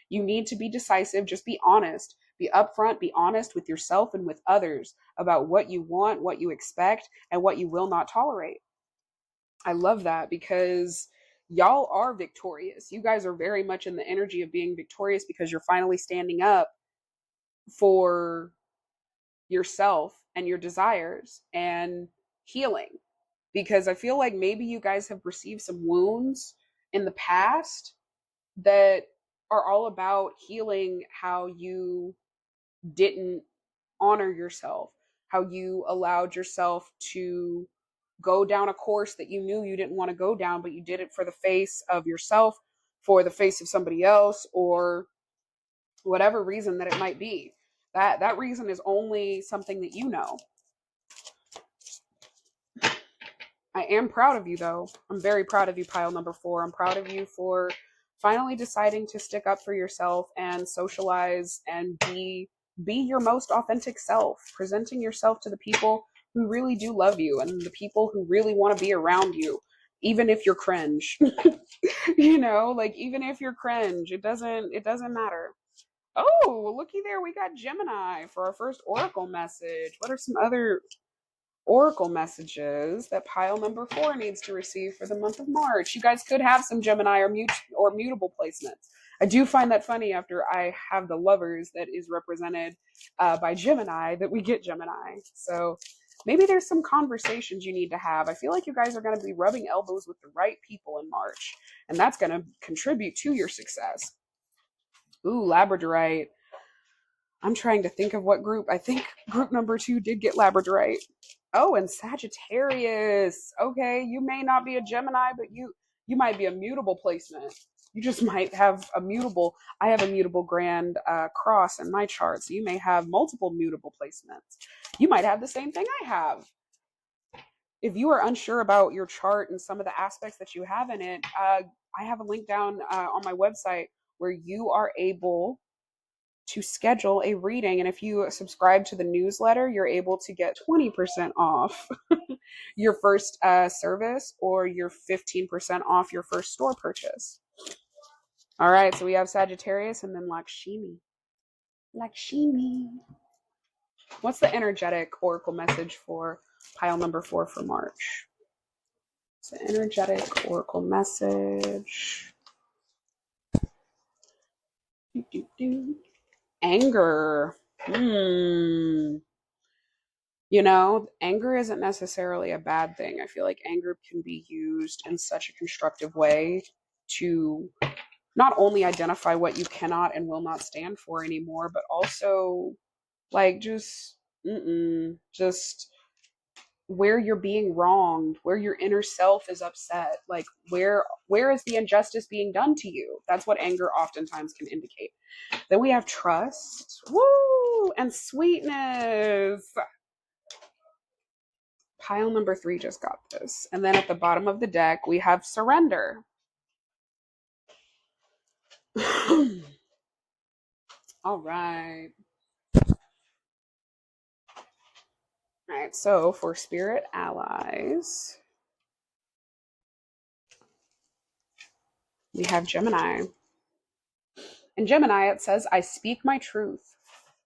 You need to be decisive. Just be honest. Be upfront. Be honest with yourself and with others about what you want, what you expect, and what you will not tolerate. I love that, because y'all are victorious. You guys are very much in the energy of being victorious, because you're finally standing up for yourself and your desires and healing. Because I feel like maybe you guys have received some wounds in the past that are all about healing how you didn't honor yourself, how you allowed yourself to go down a course that you knew you didn't want to go down, but you did it for the face of yourself, for the face of somebody else, or whatever reason that it might be. That reason is only something that you know. I am proud of you, though. I'm very proud of you, pile number 4. I'm proud of you for finally deciding to stick up for yourself and socialize and be your most authentic self, presenting yourself to the people who really do love you and the people who really want to be around you, even if you're cringe. You know, like even if you're cringe, it doesn't matter. Oh, looky there, we got Gemini for our first oracle message. What are some other oracle messages that pile number 4 needs to receive for the month of March? You guys could have some Gemini or mutable placements. I do find that funny after I have the lovers that is represented by Gemini, that we get Gemini. So maybe there's some conversations you need to have. I feel like you guys are going to be rubbing elbows with the right people in March, and that's going to contribute to your success. Ooh, Labradorite. I'm trying to think of what group. I think group number 2 did get Labradorite. Oh, and Sagittarius. Okay, you may not be a Gemini, but you might be a mutable placement. You just might have a mutable. I have a mutable grand cross in my chart, so you may have multiple mutable placements. You might have the same thing I have. If you are unsure about your chart and some of the aspects that you have in it, I have a link down on my website where you are able to schedule a reading. And if you subscribe to the newsletter, you're able to get 20% off your first service, or your 15% off your first store purchase. All right, so we have Sagittarius and then Lakshmi. Lakshmi. What's the energetic oracle message for pile number 4 for March? It's an energetic oracle message. Anger. You know, anger isn't necessarily a bad thing. I feel like anger can be used in such a constructive way to not only identify what you cannot and will not stand for anymore, but also like just where you're being wronged, where your inner self is upset, like where is the injustice being done to you? That's what anger oftentimes can indicate. Then we have trust, woo, and sweetness. Pile number 3 just got this. And then at the bottom of the deck, we have surrender. All right. All right, so for spirit allies, we have Gemini. In Gemini, it says, I speak my truth.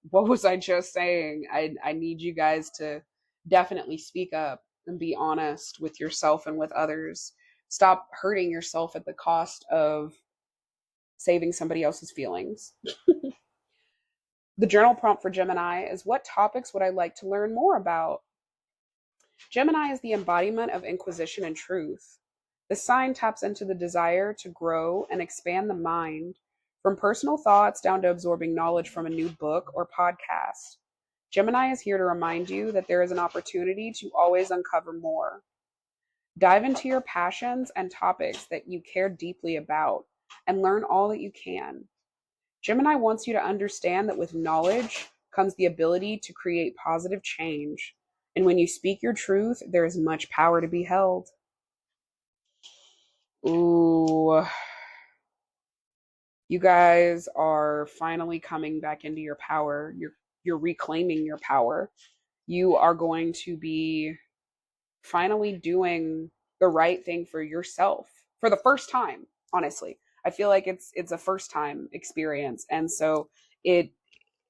What was I just saying? I need you guys to definitely speak up and be honest with yourself and with others. Stop hurting yourself at the cost of saving somebody else's feelings. The journal prompt for Gemini is, what topics would I like to learn more about? Gemini is the embodiment of inquisition and truth. The sign taps into the desire to grow and expand the mind, from personal thoughts down to absorbing knowledge from a new book or podcast. Gemini is here to remind you that there is an opportunity to always uncover more. Dive into your passions and topics that you care deeply about and learn all that you can. Gemini wants you to understand that with knowledge comes the ability to create positive change. And when you speak your truth, there is much power to be held. Ooh. You guys are finally coming back into your power. You're reclaiming your power. You are going to be finally doing the right thing for yourself for the first time, honestly. I feel like it's a first time experience, and so it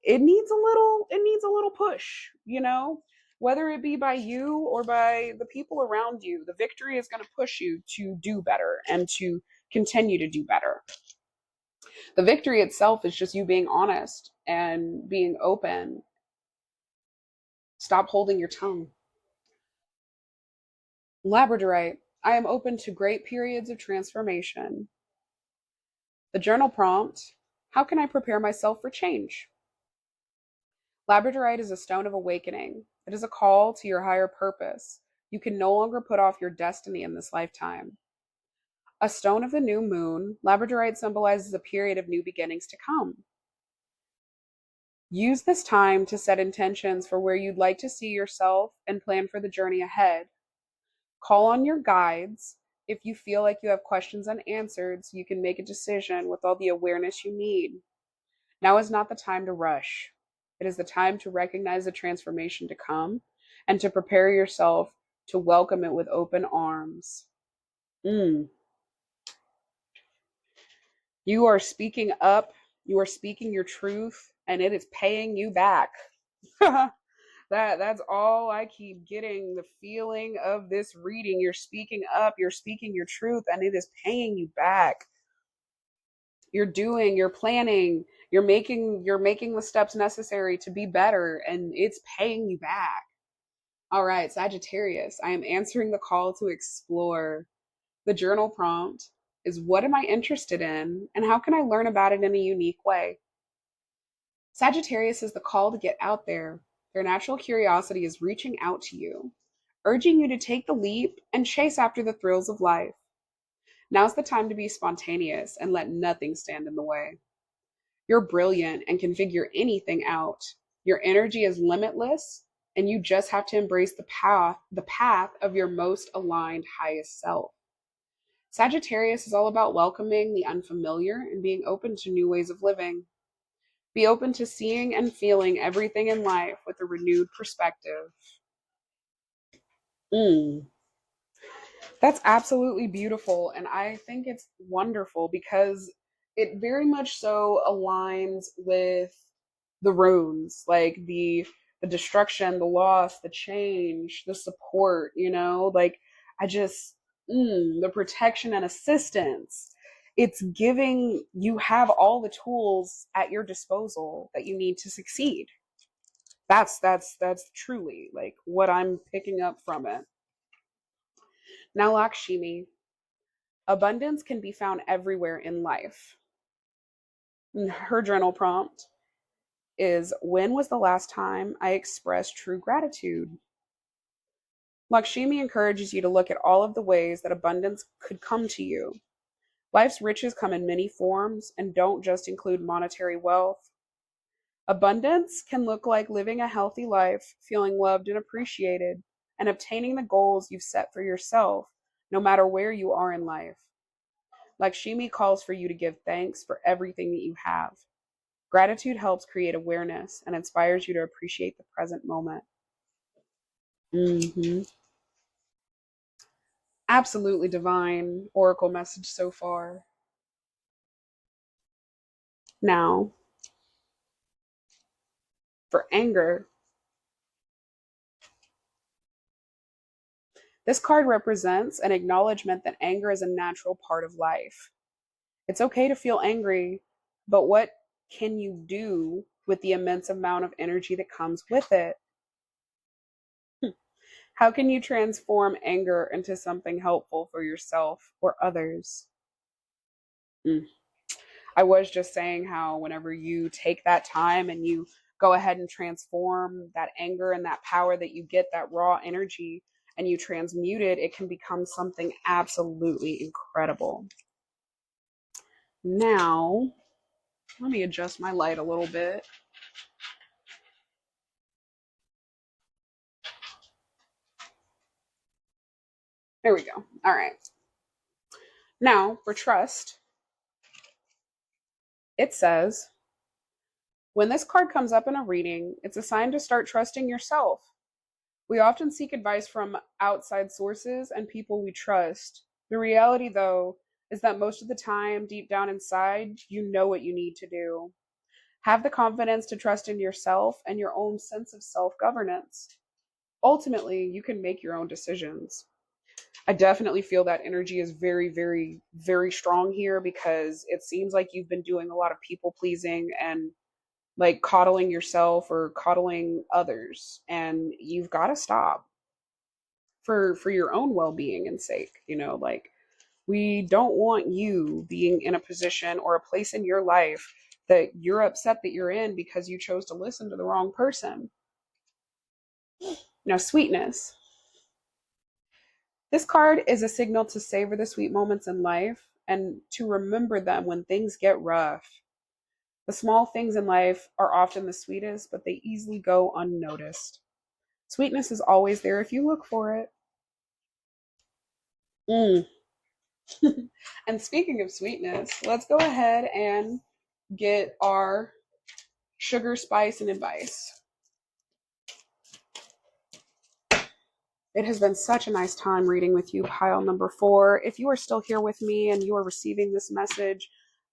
needs a little push, you know, whether it be by you or by the people around you. The victory is going to push you to do better and to continue to do better. The victory itself is just you being honest and being open. Stop holding your tongue. Labradorite, I am open to great periods of transformation. The journal prompt, how can I prepare myself for change? Labradorite is a stone of awakening. It is a call to your higher purpose. You can no longer put off your destiny in this lifetime. A stone of the new moon, Labradorite symbolizes a period of new beginnings to come. Use this time to set intentions for where you'd like to see yourself and plan for the journey ahead. Call on your guides If you feel like you have questions unanswered, so you can make a decision with all the awareness you need. Now is not the time to rush. It is the time to recognize the transformation to come and to prepare yourself to welcome it with open arms. Mm. You are speaking up, you are speaking your truth, and it is paying you back. That's all I keep getting, the feeling of this reading. You're speaking up, you're speaking your truth, and it is paying you back. You're planning, you're making the steps necessary to be better, and it's paying you back. All right, Sagittarius, I am answering the call to explore. The journal prompt is, what am I interested in, and how can I learn about it in a unique way? Sagittarius is the call to get out there. Their natural curiosity is reaching out to you, urging you to take the leap and chase after the thrills of life. Now's the time to be spontaneous and let nothing stand in the way. You're brilliant and can figure anything out. Your energy is limitless, and you just have to embrace the path of your most aligned highest self. Sagittarius is all about welcoming the unfamiliar and being open to new ways of living. Be open to seeing and feeling everything in life with a renewed perspective. Mm. That's absolutely beautiful. And I think it's wonderful because it very much so aligns with the runes, like the destruction, the loss, the change, the support, like I just the protection and assistance. It's giving you have all the tools at your disposal that you need to succeed. That's truly like what I'm picking up from it. Now, Lakshmi, abundance can be found everywhere in life. Her journal prompt is, when was the last time I expressed true gratitude? Lakshmi encourages you to look at all of the ways that abundance could come to you. Life's riches come in many forms and don't just include monetary wealth. Abundance can look like living a healthy life, feeling loved and appreciated, and obtaining the goals you've set for yourself, no matter where you are in life. Lakshmi calls for you to give thanks for everything that you have. Gratitude helps create awareness and inspires you to appreciate the present moment. Hmm. Absolutely divine oracle message so far. Now, for anger, this card represents an acknowledgement that anger is a natural part of life. It's okay to feel angry, but what can you do with the immense amount of energy that comes with it? How can you transform anger into something helpful for yourself or others? Mm. I was just saying how whenever you take that time and you go ahead and transform that anger and that power that you get, that raw energy, and you transmute it, it can become something absolutely incredible. Now, let me adjust my light a little bit. There we go. All right. Now, for trust, it says, when this card comes up in a reading, it's a sign to start trusting yourself. We often seek advice from outside sources and people we trust. The reality, though, is that most of the time, deep down inside, you know what you need to do. Have the confidence to trust in yourself and your own sense of self governance. Ultimately, you can make your own decisions. I definitely feel that energy is very, very, very strong here because it seems like you've been doing a lot of people pleasing and like coddling yourself or coddling others, and you've got to stop for your own well-being and sake. Like, we don't want you being in a position or a place in your life that you're upset that you're in because you chose to listen to the wrong person. Now, sweetness. This card is a signal to savor the sweet moments in life and to remember them when things get rough. The small things in life are often the sweetest, but they easily go unnoticed. Sweetness is always there if you look for it. Mm. And speaking of sweetness, let's go ahead and get our sugar, spice, and advice. It has been such a nice time reading with you, pile number 4. If you are still here with me and you are receiving this message,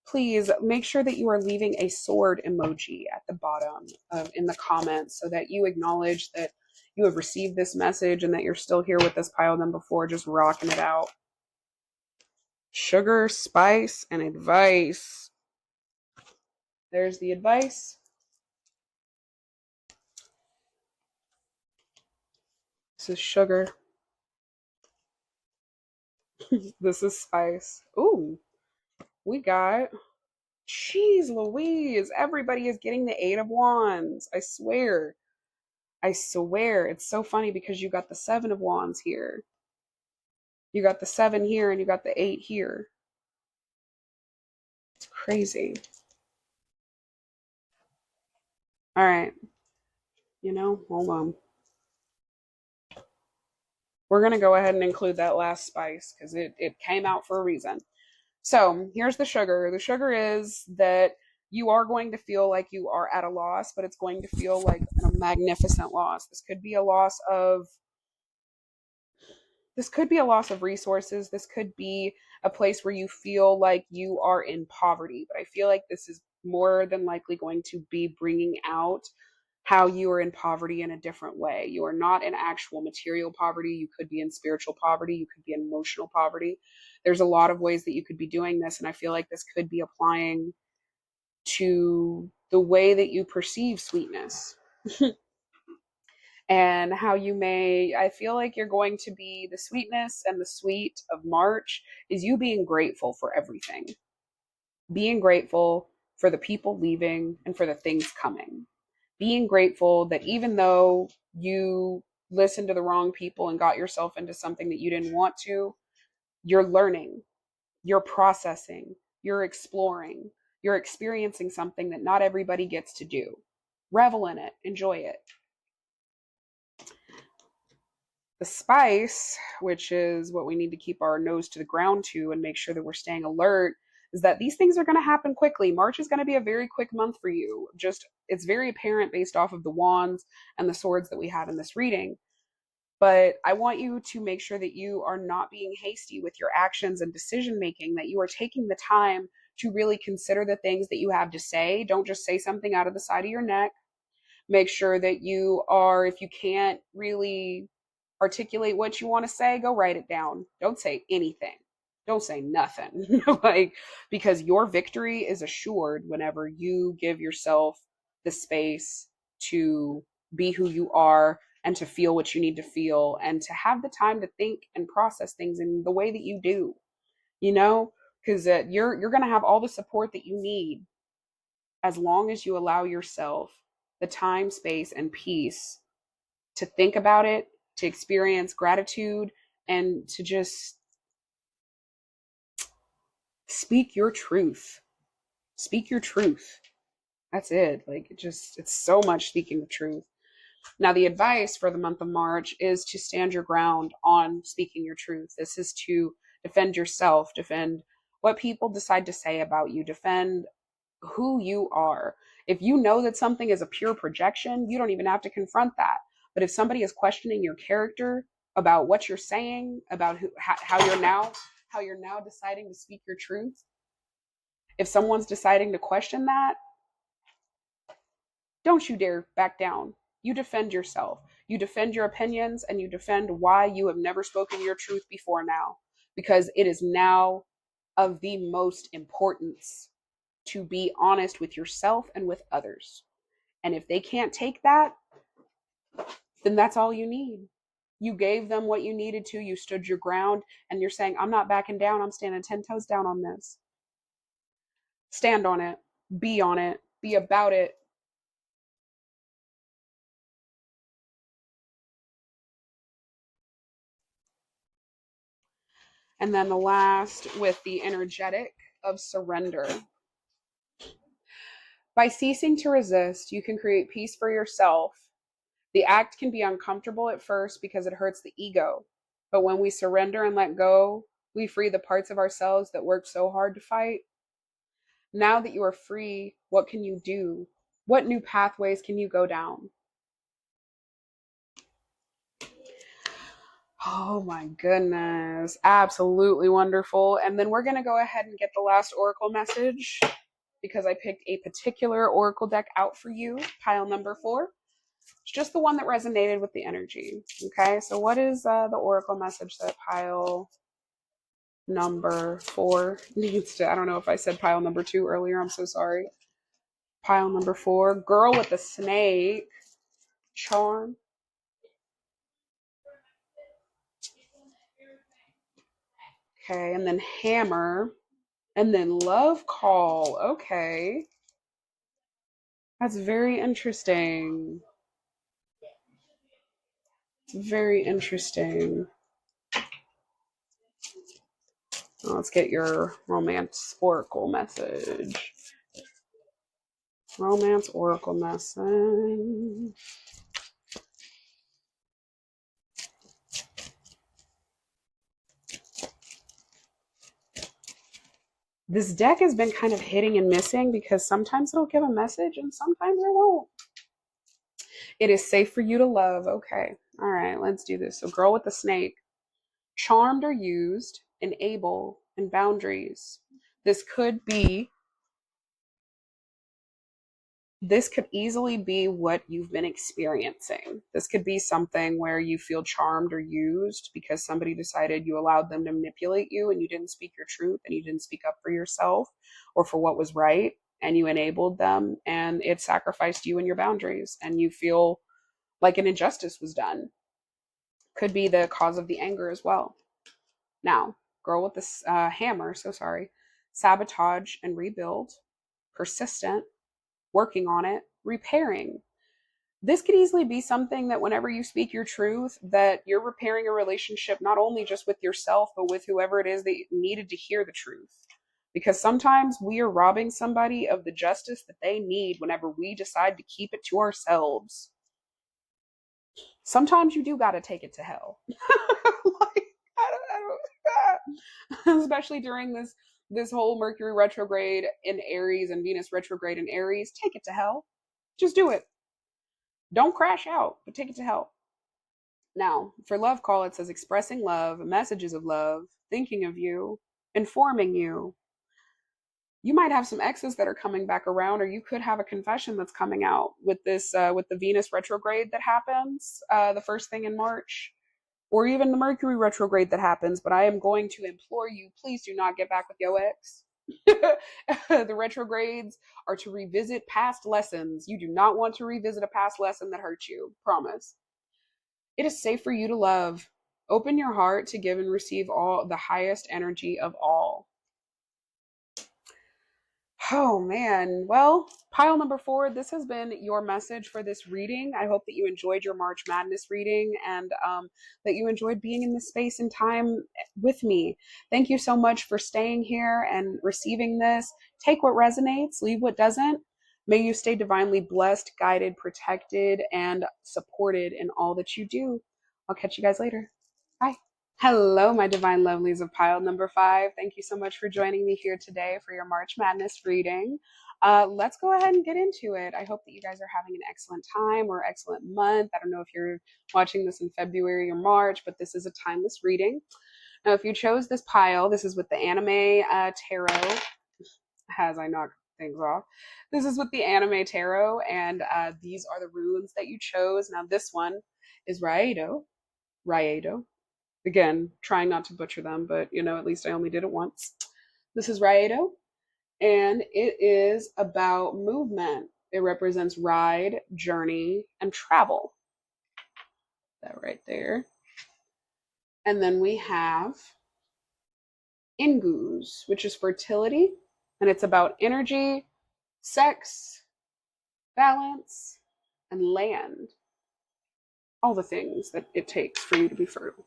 please make sure that you are leaving a sword emoji at the bottom in the comments so that you acknowledge that you have received this message and that you're still here with us, pile number 4, just rocking it out. Sugar, spice, and advice. There's the advice. This is sugar. This is spice. Ooh, we got, jeez Louise, everybody is getting the 8 of Wands. I swear. I swear. It's so funny because you got the 7 of Wands here. You got the 7 here and you got the 8 here. It's crazy. All right. Hold on. We're going to go ahead and include that last spice because it came out for a reason. So here's the sugar. The sugar is that you are going to feel like you are at a loss, but it's going to feel like a magnificent loss. This could be a loss of resources. This could be a place where you feel like you are in poverty, but I feel like this is more than likely going to be bringing out how you are in poverty in a different way. You are not in actual material poverty. You could be in spiritual poverty. You could be in emotional poverty. There's a lot of ways that you could be doing this, and I feel like this could be applying to the way that you perceive sweetness. And how I feel like you're going to be, the sweetness and the sweet of March is you being grateful for everything. Being grateful for the people leaving and for the things coming. Being grateful that even though you listened to the wrong people and got yourself into something that you didn't want to, you're learning, you're processing, you're exploring, you're experiencing something that not everybody gets to do. Revel in it, enjoy it. The spice, which is what we need to keep our nose to the ground to and make sure that we're staying alert, is that these things are going to happen quickly. March is going to be a very quick month for you. Just, it's very apparent based off of the wands and the swords that we have in this reading. But I want you to make sure that you are not being hasty with your actions and decision making, that you are taking the time to really consider the things that you have to say. Don't just say something out of the side of your neck. Make sure that you are, if you can't really articulate what you want to say, go write it down. Don't say anything. Don't say nothing. Because your victory is assured whenever you give yourself the space to be who you are and to feel what you need to feel and to have the time to think and process things in the way that you do, because you're going to have all the support that you need as long as you allow yourself the time, space, and peace to think about it, to experience gratitude, and to just speak your truth. Speak your truth. That's it. It's so much speaking the truth. Now, the advice for the month of March is to stand your ground on speaking your truth. This is to defend yourself, defend what people decide to say about you, defend who you are. If you know that something is a pure projection, you don't even have to confront that. But if somebody is questioning your character about what you're saying, about how you're now deciding to speak your truth, if someone's deciding to question that, don't you dare back down. You defend yourself. You defend your opinions and you defend why you have never spoken your truth before now, because it is now of the most importance to be honest with yourself and with others. And if they can't take that, then that's all you need. You gave them what you needed to. You stood your ground and you're saying, I'm not backing down. I'm standing 10 toes down on this. Stand on it. Be on it. Be about it. And then the last with the energetic of surrender. By ceasing to resist, you can create peace for yourself. The act can be uncomfortable at first because it hurts the ego. But when we surrender and let go, We free the parts of ourselves that worked so hard to fight. Now that you are free, what can you do? What new pathways can you go down? Oh my goodness. Absolutely wonderful. And then we're going to go ahead and get the last oracle message because I picked a particular oracle deck out for you, pile number 4. It's just the one that resonated with the energy. Okay, so what is the oracle message that pile number 4 needs to? I don't know if I said pile number 2 earlier. I'm so sorry. Pile number 4, girl with the snake, charm. Okay, and then hammer, and then love call. Okay. That's very interesting. It's very interesting. Let's get your romance oracle message. Romance oracle message. This deck has been kind of hitting and missing because sometimes it'll give a message and sometimes it won't. It is safe for you to love. Okay. All right, let's do this. So girl with the snake. Charmed or used, enable, and boundaries. This could easily be what you've been experiencing. This could be something where you feel charmed or used because somebody decided you allowed them to manipulate you and you didn't speak your truth and you didn't speak up for yourself or for what was right, and you enabled them and it sacrificed you and your boundaries and you feel like an injustice was done. Could be the cause of the anger as well. Now, girl with this hammer, so sorry. Sabotage and rebuild, persistent, working on it, repairing. This could easily be something that whenever you speak your truth, that you're repairing a relationship not only just with yourself, but with whoever it is that needed to hear the truth. Because sometimes we are robbing somebody of the justice that they need whenever we decide to keep it to ourselves. Sometimes you do got to take it to hell. Like, especially during this whole Mercury retrograde in Aries and Venus retrograde in Aries. Take it to hell. Just do it. Don't crash out, but take it to hell. Now, for love call, it says expressing love, messages of love, thinking of you, informing you. You might have some exes that are coming back around, or you could have a confession that's coming out with this, with the Venus retrograde that happens the first thing in March, or even the Mercury retrograde that happens. But I am going to implore you, please do not get back with your ex. The retrogrades are to revisit past lessons. You do not want to revisit a past lesson that hurt you. Promise. It is safe for you to love. Open your heart to give and receive all the highest energy of all. Oh man. Well, pile number 4, this has been your message for this reading. I hope that you enjoyed your March Madness reading and that you enjoyed being in this space and time with me. Thank you so much for staying here and receiving this. Take what resonates, leave what doesn't. May you stay divinely blessed, guided, protected, and supported in all that you do. I'll catch you guys later. Bye. Hello, my divine lovelies of pile number 5. Thank you so much for joining me here today for your March Madness reading. Let's go ahead and get into it. I hope that you guys are having an excellent time or excellent month. I don't know if you're watching this in February or March, but this is a timeless reading. Now, if you chose this pile, this is with the anime tarot. As I knock things off, this is with the anime tarot, and these are the runes that you chose. Now, this one is Raido. Again, trying not to butcher them, but at least I only did it once. This is Raido, and it is about movement. It represents ride, journey, and travel. That right there. And then we have Ingus, which is fertility, and it's about energy, sex, balance, and land. All the things that it takes for you to be fertile.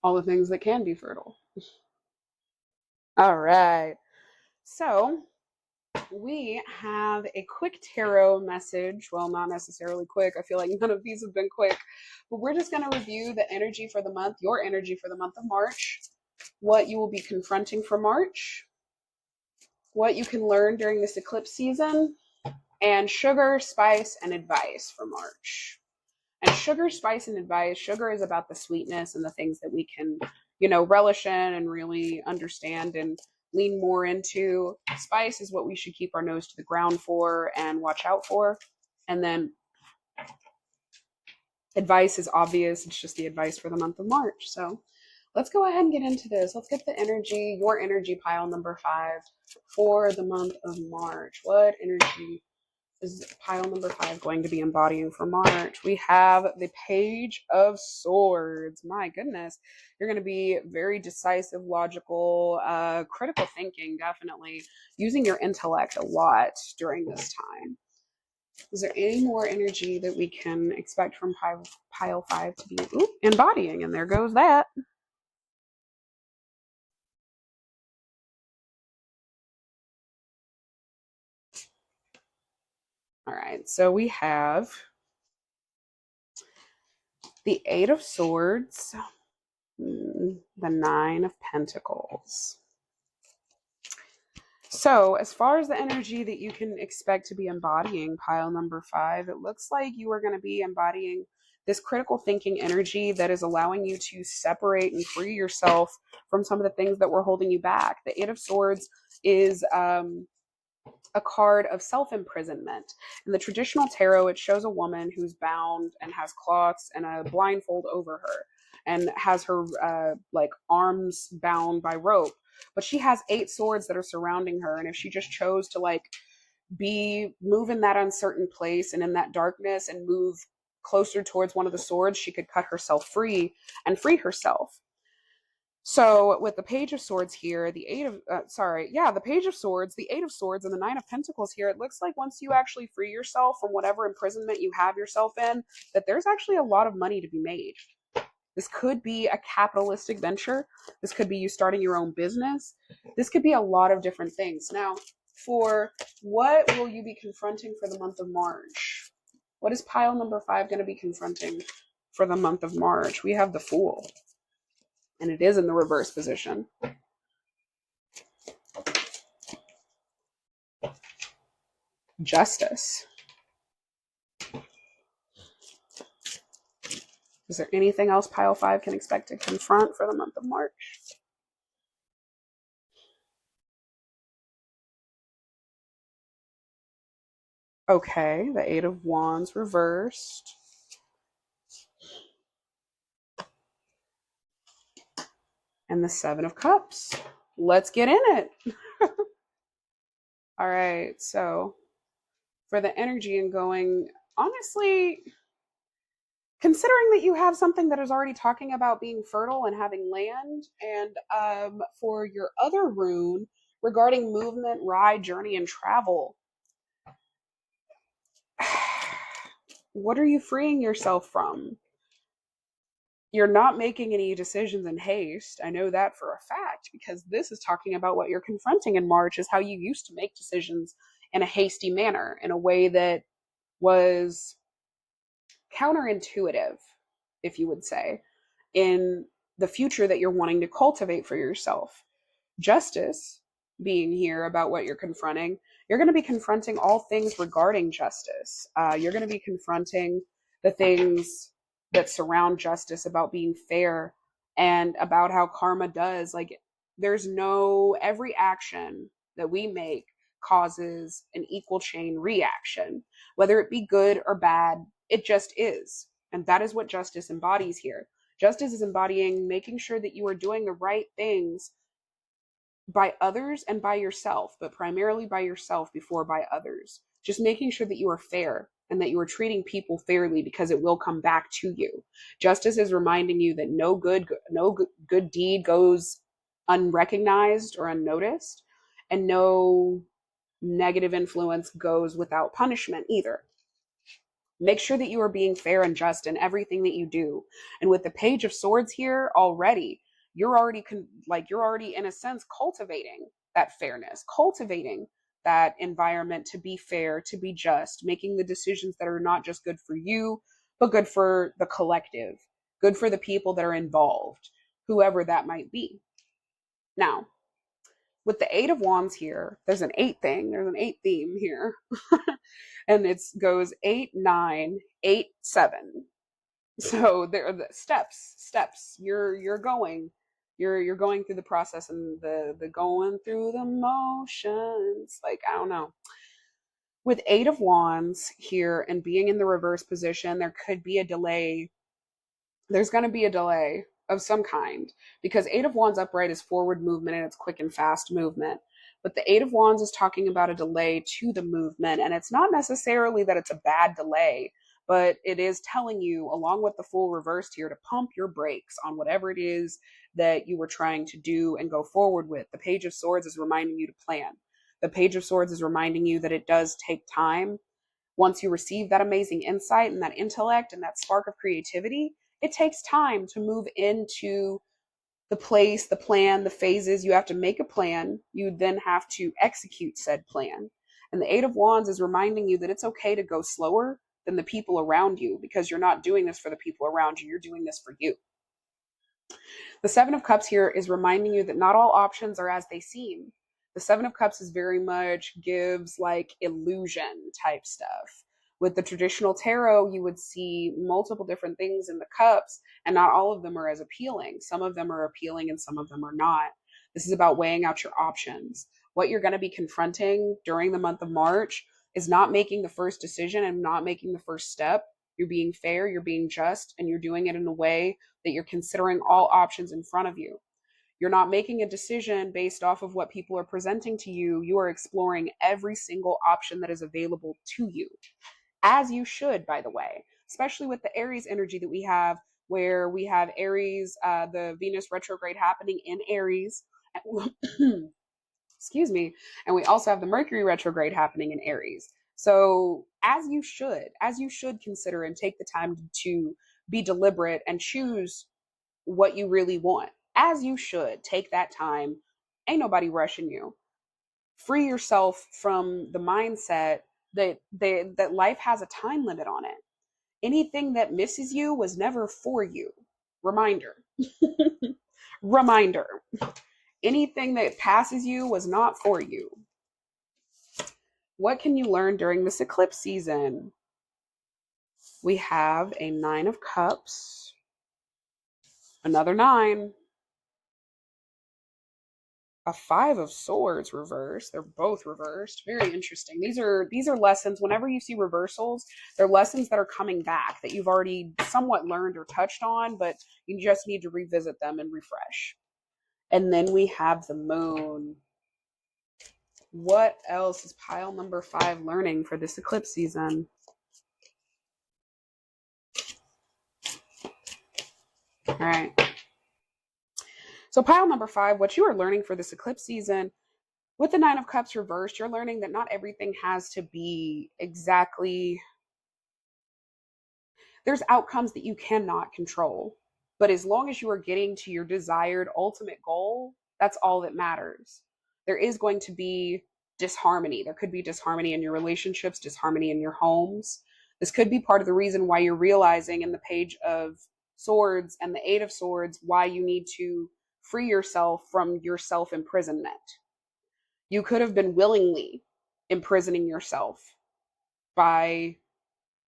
All the things that can be fertile. All right. So we have a quick tarot message. Well, not necessarily quick. I feel like none of these have been quick, but we're just going to review the energy for the month, your energy for the month of March. what you will be confronting for March, what you can learn during this eclipse season, and sugar, spice, and advice for March. And sugar, spice, and advice. Sugar is about the sweetness and the things that we can, relish in and really understand and lean more into. Spice is what we should keep our nose to the ground for and watch out for. And then advice is obvious. It's just the advice for the month of March. So let's go ahead and get into this. Let's get the energy, your energy pile number 5 for the month of March. What energy is pile number 5 going to be embodying for March? We have the Page of Swords. My goodness. You're going to be very decisive, logical, critical thinking, definitely. Using your intellect a lot during this time. Is there any more energy that we can expect from pile 5 to be embodying? And there goes that. All right, so we have the 8 of Swords, the 9 of Pentacles. So as far as the energy that you can expect to be embodying pile number 5, it looks like you are going to be embodying this critical thinking energy that is allowing you to separate and free yourself from some of the things that were holding you back. The 8 of Swords is a card of self-imprisonment. In the traditional tarot, it shows a woman who's bound and has cloths and a blindfold over her and has her arms bound by rope. But she has 8 swords that are surrounding her. And if she just chose to move in that uncertain place and in that darkness and move closer towards one of the swords, she could cut herself free and free herself. So with the Page of Swords here, the Page of Swords, the 8 of Swords, and the 9 of Pentacles here, it looks like once you actually free yourself from whatever imprisonment you have yourself in, that there's actually a lot of money to be made. This could be a capitalistic venture. This could be you starting your own business. This could be a lot of different things. Now, for what will you be confronting for the month of March? What is pile number 5 going to be confronting for the month of March? We have the Fool. And it is in the reverse position. Justice. Is there anything else pile 5 can expect to confront for the month of March? Okay, the 8 of Wands reversed. And the 7 of Cups. Let's get in it. All right, so for the energy and going, honestly, considering that you have something that is already talking about being fertile and having land, and for your other rune regarding movement, ride, journey, and travel, what are you freeing yourself from? You're not making any decisions in haste. I know that for a fact, because this is talking about what you're confronting in March is how you used to make decisions in a hasty manner, in a way that was counterintuitive, if you would say, in the future that you're wanting to cultivate for yourself. Justice being here about what you're confronting, you're going to be confronting all things regarding justice. You're going to be confronting the things that surround justice, about being fair, and about how karma does. Every action that we make causes an equal chain reaction, whether it be good or bad. It just is. And that is what justice embodies here. Justice is embodying making sure that you are doing the right things by others and by yourself, but primarily by yourself before by others. Just making sure that you are fair and that you are treating people fairly, because it will come back to you. Justice is reminding you that no good deed goes unrecognized or unnoticed, and no negative influence goes without punishment either. Make sure that you are being fair and just in everything that you do. And with the Page of Swords here already, you're already in a sense cultivating that fairness, cultivating that environment to be fair, to be just, making the decisions that are not just good for you, but good for the collective, good for the people that are involved, whoever that might be. Now, with the Eight of Wands here, there's an eight theme here. And it goes 8, 9, 8, 7. So there are the steps. You're going. You're going through the process and the going through the motions. Like, I don't know. With Eight of Wands here and being in the reverse position, there could be a delay. There's going to be a delay of some kind because Eight of Wands upright is forward movement and it's quick and fast movement. But the Eight of Wands is talking about a delay to the movement, and it's not necessarily that it's a bad delay, but it is telling you, along with the full reversed here, to pump your brakes on whatever it is that you were trying to do and go forward with. The Page of Swords is reminding you to plan. The Page of Swords is reminding you that it does take time. Once you receive that amazing insight and that intellect and that spark of creativity, it takes time to move into the place, the plan, the phases. You have to make a plan. You then have to execute said plan. And the Eight of Wands is reminding you that it's okay to go slower than the people around you because you're not doing this for the people around you. You're doing this for you. The Seven of Cups here is reminding you that not all options are as they seem. The Seven of Cups is very much gives like illusion type stuff. With the traditional tarot, you would see multiple different things in the cups, and not all of them are as appealing. Some of them are appealing and some of them are not. This is about weighing out your options. What you're going to be confronting during the month of March is not making the first decision and not making the first step. You're being fair, you're being just, and you're doing it in a way that you're considering all options in front of you. You're not making a decision based off of what people are presenting to you. You are exploring every single option that is available to you, as you should, by the way, especially with the Aries energy that we have, where we have Aries, the Venus retrograde happening in Aries. Excuse me. And we also have the Mercury retrograde happening in Aries. So as you should consider and take the time to be deliberate and choose what you really want. As you should take that time. Ain't nobody rushing you. Free yourself from the mindset that life has a time limit on it. Anything that misses you was never for you. Reminder. Reminder. Anything that passes you was not for you. What can you learn during this eclipse season? We have a Nine of Cups, another 9, a Five of Swords reversed. They're both reversed. Very interesting. These are lessons. Whenever you see reversals, they're lessons that are coming back that you've already somewhat learned or touched on, but you just need to revisit them and refresh. And then we have the Moon. What else is pile number 5 learning for this eclipse season? All right. So pile number 5, what you are learning for this eclipse season, with the Nine of Cups reversed, you're learning that not everything has to be exactly, there's outcomes that you cannot control. But as long as you are getting to your desired ultimate goal, that's all that matters. There is going to be disharmony. There could be disharmony in your relationships, disharmony in your homes. This could be part of the reason why you're realizing in the Page of Swords and the Eight of Swords why you need to free yourself from your self-imprisonment. You could have been willingly imprisoning yourself by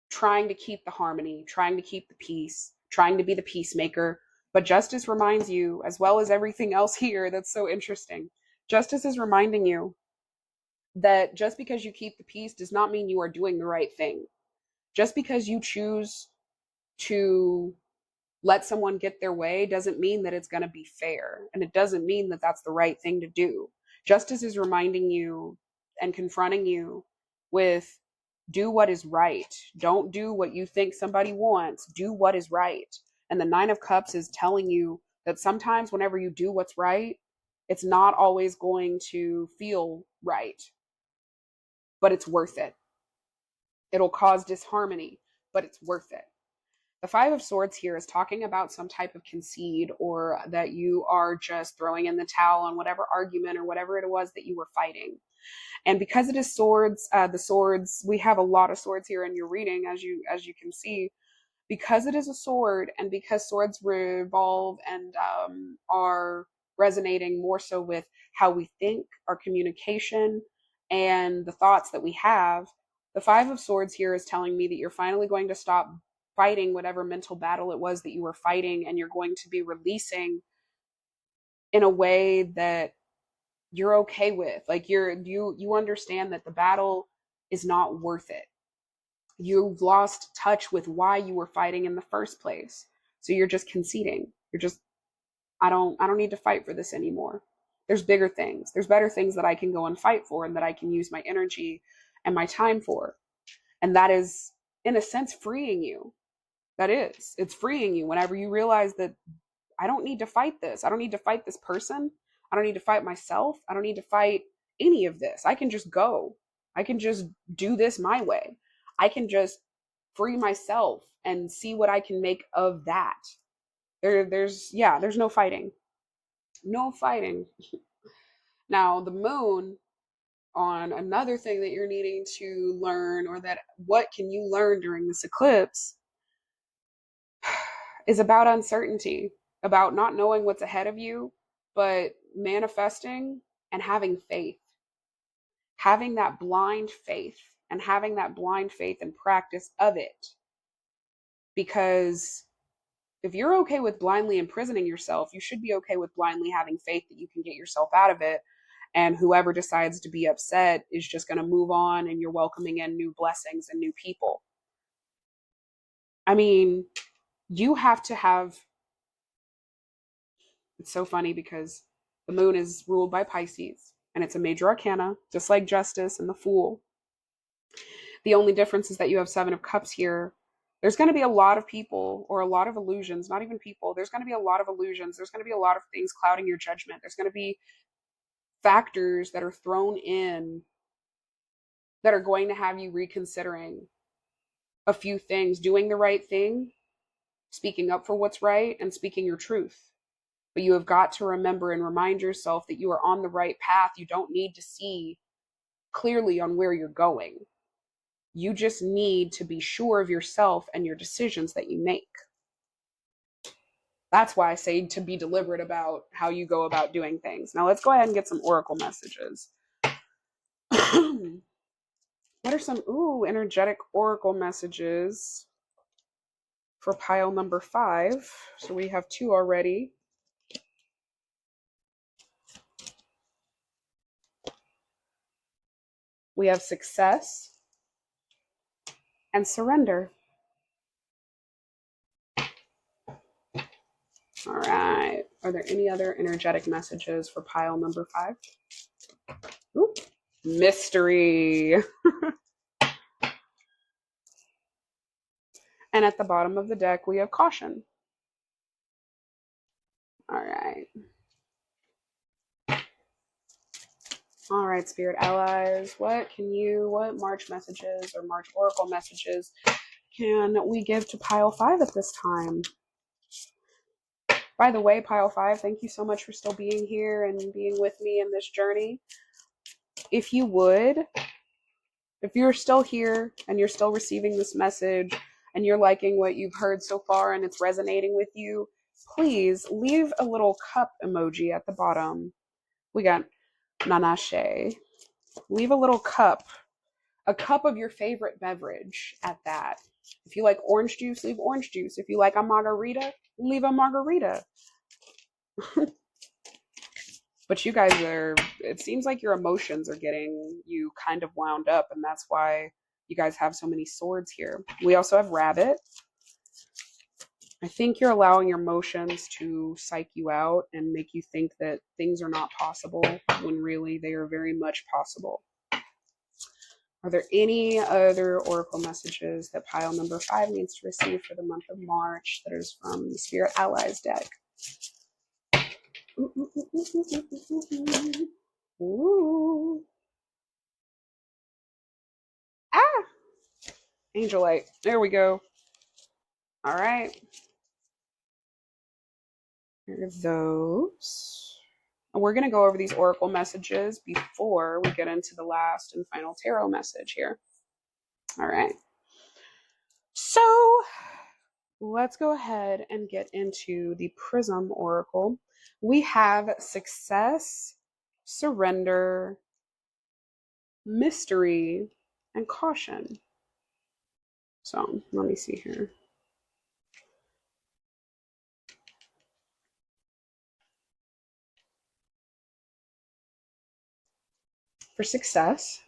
trying to keep the harmony, trying to keep the peace, trying to be the peacemaker. But justice reminds you, as well as everything else here that's so interesting, justice is reminding you that just because you keep the peace does not mean you are doing the right thing. Just because you choose to let someone get their way doesn't mean that it's going to be fair. And it doesn't mean that that's the right thing to do. Justice is reminding you and confronting you with do what is right. Don't do what you think somebody wants. Do what is right. And the Nine of Cups is telling you that sometimes whenever you do what's right, it's not always going to feel right, but it's worth it. It'll cause disharmony, but it's worth it. The Five of Swords here is talking about some type of concede or that you are just throwing in the towel on whatever argument or whatever it was that you were fighting. And because it is swords, the swords, we have a lot of swords here in your reading, as you can see. Because it is a sword and because swords revolve and are resonating more so with how we think, our communication, and the thoughts that we have. The Five of Swords here is telling me that you're finally going to stop fighting whatever mental battle it was that you were fighting, and you're going to be releasing in a way that you're okay with. Like you understand that the battle is not worth it. You've lost touch with why you were fighting in the first place. So you're just conceding. You're just, I don't need to fight for this anymore. There's bigger things. There's better things that I can go and fight for and that I can use my energy and my time for. And that is, in a sense, freeing you. That is. It's freeing you whenever you realize that I don't need to fight this. I don't need to fight this person. I don't need to fight myself. I don't need to fight any of this. I can just go. I can just do this my way. I can just free myself and see what I can make of that. There's no fighting. No fighting. Now, the moon, on another thing that you're needing to learn, or that what can you learn during this eclipse, is about uncertainty, about not knowing what's ahead of you, but manifesting and having faith. Having that blind faith, and having that blind faith and practice of it. Because if you're okay with blindly imprisoning yourself, you should be okay with blindly having faith that you can get yourself out of it. And whoever decides to be upset is just going to move on, and you're welcoming in new blessings and new people. I mean, you have to have, it's so funny because the moon is ruled by Pisces, and it's a major arcana, just like Justice and the Fool. The only difference is that you have Seven of Cups here. There's going to be a lot of people, or a lot of illusions, not even people. There's going to be a lot of illusions. There's going to be a lot of things clouding your judgment. There's going to be factors that are thrown in that are going to have you reconsidering a few things, doing the right thing, speaking up for what's right, and speaking your truth. But you have got to remember and remind yourself that you are on the right path. You don't need to see clearly on where you're going. You just need to be sure of yourself and your decisions that you make. That's why I say to be deliberate about how you go about doing things. Now let's go ahead and get some oracle messages. What are some energetic oracle messages for pile number 5? So we have 2 already. We have success and surrender. All right. Are there any other energetic messages for pile number 5? Ooh, mystery. And at the bottom of the deck, we have caution. All right. All right, Spirit Allies, what March messages or March Oracle messages can we give to pile 5 at this time? By the way, pile 5, thank you so much for still being here and being with me in this journey. If you would, if you're still here and you're still receiving this message and you're liking what you've heard so far and it's resonating with you, please leave a little cup emoji at the bottom. We got Nanashe. Leave a little cup, a cup of your favorite beverage at that. If you like orange juice, leave orange juice. If you like a margarita, leave a margarita. But you guys it seems like your emotions are getting you kind of wound up, and that's why you guys have so many swords here. We also have rabbit. I think you're allowing your emotions to psych you out and make you think that things are not possible when really they are very much possible. Are there any other oracle messages that pile number 5 needs to receive for the month of March that is from the Spirit Allies deck? Ooh. Ah! Angelite. There we go. All right. Here are those. And we're going to go over these oracle messages before we get into the last and final tarot message here. All right. So let's go ahead and get into the Prism Oracle. We have success, surrender, mystery, and caution. So let me see here. For success,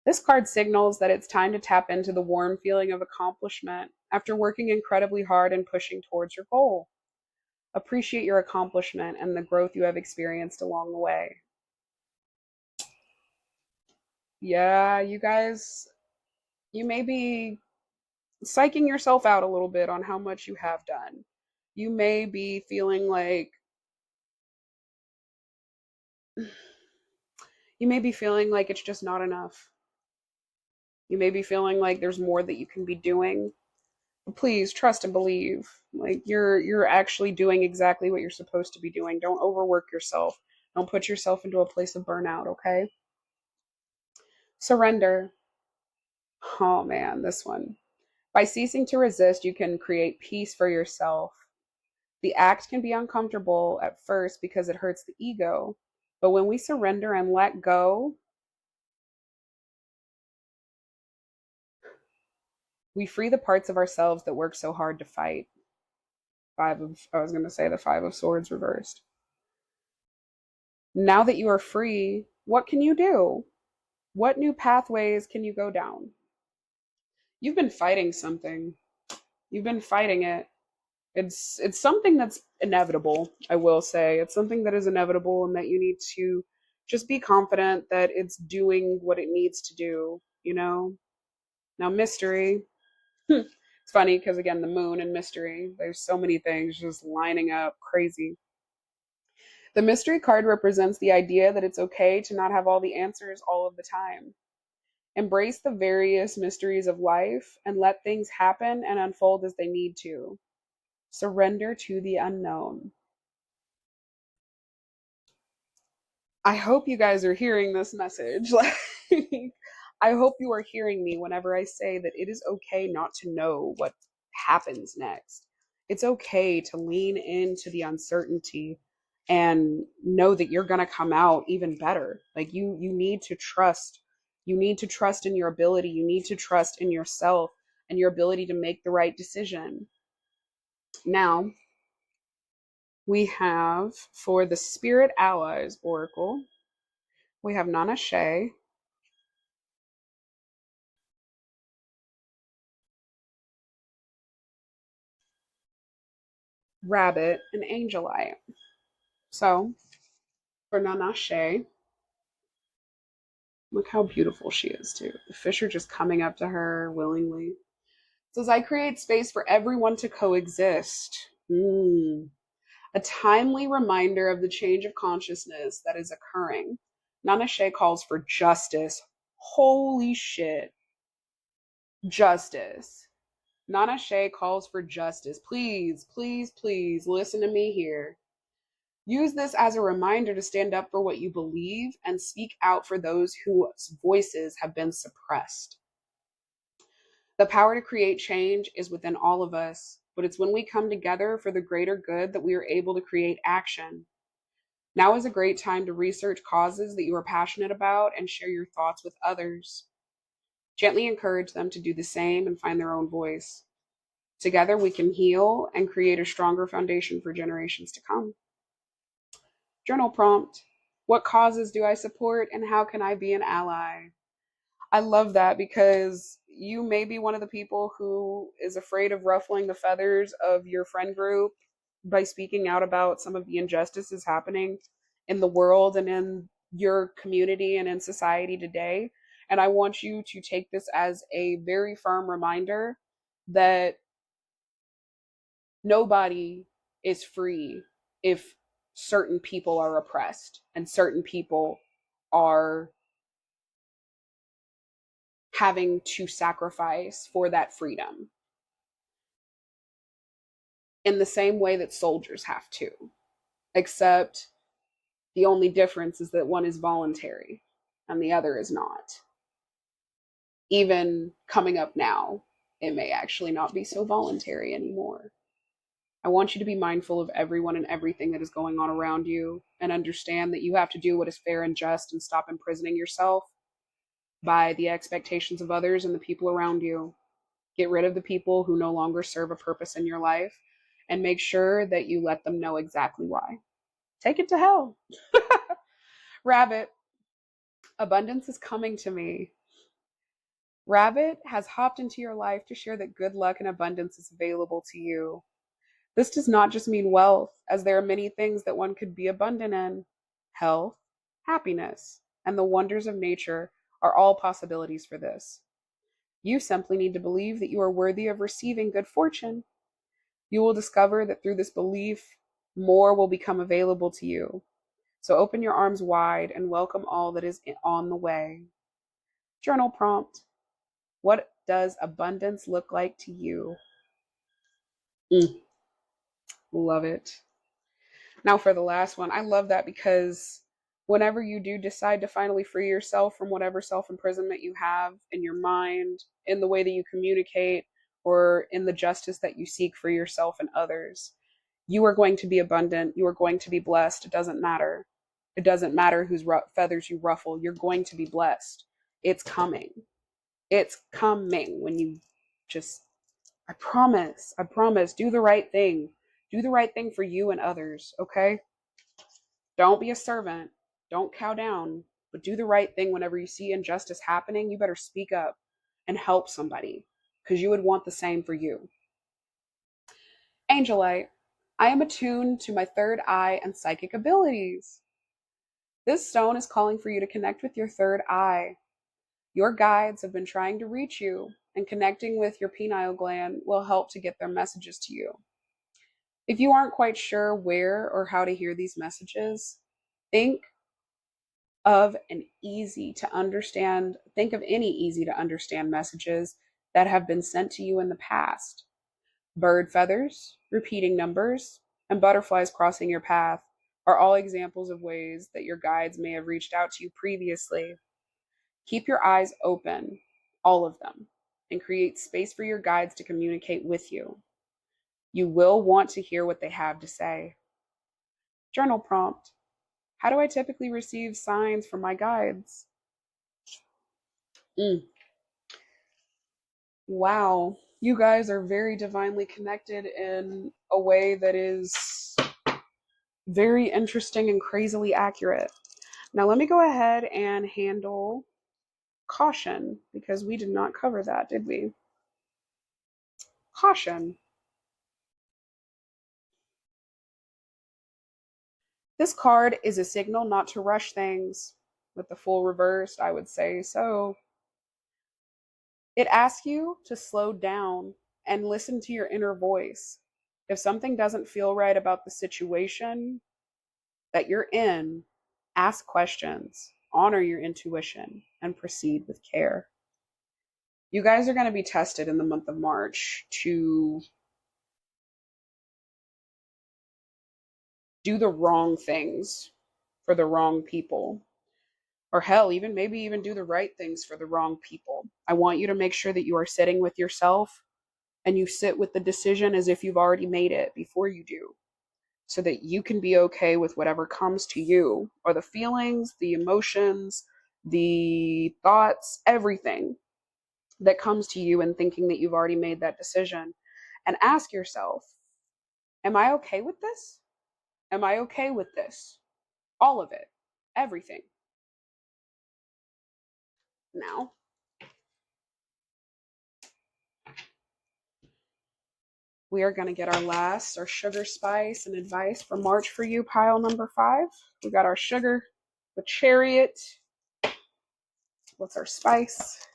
this card signals that it's time to tap into the warm feeling of accomplishment after working incredibly hard and pushing towards your goal. Appreciate your accomplishment and the growth you have experienced along the way. Yeah, you guys, you may be psyching yourself out a little bit on how much you have done. You may be feeling like it's just not enough. You may be feeling like there's more that you can be doing. But please trust and believe. Like you're actually doing exactly what you're supposed to be doing. Don't overwork yourself. Don't put yourself into a place of burnout, okay? Surrender. Oh man, this one. By ceasing to resist, you can create peace for yourself. The act can be uncomfortable at first because it hurts the ego. But when we surrender and let go, we free the parts of ourselves that work so hard to fight. I was going to say the Five of Swords reversed. Now that you are free, what can you do? What new pathways can you go down? You've been fighting something. You've been fighting it. It's something that's inevitable, I will say. It's something that is inevitable and that you need to just be confident that it's doing what it needs to do, you know? Now mystery. It's funny because again, the moon and mystery, there's so many things just lining up crazy. The mystery card represents the idea that it's okay to not have all the answers all of the time. Embrace the various mysteries of life and let things happen and unfold as they need to. Surrender to the unknown. I hope you guys are hearing this message. Like, I hope you are hearing me whenever I say that it is okay not to know what happens next. It's okay to lean into the uncertainty and know that you're going to come out even better. Like you need to trust. You need to trust in your ability. You need to trust in yourself and your ability to make the right decision. Now, we have for the Spirit Allies Oracle, we have Nana Shea, Rabbit, and Angelite. So, for Nana Shea, look how beautiful she is, too. The fish are just coming up to her willingly. It says, I create space for everyone to coexist. A timely reminder of the change of consciousness that is occurring. Nana Shea calls for justice. Holy shit. Justice. Nana Shea calls for justice. Please, please, please listen to me here. Use this as a reminder to stand up for what you believe and speak out for those whose voices have been suppressed. The power to create change is within all of us, but it's when we come together for the greater good that we are able to create action. Now is a great time to research causes that you are passionate about and share your thoughts with others. Gently encourage them to do the same and find their own voice. Together we can heal and create a stronger foundation for generations to come. Journal prompt. What causes do I support and how can I be an ally? I love that because you may be one of the people who is afraid of ruffling the feathers of your friend group by speaking out about some of the injustices happening in the world and in your community and in society today. And I want you to take this as a very firm reminder that nobody is free if certain people are oppressed and certain people are having to sacrifice for that freedom in the same way that soldiers have to, except the only difference is that one is voluntary and the other is not. Even coming up now, it may actually not be so voluntary anymore. I want you to be mindful of everyone and everything that is going on around you and understand that you have to do what is fair and just and stop imprisoning yourself by the expectations of others and the people around you. Get rid of the people who no longer serve a purpose in your life and make sure that you let them know exactly why. Take it to hell. Rabbit, abundance is coming to me. Rabbit has hopped into your life to share that good luck and abundance is available to you. This does not just mean wealth, as there are many things that one could be abundant in. Health, happiness, and the wonders of nature are all possibilities for this. You simply need to believe that you are worthy of receiving good fortune. You will discover that through this belief, more will become available to you. So open your arms wide and welcome all that is on the way. Journal prompt. What does abundance look like to you? Love it. Now for the last one, I love that because whenever you do decide to finally free yourself from whatever self-imprisonment you have in your mind, in the way that you communicate, or in the justice that you seek for yourself and others, you are going to be abundant. You are going to be blessed. It doesn't matter. It doesn't matter whose feathers you ruffle. You're going to be blessed. It's coming. It's coming when you just, I promise, do the right thing. Do the right thing for you and others, okay? Don't be a servant. Don't cow down, but do the right thing whenever you see injustice happening. You better speak up and help somebody because you would want the same for you. Angelite, I am attuned to my third eye and psychic abilities. This stone is calling for you to connect with your third eye. Your guides have been trying to reach you, and connecting with your pineal gland will help to get their messages to you. If you aren't quite sure where or how to hear these messages, think of think of any easy to understand messages that have been sent to you in the past. Bird feathers, repeating numbers, and butterflies crossing your path are all examples of ways that your guides may have reached out to you previously. Keep your eyes open, all of them, and create space for your guides to communicate with you. You will want to hear what they have to say. Journal prompt. How do I typically receive signs from my guides? Wow. You guys are very divinely connected in a way that is very interesting and crazily accurate. Now, let me go ahead and handle caution because we did not cover that, did we? Caution. This card is a signal not to rush things. With the full reversed, I would say so. It asks you to slow down and listen to your inner voice. If something doesn't feel right about the situation that you're in, ask questions, honor your intuition, and proceed with care. You guys are going to be tested in the month of March to do the wrong things for the wrong people. Or hell, maybe even do the right things for the wrong people. I want you to make sure that you are sitting with yourself and you sit with the decision as if you've already made it before you do, so that you can be okay with whatever comes to you, or the feelings, the emotions, the thoughts, everything that comes to you, and thinking that you've already made that decision. And ask yourself, am I okay with this? Am I okay with this? All of it, everything. Now, we are going to get our sugar, spice, and advice for March for you, pile number 5. We got our sugar, the chariot. What's our spice?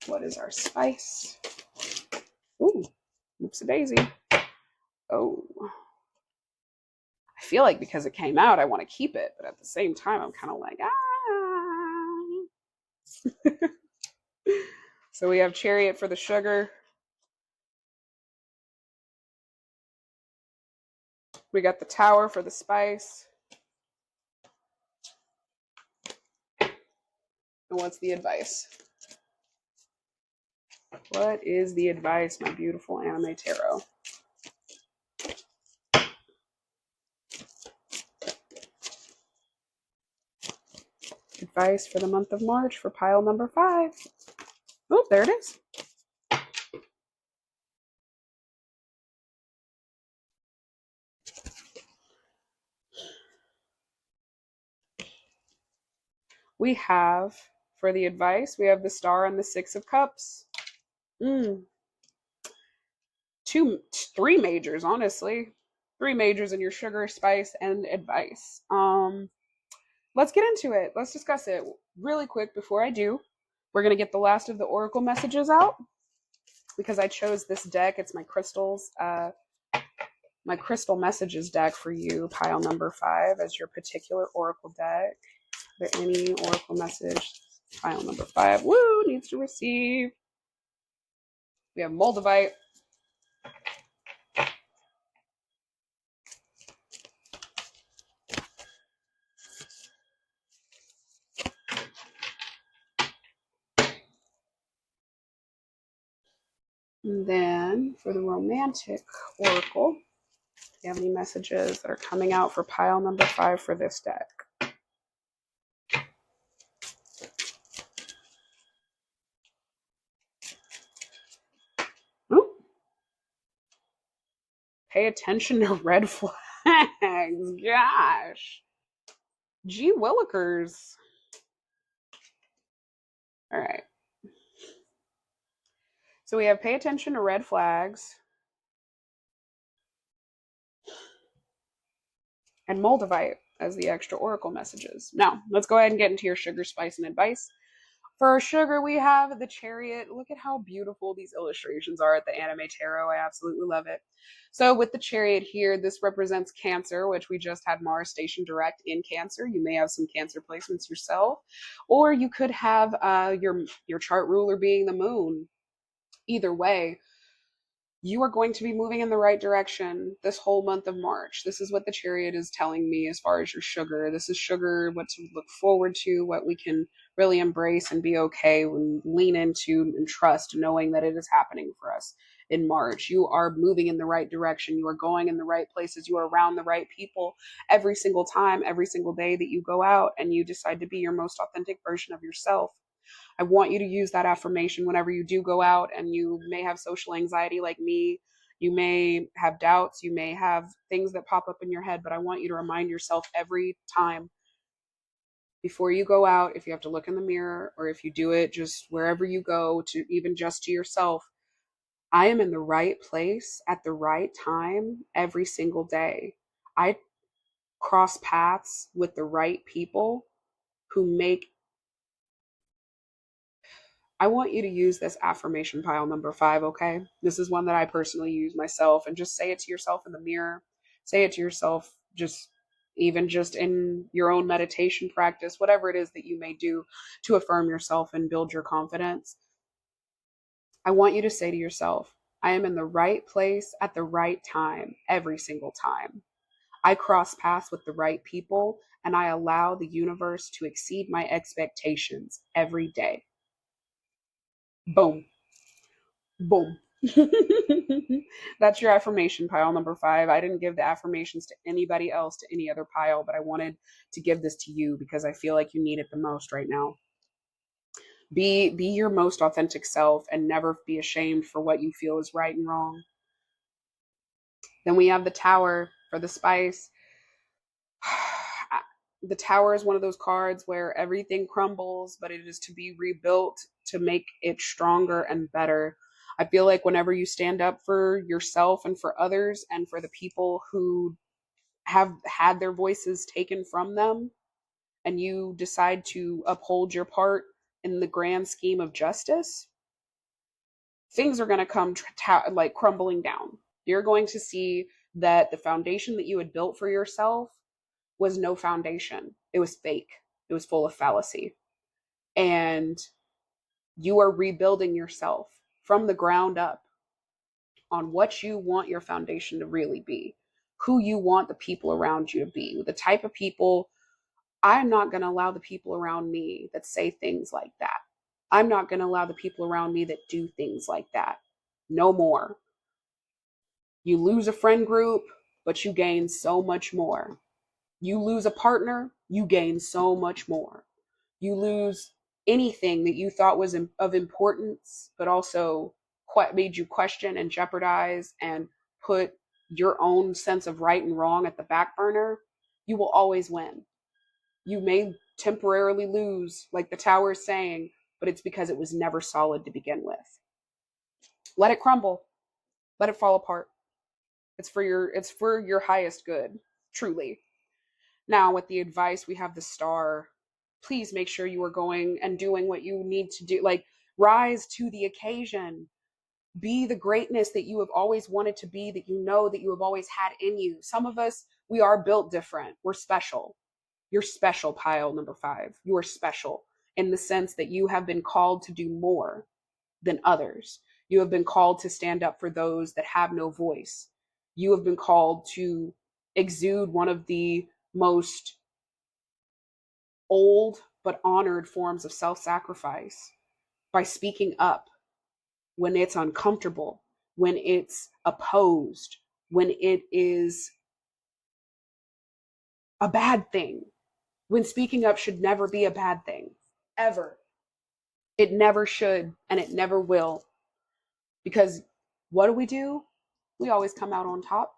What is our spice? Ooh, oops-a-daisy. Oh. I feel like because it came out, I want to keep it, but at the same time, I'm kind of like, ah. So we have chariot for the sugar. We got the tower for the spice. And what's the advice? What is the advice, my beautiful anime tarot? Advice for the month of March for pile number 5. Oh, there it is. We have, for the advice, we have the Star and the Six of Cups. Three majors, honestly. 3 majors in your sugar, spice, and advice. Let's get into it. Let's discuss it really quick. Before I do, we're going to get the last of the oracle messages out because I chose this deck. It's my crystals, my crystal messages deck for you, pile number 5, as your particular oracle deck. Is there any oracle message? Pile number 5. Woo! Needs to receive. We have Moldavite. And then for the romantic oracle, do you have any messages that are coming out for pile number 5 for this deck? Ooh. Pay attention to red flags. Gosh. Gee Willikers. All right. So we have pay attention to red flags and Moldavite as the extra oracle messages. Now, let's go ahead and get into your sugar, spice, and advice. For our sugar, we have the Chariot. Look at how beautiful these illustrations are at the Anime Tarot. I absolutely love it. So with the Chariot here, this represents Cancer, which we just had Mars station direct in Cancer. You may have some Cancer placements yourself, or you could have your chart ruler being the Moon. Either way, you are going to be moving in the right direction this whole month of March. This is what the Chariot is telling me as far as your sugar. This is sugar, what to look forward to, what we can really embrace and be okay and lean into and trust, knowing that it is happening for us in March. You are moving in the right direction. You are going in the right places. You are around the right people every single time, every single day that you go out and you decide to be your most authentic version of yourself. I want you to use that affirmation whenever you do go out, and you may have social anxiety like me. You may have doubts. You may have things that pop up in your head, but I want you to remind yourself every time before you go out, if you have to look in the mirror or if you do it just wherever you go, to even just to yourself, I am in the right place at the right time every single day. I cross paths with the right people who make. I want you to use this affirmation, pile number 5, okay? This is one that I personally use myself, and just say it to yourself in the mirror. Say it to yourself just even just in your own meditation practice, whatever it is that you may do to affirm yourself and build your confidence. I want you to say to yourself, I am in the right place at the right time every single time. I cross paths with the right people, and I allow the universe to exceed my expectations every day. Boom. Boom. That's your affirmation, pile number 5. I didn't give the affirmations to anybody else, to any other pile, but I wanted to give this to you because I feel like you need it the most right now. Be your most authentic self and never be ashamed for what you feel is right and wrong. Then we have the Tower for the spice. The Tower is one of those cards where everything crumbles, but it is to be rebuilt to make it stronger and better. I feel like whenever you stand up for yourself and for others and for the people who have had their voices taken from them, and you decide to uphold your part in the grand scheme of justice, things are going to come like crumbling down. You're going to see that the foundation that you had built for yourself was no foundation. It was fake. It was full of fallacy. And you are rebuilding yourself from the ground up on what you want your foundation to really be, who you want the people around you to be, the type of people. I'm not going to allow the people around me that say things like that. I'm not going to allow the people around me that do things like that. No more. You lose a friend group, but you gain so much more. You lose a partner, you gain so much more. You lose anything that you thought was of importance, but also made you question and jeopardize and put your own sense of right and wrong at the back burner. You will always win. You may temporarily lose, like the tower is saying, but it's because it was never solid to begin with. Let it crumble. Let it fall apart. It's for your highest good, truly. Now, with the advice, we have the star. Please make sure you are going and doing what you need to do. Like, rise to the occasion. Be the greatness that you have always wanted to be, that you know that you have always had in you. Some of us, we are built different. We're special. You're special, pile number 5. You are special in the sense that you have been called to do more than others. You have been called to stand up for those that have no voice. You have been called to exude one of the most old but honored forms of self-sacrifice by speaking up when it's uncomfortable, when it's opposed, when it is a bad thing. When speaking up should never be a bad thing, ever. It never should, and it never will. Because what do? We always come out on top.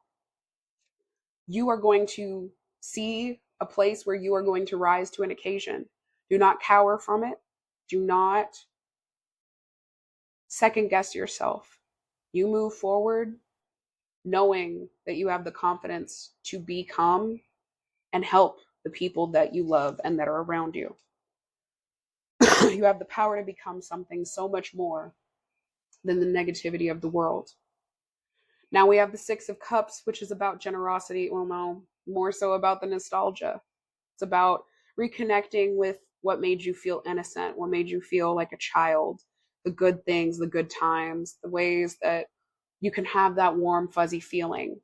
You are going to see a place where you are going to rise to an occasion. Do not cower from it. Do not second guess yourself. You move forward knowing that you have the confidence to become and help the people that you love and that are around you. You have the power to become something so much more than the negativity of the world. Now we have the 6 of Cups, which is about generosity. Well, no, more so about the nostalgia. It's about reconnecting with what made you feel innocent, what made you feel like a child, the good things, the good times, the ways that you can have that warm, fuzzy feeling.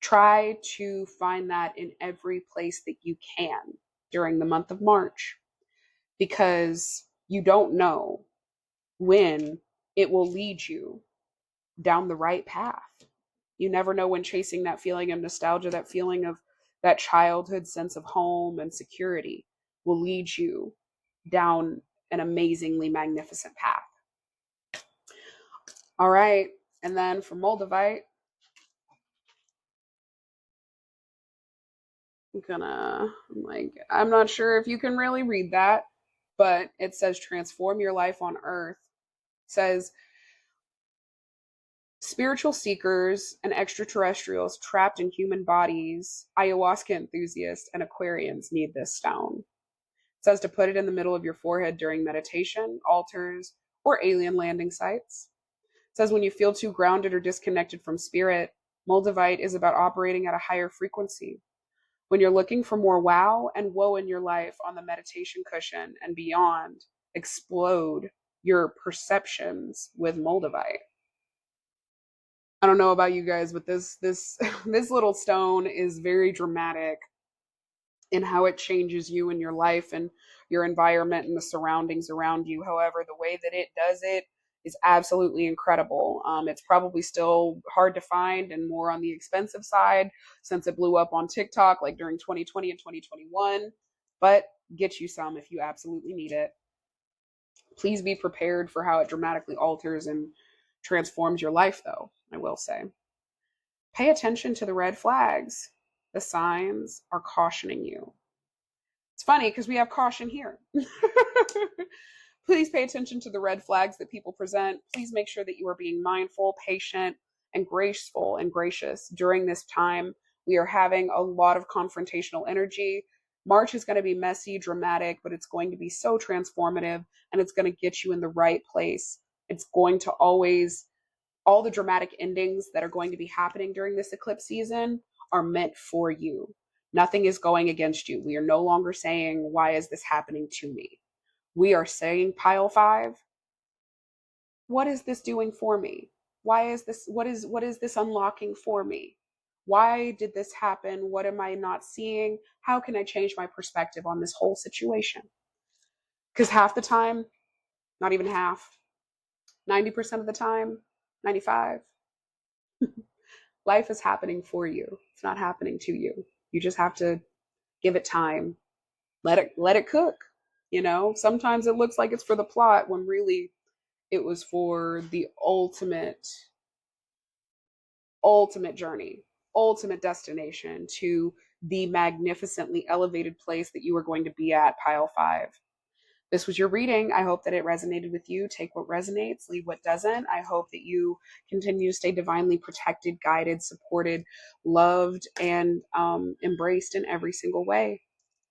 Try to find that in every place that you can during the month of March, because you don't know when it will lead you down the right path. You never know when chasing that feeling of nostalgia, that feeling of that childhood sense of home and security will lead you down an amazingly magnificent path. All right. And then for Moldavite, I'm not sure if you can really read that, but it says transform your life on earth. It says spiritual seekers and extraterrestrials trapped in human bodies, ayahuasca enthusiasts, and Aquarians need this stone. It says to put it in the middle of your forehead during meditation, altars, or alien landing sites. It says when you feel too grounded or disconnected from spirit, Moldavite is about operating at a higher frequency. When you're looking for more wow and woe in your life on the meditation cushion and beyond, explode your perceptions with Moldavite. I don't know about you guys, but this this little stone is very dramatic in how it changes you and your life and your environment and the surroundings around you. However, the way that it does it is absolutely incredible. It's probably still hard to find and more on the expensive side since it blew up on TikTok like during 2020 and 2021. But get you some if you absolutely need it. Please be prepared for how it dramatically alters and transforms your life, though, I will say. Pay attention to the red flags. The signs are cautioning you. It's funny because we have caution here. Please pay attention to the red flags that people present. Please make sure that you are being mindful, patient, and graceful and gracious during this time. We are having a lot of confrontational energy. March is going to be messy, dramatic, but it's going to be so transformative and it's going to get you in the right place. It's going to always, all the dramatic endings that are going to be happening during this eclipse season are meant for you. Nothing is going against you. We are no longer saying, why is this happening to me? We are saying, pile 5, what is this doing for me? Why is this, what is this unlocking for me? Why did this happen? What am I not seeing? How can I change my perspective on this whole situation? Because half the time, not even half, 90% of the time, 95. Life is happening for you. It's not happening to you. You just have to give it time. Let it cook. Sometimes it looks like it's for the plot when really it was for the ultimate journey, ultimate destination to the magnificently elevated place that you are going to be at, pile 5. This was your reading. I hope that it resonated with you. Take what resonates, leave what doesn't. I hope that you continue to stay divinely protected, guided, supported, loved, and embraced in every single way.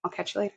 I'll catch you later.